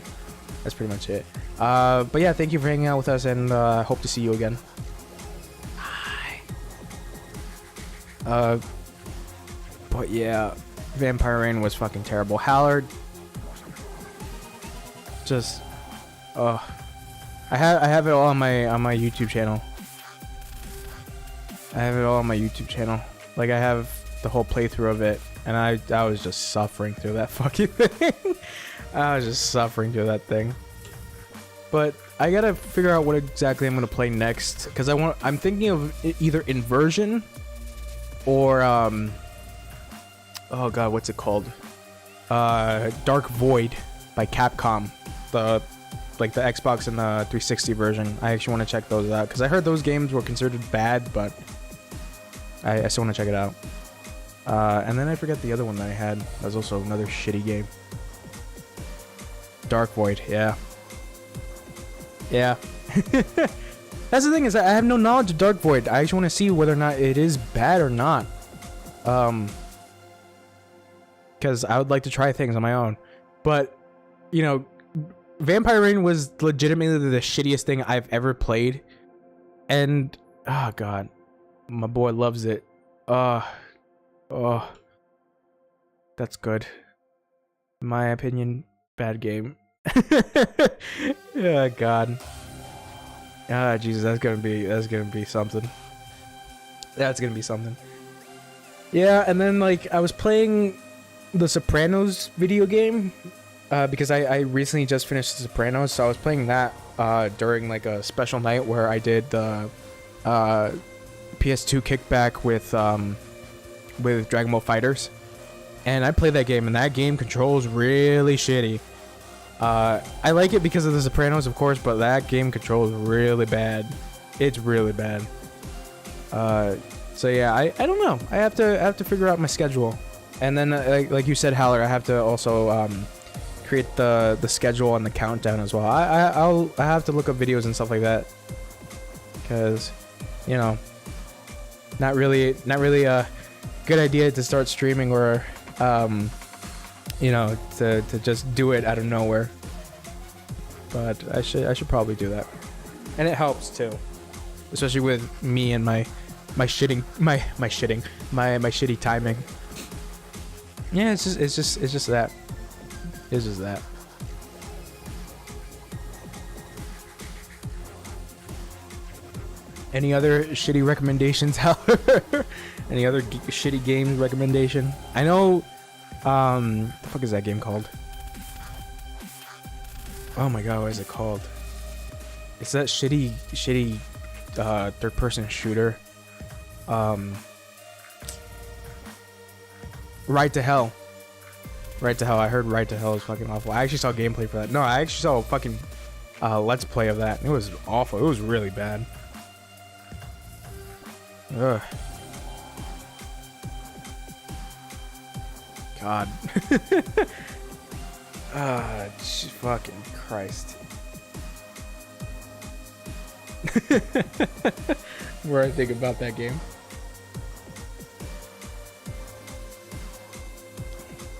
[SPEAKER 1] That's pretty much it. But yeah, thank you for hanging out with us, and hope to see you again. But yeah, Vampire Rain was fucking terrible. Hallard, just, I have it all on my YouTube channel. I have it all on my YouTube channel. Like, I have the whole playthrough of it, and I was just suffering through that fucking thing. I was just suffering through that thing. But I gotta figure out what exactly I'm gonna play next, because I'm thinking of either Inversion. Or, oh god, what's it called? Dark Void by Capcom. The Xbox and the 360 version. I actually want to check those out, because I heard those games were considered bad, but I still want to check it out. And then I forget the other one that I had. That was also another shitty game. Dark Void, yeah. Yeah. That's the thing, is that I have no knowledge of Dark Void. I actually want to see whether or not it is bad or not. Because I would like to try things on my own. But, you know, Vampire Rain was legitimately the shittiest thing I've ever played. And, oh god, my boy loves it. Oh, that's good. In my opinion, bad game. Oh god. Ah, Jesus, that's gonna be something. That's gonna be something. Yeah, and then, like, I was playing the Sopranos video game, because I recently just finished the Sopranos, so I was playing that during, like, a special night where I did the PS2 kickback with Dragon Ball FighterZ, and I played that game, and that game controls really shitty. I like it because of the Sopranos, of course, but that game controls really bad. It's really bad. So yeah, I don't know. I have to figure out my schedule, and then like you said, Haller, I have to also create the schedule and the countdown as well. I have to look up videos and stuff like that, because, you know, not really a good idea to start streaming or you know, to just do it out of nowhere. But I should probably do that, and it helps too, especially with me and my shitty timing. Yeah, it's just that. It's just that. Any other shitty recommendations? Any other shitty games recommendation? I know. The fuck is that game called? Oh my god, what is it called? It's that shitty third-person shooter. Right to Hell. Right to Hell. I heard Right to Hell is fucking awful. I actually saw gameplay for that. No, I actually saw a fucking let's play of that. It was awful. It was really bad. Ugh. God. Fucking Christ. Where I think about that game.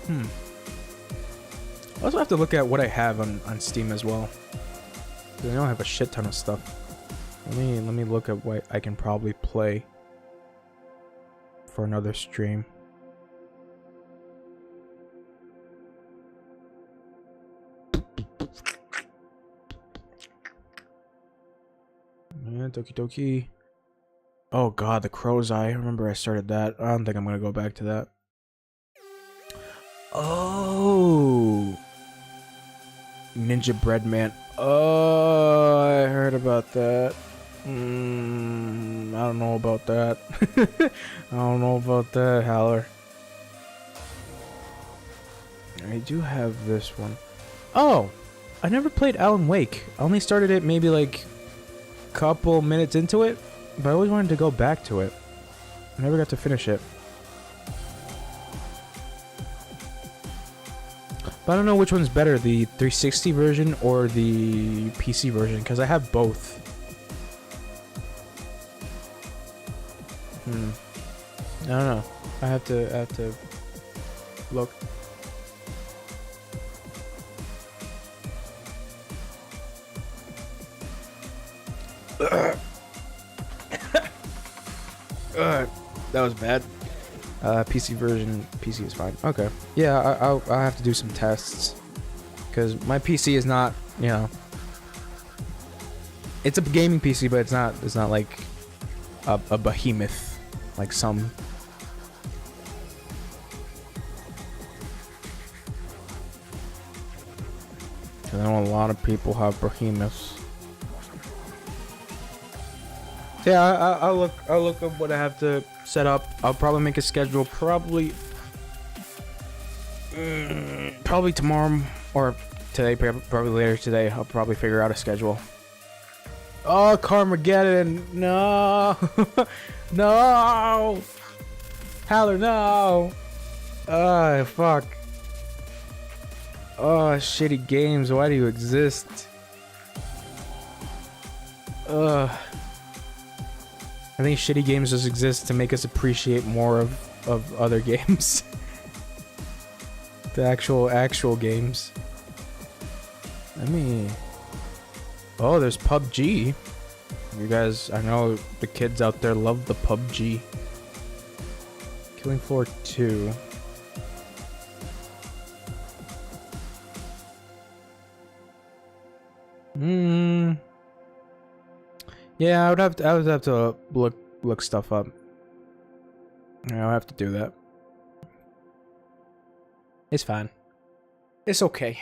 [SPEAKER 1] I also have to look at what I have on Steam as well. 'Cause I know I have a shit ton of stuff. Let me look at what I can probably play for another stream. Yeah, Doki Doki. Oh god, the Crow's Eye. I remember I started that. I don't think I'm gonna go back to that. Oh, Ninja Breadman. Oh, I heard about that. I don't know about that. I don't know about that, Haller. I do have this one. Oh, I never played Alan Wake. I only started it maybe like a couple minutes into it, but I always wanted to go back to it. I never got to finish it. But I don't know which one's better, the 360 version or the PC version, because I have both. I don't know. I have to look. That was bad. PC version, PC is fine. Okay. Yeah, I'll have to do some tests. Because my PC is not, you know... It's a gaming PC, but it's not like a behemoth. Like some... I know a lot of people have behemoths. Yeah, I'll look up what I have to set up. I'll probably make a schedule. Probably tomorrow or today. Probably later today. I'll probably figure out a schedule. Oh, Carmageddon! No, no, Haller, no. Oh, fuck. Oh, shitty games. Why do you exist? Ugh. I think shitty games just exist to make us appreciate more of other games. The actual games. Oh, there's PUBG. You guys, I know the kids out there love the PUBG. Killing Floor 2. Yeah, I would have to look stuff up. I'll have to do that. It's fine. It's okay.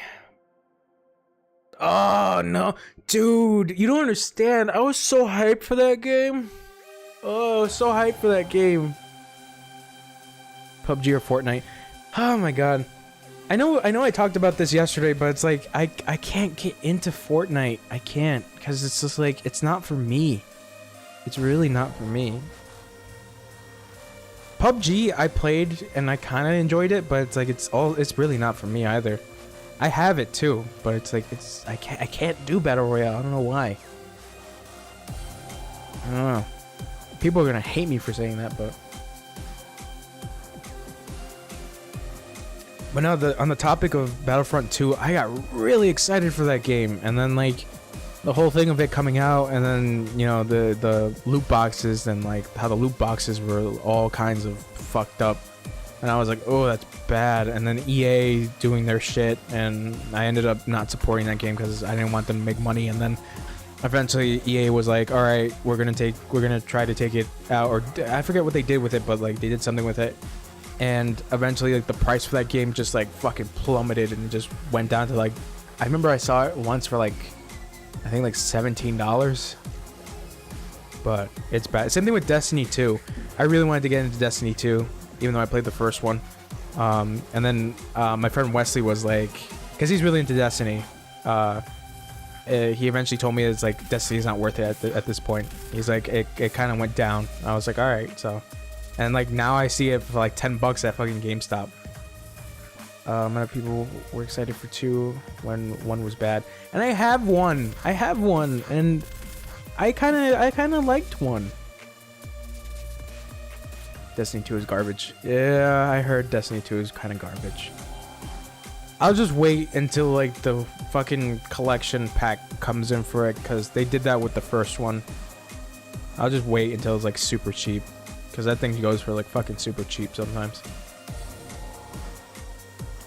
[SPEAKER 1] Oh no, dude, you don't understand. I was so hyped for that game. Oh, I was so hyped for that game. PUBG or Fortnite. Oh my god. I know I talked about this yesterday, but it's like I can't get into Fortnite. I can't, because it's just like it's not for me. It's really not for me. PUBG I played and I kind of enjoyed it, but it's like it's really not for me either. I have it too, but it's like I can't do Battle Royale. I don't know why. I don't know. People are gonna hate me for saying that, but no, on the topic of Battlefront 2, I got really excited for that game, and then like the whole thing of it coming out, and then you know the loot boxes and like how the loot boxes were all kinds of fucked up, and I was like, oh, that's bad. And then EA doing their shit, and I ended up not supporting that game because I didn't want them to make money. And then eventually EA was like, all right, we're gonna try to take it out, or I forget what they did with it, but like they did something with it, and eventually like the price for that game just like fucking plummeted and it just went down to like, I remember I saw it once for like, I think like $17, but it's bad. Same thing with Destiny 2. I really wanted to get into Destiny 2, even though I played the first one, and then my friend Wesley was like, because he's really into Destiny, he eventually told me it's like Destiny's not worth it at this point. He's like, it kind of went down. I was like, all right, so, and like now I see it for like $10 at fucking GameStop. Many people were excited for 2 when 1 was bad, and I have one, and I kind of liked 1. Destiny 2 is garbage. Yeah, I heard Destiny 2 is kind of garbage. I'll just wait until like the fucking collection pack comes in for it, because they did that with the first one. I'll just wait until it's like super cheap, because that thing goes for like fucking super cheap sometimes.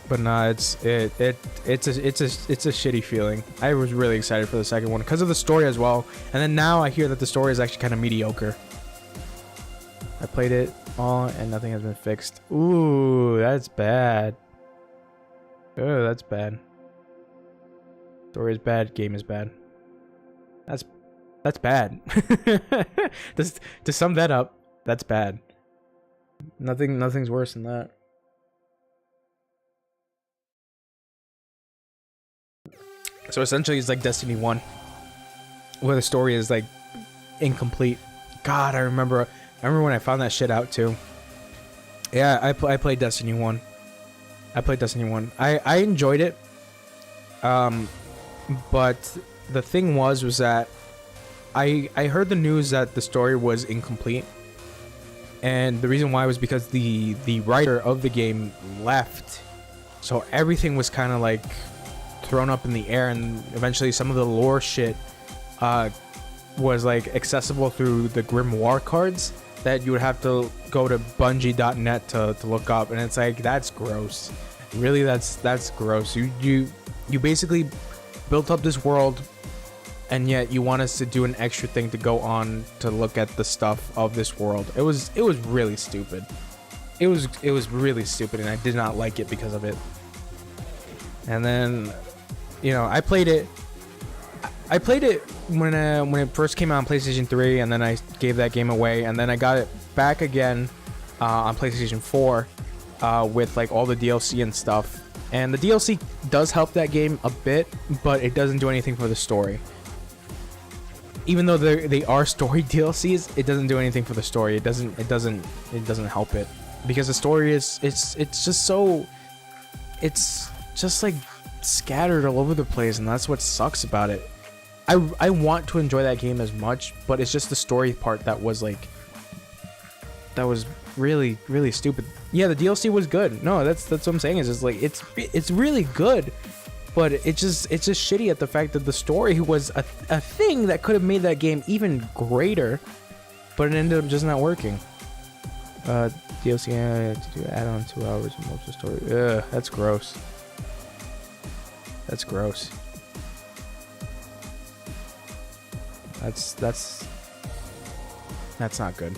[SPEAKER 1] But nah, it's a shitty feeling. I was really excited for the second one because of the story as well, and then now I hear that the story is actually kind of mediocre. I played it all and nothing has been fixed. Ooh, that's bad. Oh, that's bad. Story is bad, game is bad. That's bad. Just to sum that up, that's bad. Nothing's worse than that. So essentially it's like Destiny 1, where the story is like incomplete. God, I remember when I found that shit out too. Yeah, I played Destiny 1. I enjoyed it. But the thing was that I heard the news that the story was incomplete. And the reason why was because the writer of the game left. So everything was kind of like thrown up in the air, and eventually some of the lore shit was like accessible through the Grimoire cards that you would have to go to Bungie.net to look up, and it's like, that's gross. Really, that's gross. You basically built up this world, and yet you want us to do an extra thing to go on to look at the stuff of this world. It was really stupid. It was really stupid, and I did not like it because of it. And then, you know, I played it when it first came out on PlayStation 3, and then I gave that game away, and then I got it back again on PlayStation 4 with like all the DLC and stuff. And the DLC does help that game a bit, but it doesn't do anything for the story. Even though they are story DLCs, it doesn't do anything for the story. It doesn't help it, because the story is it's just like scattered all over the place, and that's what sucks about it. I want to enjoy that game as much, but it's just the story part that was really, really stupid. Yeah, the DLC was good. No, that's what I'm saying, is just like it's really good, but it's just shitty at the fact that the story was a thing that could have made that game even greater, but it ended up just not working. DLC to do add-on 2 hours of most of the story. Ugh, that's gross. That's gross. That's not good.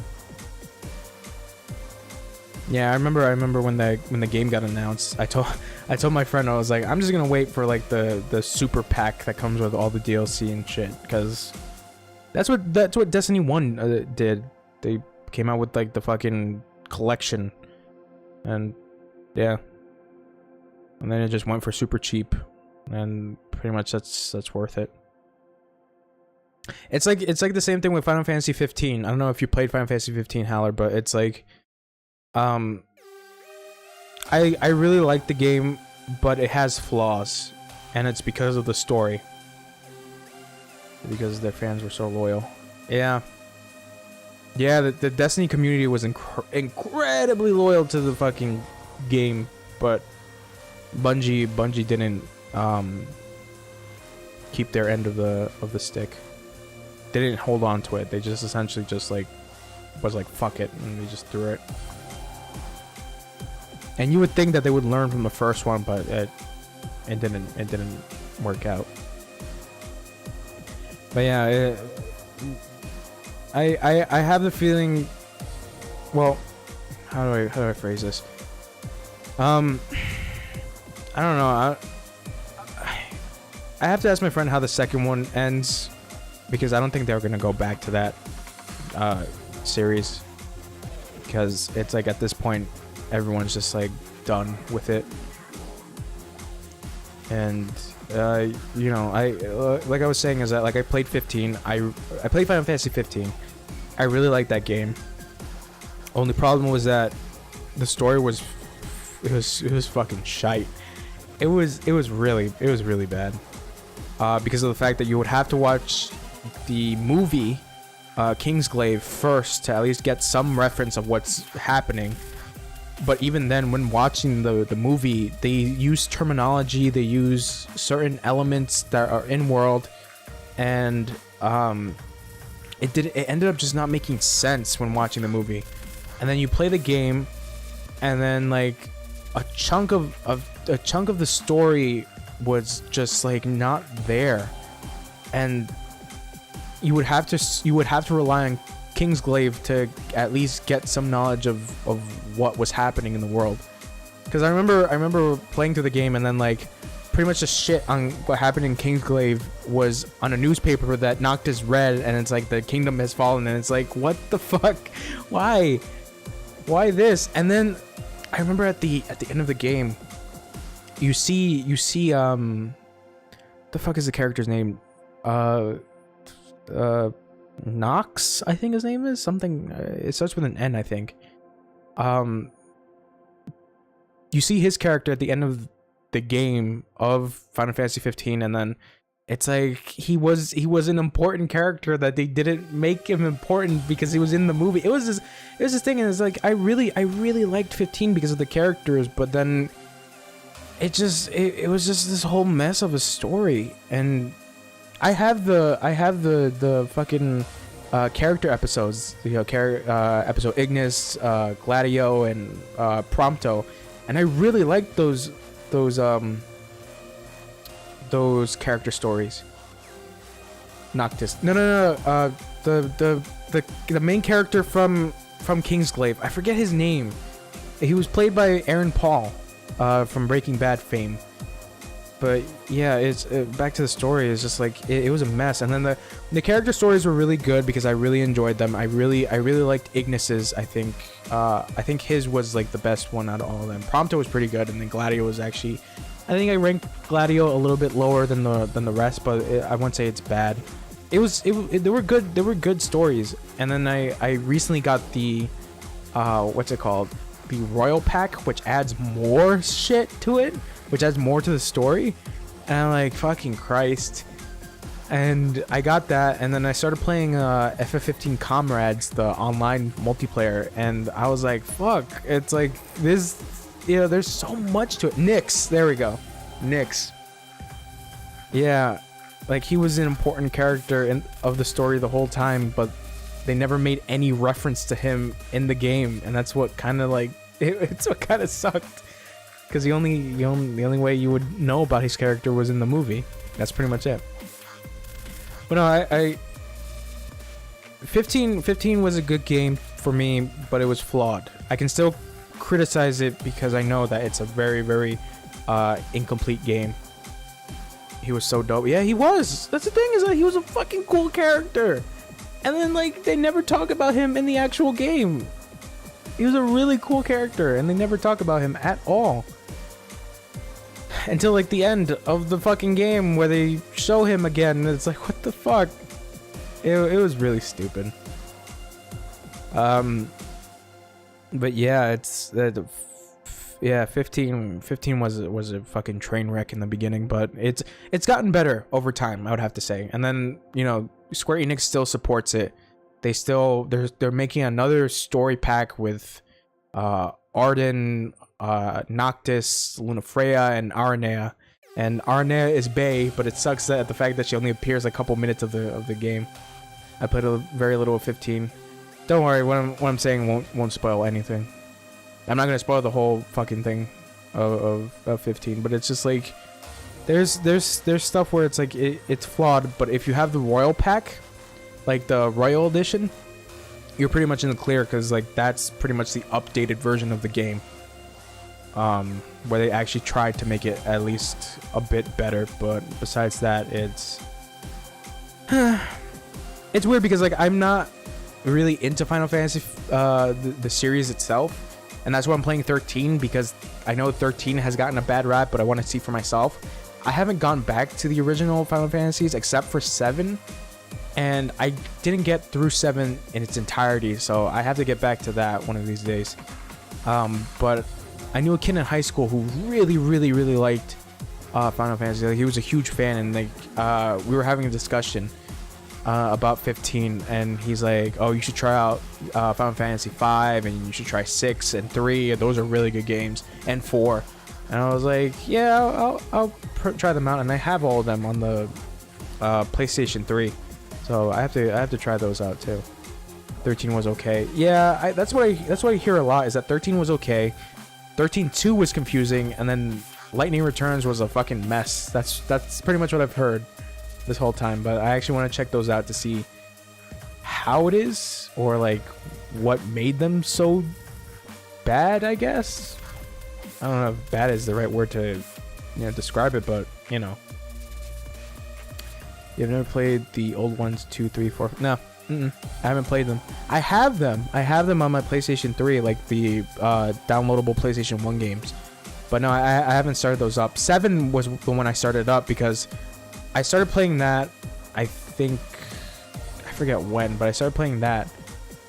[SPEAKER 1] Yeah, I remember when the game got announced. I told my friend, I was like, I'm just gonna wait for like the super pack that comes with all the DLC and shit, because that's what Destiny 1 did. They came out with like the fucking collection, and yeah, and then it just went for super cheap, and pretty much that's worth it. It's like the same thing with Final Fantasy 15. I don't know if you played Final Fantasy 15, Haller, but it's like, I really like the game, but it has flaws, and it's because of the story. Because their fans were so loyal. Yeah. Yeah, the Destiny community was incredibly loyal to the fucking game, but Bungie didn't keep their end of the stick. They didn't hold on to it. They just essentially just like was like, fuck it, and they just threw it. And you would think that they would learn from the first one, but it didn't work out. But yeah, I have the feeling. Well, how do I phrase this? I don't know. I have to ask my friend how the second one ends, because I don't think they're gonna go back to that series, because it's like at this point everyone's just like done with it. And you know, I like I was saying is that like I played 15. I played Final Fantasy 15. I really liked that game. Only problem was that the story was fucking shite. It was really bad. Because of the fact that you would have to watch the movie Kingsglaive first to at least get some reference of what's happening. But even then, when watching the movie, they use terminology, they use certain elements that are in world, and it ended up just not making sense when watching the movie. And then you play the game, and then like a chunk of the story was just like not there, and you would have to rely on Kingsglaive to at least get some knowledge of what was happening in the world. Because I remember playing through the game, and then like pretty much the shit on what happened in Kingsglaive was on a newspaper that Noctis read, and it's like the kingdom has fallen, and it's like, what the fuck? Why this? And then I remember at the end of the game, you see the fuck is the character's name? Nox, I think his name is something. It starts with an N, I think. You see his character at the end of the game of Final Fantasy 15, and then it's like he was an important character that they didn't make him important because he was in the movie. It was this thing, and it's like I really liked 15 because of the characters, but then it was just this whole mess of a story. And I have the fucking character episodes, you know, episode Ignis, Gladio, and Prompto, and I really liked those character stories. Noctis. No. The main character from Kingsglaive. I forget his name. He was played by Aaron Paul, from Breaking Bad fame. But yeah, it's back to the story. It's just like it was a mess. And then the character stories were really good because I really enjoyed them. I really liked Ignis's. I think his was like the best one out of all of them. Prompto was pretty good, and then Gladio was actually, I think I ranked Gladio a little bit lower than the rest, but I won't say it's bad. There were good stories. And then I recently got the what's it called? The Royal Pack, which adds more shit to it, which adds more to the story. And I'm like, fucking Christ. And I got that, and then I started playing FF15 Comrades, the online multiplayer, and I was like, fuck, it's like this, you know, there's so much to it. Nyx, there we go. Nyx. Yeah, like he was an important character of the story the whole time, but they never made any reference to him in the game, and that's what kind of like, it's what kind of sucked. Because the only way you would know about his character was in the movie. That's pretty much it. But no, 15 was a good game for me, but it was flawed. I can still criticize it because I know that it's a very, very incomplete game. He was so dope. Yeah, he was. That's the thing, is that he was a fucking cool character. And then like they never talk about him in the actual game. He was a really cool character, and they never talk about him at all. Until like the end of the fucking game where they show him again, and it's like, what the fuck? It was really stupid. But yeah, it's yeah, 15 was a fucking train wreck in the beginning, but it's gotten better over time, I would have to say. And then, you know, Square Enix still supports it. They're making another story pack with Arden, Noctis, Lunafreya, and Aranea. And Aranea is Bae, but it sucks that the fact that she only appears a couple minutes of the game. I played very little of 15. Don't worry, what I'm saying won't spoil anything. I'm not gonna spoil the whole fucking thing of 15, but it's just like there's stuff where it's like it's flawed, but if you have the royal pack, like the royal edition, you're pretty much in the clear, because like that's pretty much the updated version of the game, where they actually tried to make it at least a bit better. But besides that, it's it's weird because like I'm not really into Final Fantasy the series itself, and that's why I'm playing 13, because I know 13 has gotten a bad rap, but I want to see for myself. I haven't gone back to the original Final Fantasies except for 7, and I didn't get through 7 in its entirety, so I have to get back to that one of these days. But I knew a kid in high school who really liked Final Fantasy. Like, he was a huge fan, and like we were having a discussion about 15, and he's like, oh, you should try out Final Fantasy 5, and you should try 6 and 3. Those are really good games, and 4. And I was like, yeah, I'll try them out, and I have all of them on the PlayStation 3, so I have to try those out too. 13 was okay. Yeah, that's what I hear a lot, is that 13 was okay. 13-2 was confusing, and then Lightning Returns was a fucking mess. That's pretty much what I've heard this whole time, but I actually want to check those out to see how it is, or like what made them so bad, I guess. I don't know if bad is the right word to, describe it, but you've never played the old ones, 2, 3, 4. No, I haven't played them. I have them on my PlayStation 3, like the downloadable PlayStation 1 games, but no, I haven't started those up. 7 was the one I started up, because I started playing that, I think, I forget when, but I started playing that,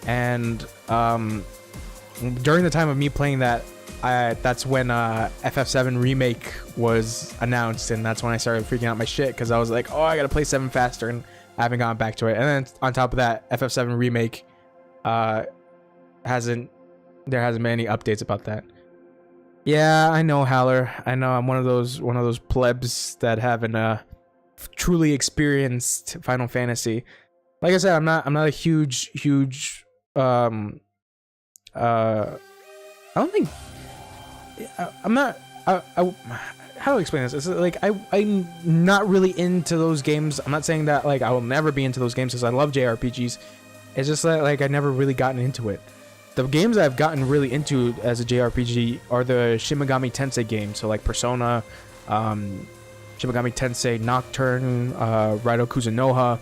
[SPEAKER 1] and during the time of me playing that, that's when FF7 Remake was announced, and that's when I started freaking out my shit, because I was like, oh, I gotta play 7 faster, and I haven't gone back to it. And then on top of that, FF7 Remake hasn't been any updates about that. Yeah, I know, Haller. I know I'm one of those plebs that haven't truly experienced Final Fantasy. Like I said, I'm not a huge I don't think I'm not how do I explain this? It's like I'm not really into those games. I'm not saying that like I will never be into those games, because I love JRPGs. It's just that like I never really gotten into it. The games I've gotten really into as a JRPG are the Shin Megami Tensei games, so like Persona, Shin Megami Tensei, Nocturne, Raiden Kuzunoha.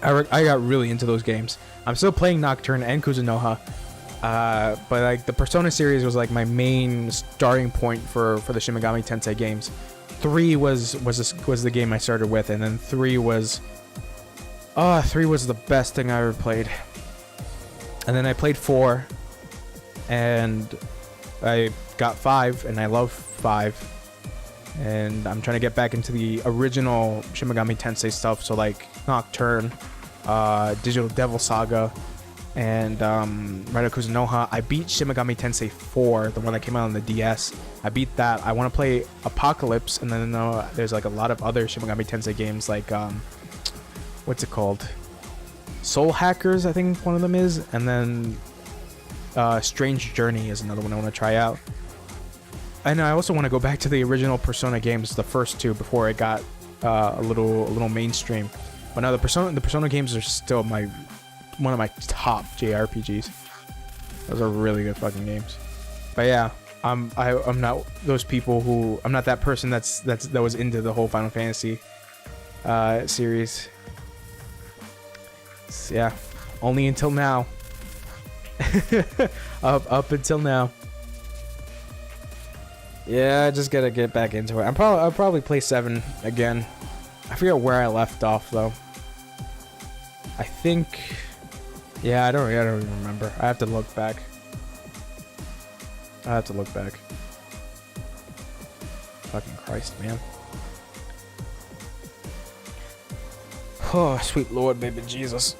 [SPEAKER 1] I got really into those games. I'm still playing Nocturne and Kuzunoha, but like the Persona series was like my main starting point for the Shin Megami Tensei games. 3 was the game I started with, and then 3 was the best thing I ever played. And then I played 4, and I got 5, and I love 5. And I'm trying to get back into the original Shin Megami Tensei stuff, so like Nocturne, Digital Devil Saga, and Raiden Kuzunoha. I beat Shin Megami Tensei 4, the one that came out on the DS. I beat that. I want to play Apocalypse, and then there's like a lot of other Shin Megami Tensei games, like what's it called? Soul Hackers, I think one of them is, and then Strange Journey is another one I want to try out. And I also want to go back to the original Persona games, the first 2, before it got a little mainstream. But now the Persona games are still one of my top JRPGs. Those are really good fucking games. But yeah, I'm not those people who, I'm not that person that was into the whole Final Fantasy series. So yeah, only until now. up until now. Yeah, I just gotta get back into it. I'll probably play 7 again. I forget where I left off though. I think, yeah, I don't even remember. I have to look back. Fucking Christ, man. Oh, sweet Lord, baby Jesus.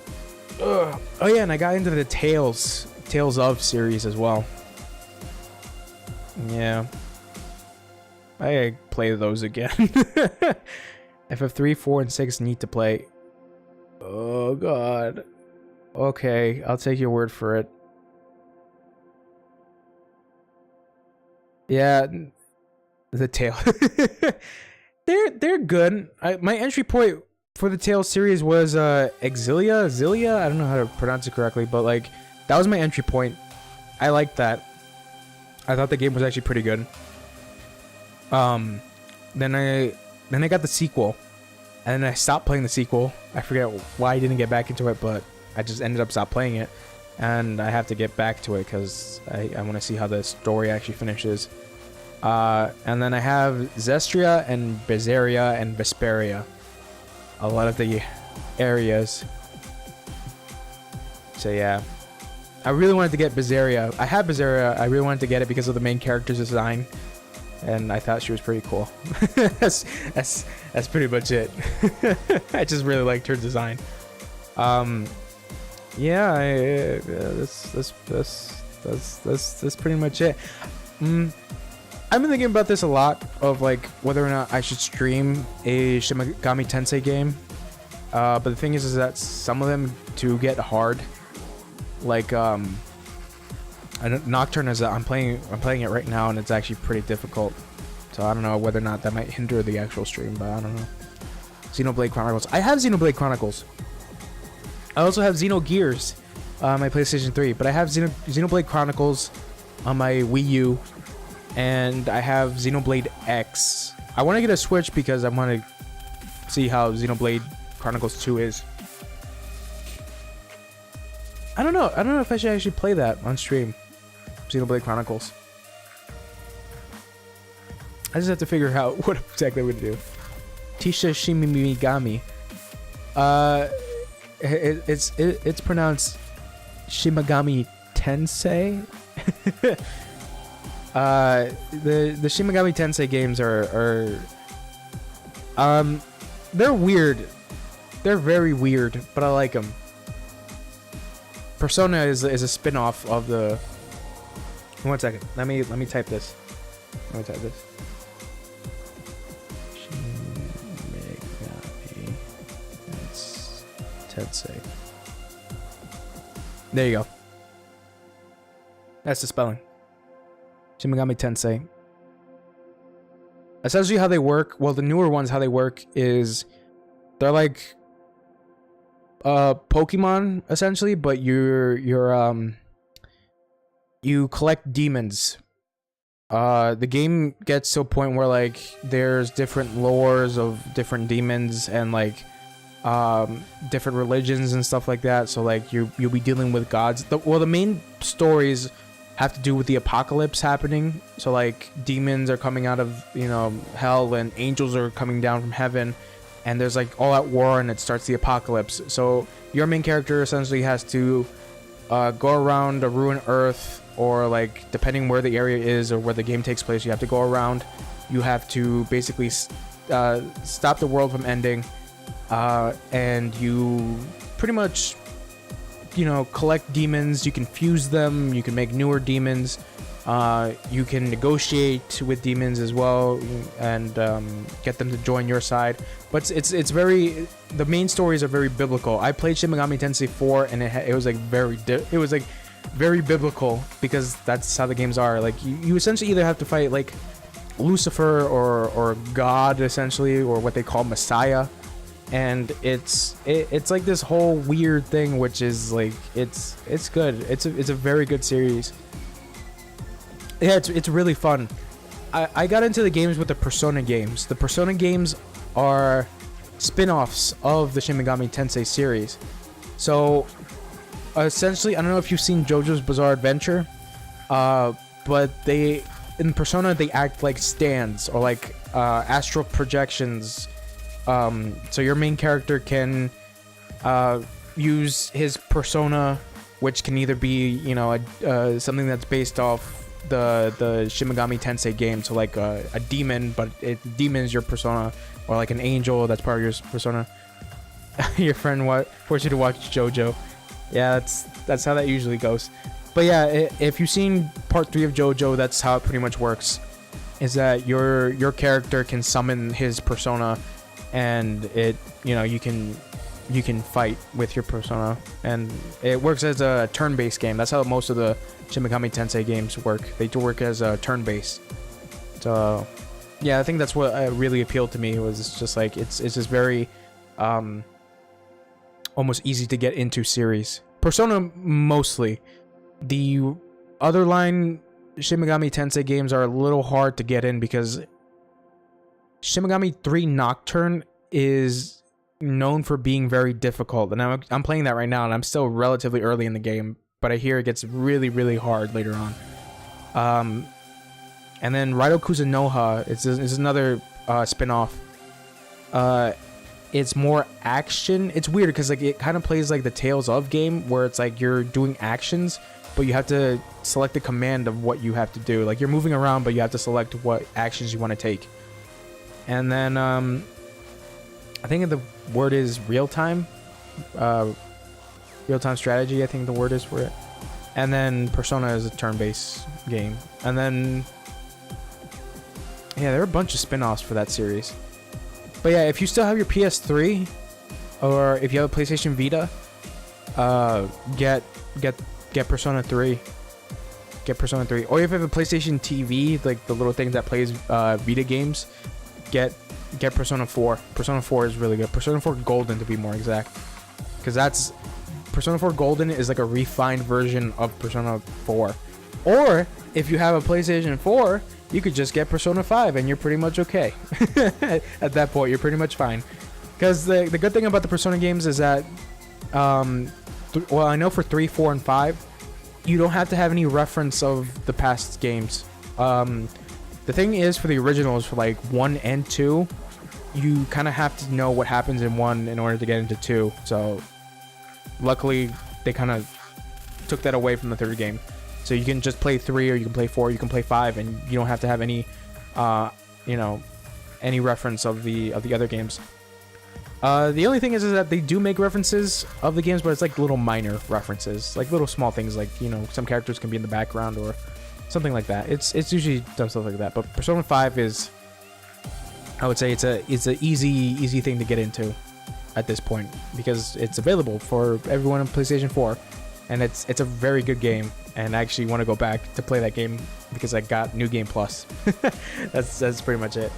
[SPEAKER 1] Ugh. Oh yeah, and I got into the Tales of series as well. Yeah. I play those again. FF3, 4, and 6 need to play. Oh god. Okay, I'll take your word for it. Yeah, the tail. they're good. My entry point for the Tales series was Exilia. I don't know how to pronounce it correctly, but like that was my entry point. I liked that. I thought the game was actually pretty good. Then I got the sequel, and then I stopped playing the sequel. I forget why I didn't get back into it, but I just ended up stop playing it, and I have to get back to it because I want to see how the story actually finishes. And then I have Zestria and Berseria and Vesperia. A lot of the areas. So yeah. I really wanted to get Berseria. I had Berseria. I really wanted to get it because of the main character's design. And I thought she was pretty cool. that's pretty much it. I just really liked her design. Yeah, that's pretty much it. I've been thinking about this a lot of like whether or not I should stream a Shin Megami Tensei game. But the thing is that some of them do get hard. Like Nocturne is I'm playing it right now and it's actually pretty difficult. So I don't know whether or not that might hinder the actual stream, but I don't know. Xenoblade Chronicles. I have Xenoblade Chronicles. I also have Xenogears on my PlayStation 3, but I have Xenoblade Chronicles on my Wii U, and I have Xenoblade X. I want to get a Switch because I want to see how Xenoblade Chronicles 2 is. I don't know if I should actually play that on stream. Xenoblade Chronicles. I just have to figure out what exactly I'm gonna do. Tisha Shimimigami. It's pronounced Shimigami Tensei. The Shimigami Tensei games are they're weird. They're very weird, but I like them. Persona is a spin-off of the... One second. Let me type this. Let me type this. Shimigami Tensei. There you go. That's the spelling. Shimigami Tensei. Essentially how they work, well, the newer ones, how they work is they're like Pokemon essentially, but you collect demons. The game gets to a point where like there's different lores of different demons and like different religions and stuff like that. So like you'll be dealing with gods. The main stories have to do with the apocalypse happening. So like demons are coming out of, you know, hell, and angels are coming down from heaven, and there's like all out war, and it starts the apocalypse. So your main character essentially has to go around a ruined earth, or like depending where the area is or where the game takes place, you have to go around. You have to basically stop the world from ending, and you pretty much, you know, collect demons. You can fuse them, you can make newer demons, you can negotiate with demons as well, and get them to join your side. But it's very, the main stories are very biblical. I played Shin Megami Tensei 4 and it was like very biblical, because that's how the games are. Like you essentially either have to fight like Lucifer or God essentially, or what they call Messiah. And it's like this whole weird thing, which is like it's good. It's a very good series. Yeah, it's really fun. I got into the games with the Persona games. The Persona games are spin-offs of the Shin Megami Tensei series. So essentially, I don't know if you've seen JoJo's Bizarre Adventure, but in Persona they act like stands or like astral projections. So your main character can use his persona, which can either be, you know, something that's based off the Shin Megami Tensei game, so like a demon, but demon is your persona, or like an angel that's part of your persona. Your friend forced you to watch JoJo. Yeah, that's how that usually goes. But yeah, if you've seen part 3 of JoJo, that's how it pretty much works. Is that your character can summon his persona, and you can fight with your persona, and it works as a turn-based game. That's how most of the Shin Megami Tensei games work. They do work as a turn-based. So yeah, I think that's what really appealed to me. It was just like it's just very almost easy to get into series. Persona mostly. The other line Shin Megami Tensei games are a little hard to get in because Shin Megami 3 Nocturne is known for being very difficult, and I'm playing that right now, and I'm still relatively early in the game, but I hear it gets really, really hard later on. And then Raido Kuzunoha is another spin-off. It's more action. It's weird because like it kind of plays like the Tales of game, where it's like you're doing actions, but you have to select the command of what you have to do. Like you're moving around, but you have to select what actions you want to take. And then I think the word is real-time strategy, I think the word is for it. And then Persona is a turn-based game. And then yeah, there are a bunch of spin-offs for that series. But yeah, if you still have your PS3 or if you have a PlayStation Vita, get Persona 3. Get Persona 3. Or if you have a PlayStation TV, like the little thing that plays Vita games, get Persona 4. Persona 4 is really good. Persona 4 Golden to be more exact. Because that's Persona 4 Golden is like a refined version of Persona 4. Or if you have a PlayStation 4, you could just get Persona 5 and you're pretty much okay. At that point, you're pretty much fine. Because the good thing about the Persona games is that, well, I know for 3, 4, and 5, you don't have to have any reference of the past games. The thing is, for the originals, for like 1 and 2, you kind of have to know what happens in 1 in order to get into 2. So, luckily, they kind of took that away from the third game. So you can just play 3, or you can play 4, you can play 5, and you don't have to have any, any reference of the other games. The only thing is that they do make references of the games, but it's like little minor references, like little small things, like some characters can be in the background or something like that. It's usually done stuff like that. But Persona 5 is, I would say, it's a easy thing to get into at this point because it's available for everyone on PlayStation 4, and it's a very good game. And I actually want to go back to play that game because I got New Game Plus. That's pretty much it.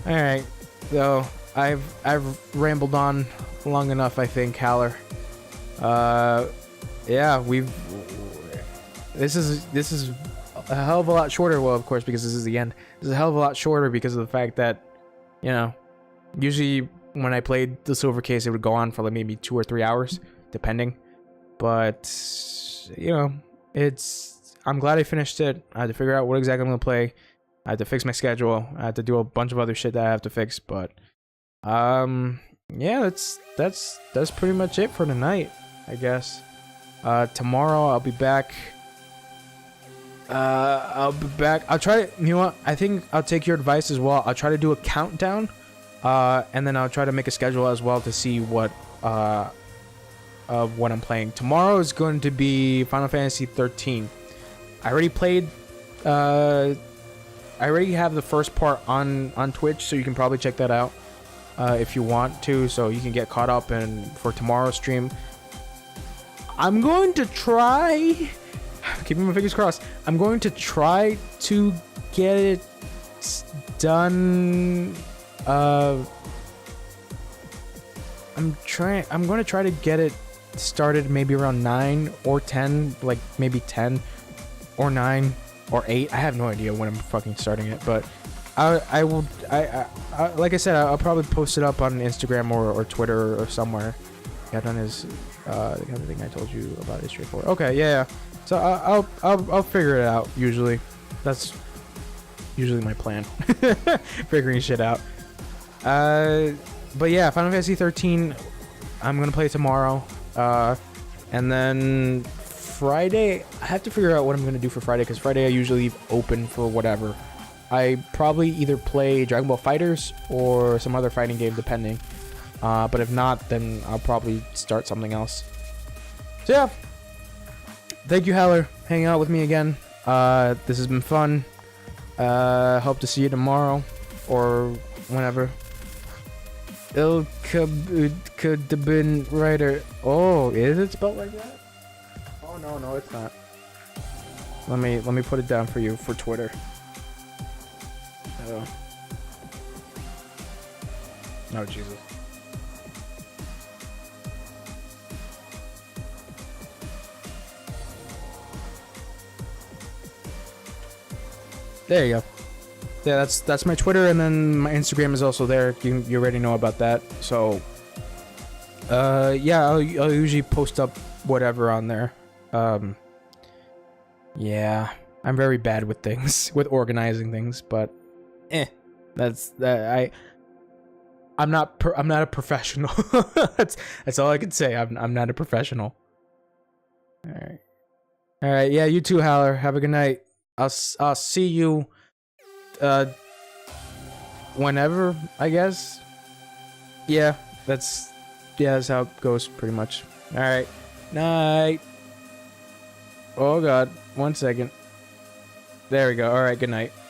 [SPEAKER 1] All right, so I've rambled on long enough, I think, Haller. Yeah, this is a hell of a lot shorter. Well, of course, because this is the end. This is a hell of a lot shorter because of the fact that, usually when I played the Silver Case, it would go on for like maybe 2 or 3 hours, depending. But I'm glad I finished it. I had to figure out what exactly I'm gonna play. I had to fix my schedule. I had to do a bunch of other shit that I have to fix. But yeah, that's pretty much it for tonight, I guess. Tomorrow I'll be back. I'll try to, what? I think I'll take your advice as well. I'll try to do a countdown, and then I'll try to make a schedule as well to see what of what I'm playing. Tomorrow is going to be Final Fantasy 13. I already played. I already have the first part on Twitch, so you can probably check that out if you want to, so you can get caught up. And for tomorrow's stream, I'm going to try. Keeping my fingers crossed. I'm going to try to get it done. I'm going to try to get it started maybe around 9 or 10, like maybe 10 or 9 or 8. I have no idea when I'm fucking starting it, but I will like I said, I'll probably post it up on Instagram or Twitter or somewhere. Yeah, done is the kind of thing I told you about is straightforward. Okay, yeah. So I'll figure it out. Usually, that's usually my plan. Figuring shit out. But yeah, Final Fantasy 13. I'm gonna play tomorrow. And then Friday, I have to figure out what I'm gonna do for Friday, because Friday I usually leave open for whatever. I probably either play Dragon Ball FighterZ or some other fighting game, depending. But if not, then I'll probably start something else. So yeah, thank you, Haller, hanging out with me again. This has been fun. Hope to see you tomorrow or whenever. Il could have been writer. Oh, is it spelled like that? Oh no, it's not. Let me put it down for you for Twitter. Oh, Jesus. There you go. Yeah, that's my Twitter, and then my Instagram is also there. You already know about that. So, yeah, I'll usually post up whatever on there. Yeah, I'm very bad with things, with organizing things, but that's that. I'm not a professional. that's all I can say. I'm not a professional. All right. Yeah, you too, Howler. Have a good night. I'll see you whenever, I guess. Yeah, that's how it goes pretty much. All right. Night. Oh god, 1 second. There we go. All right, good night.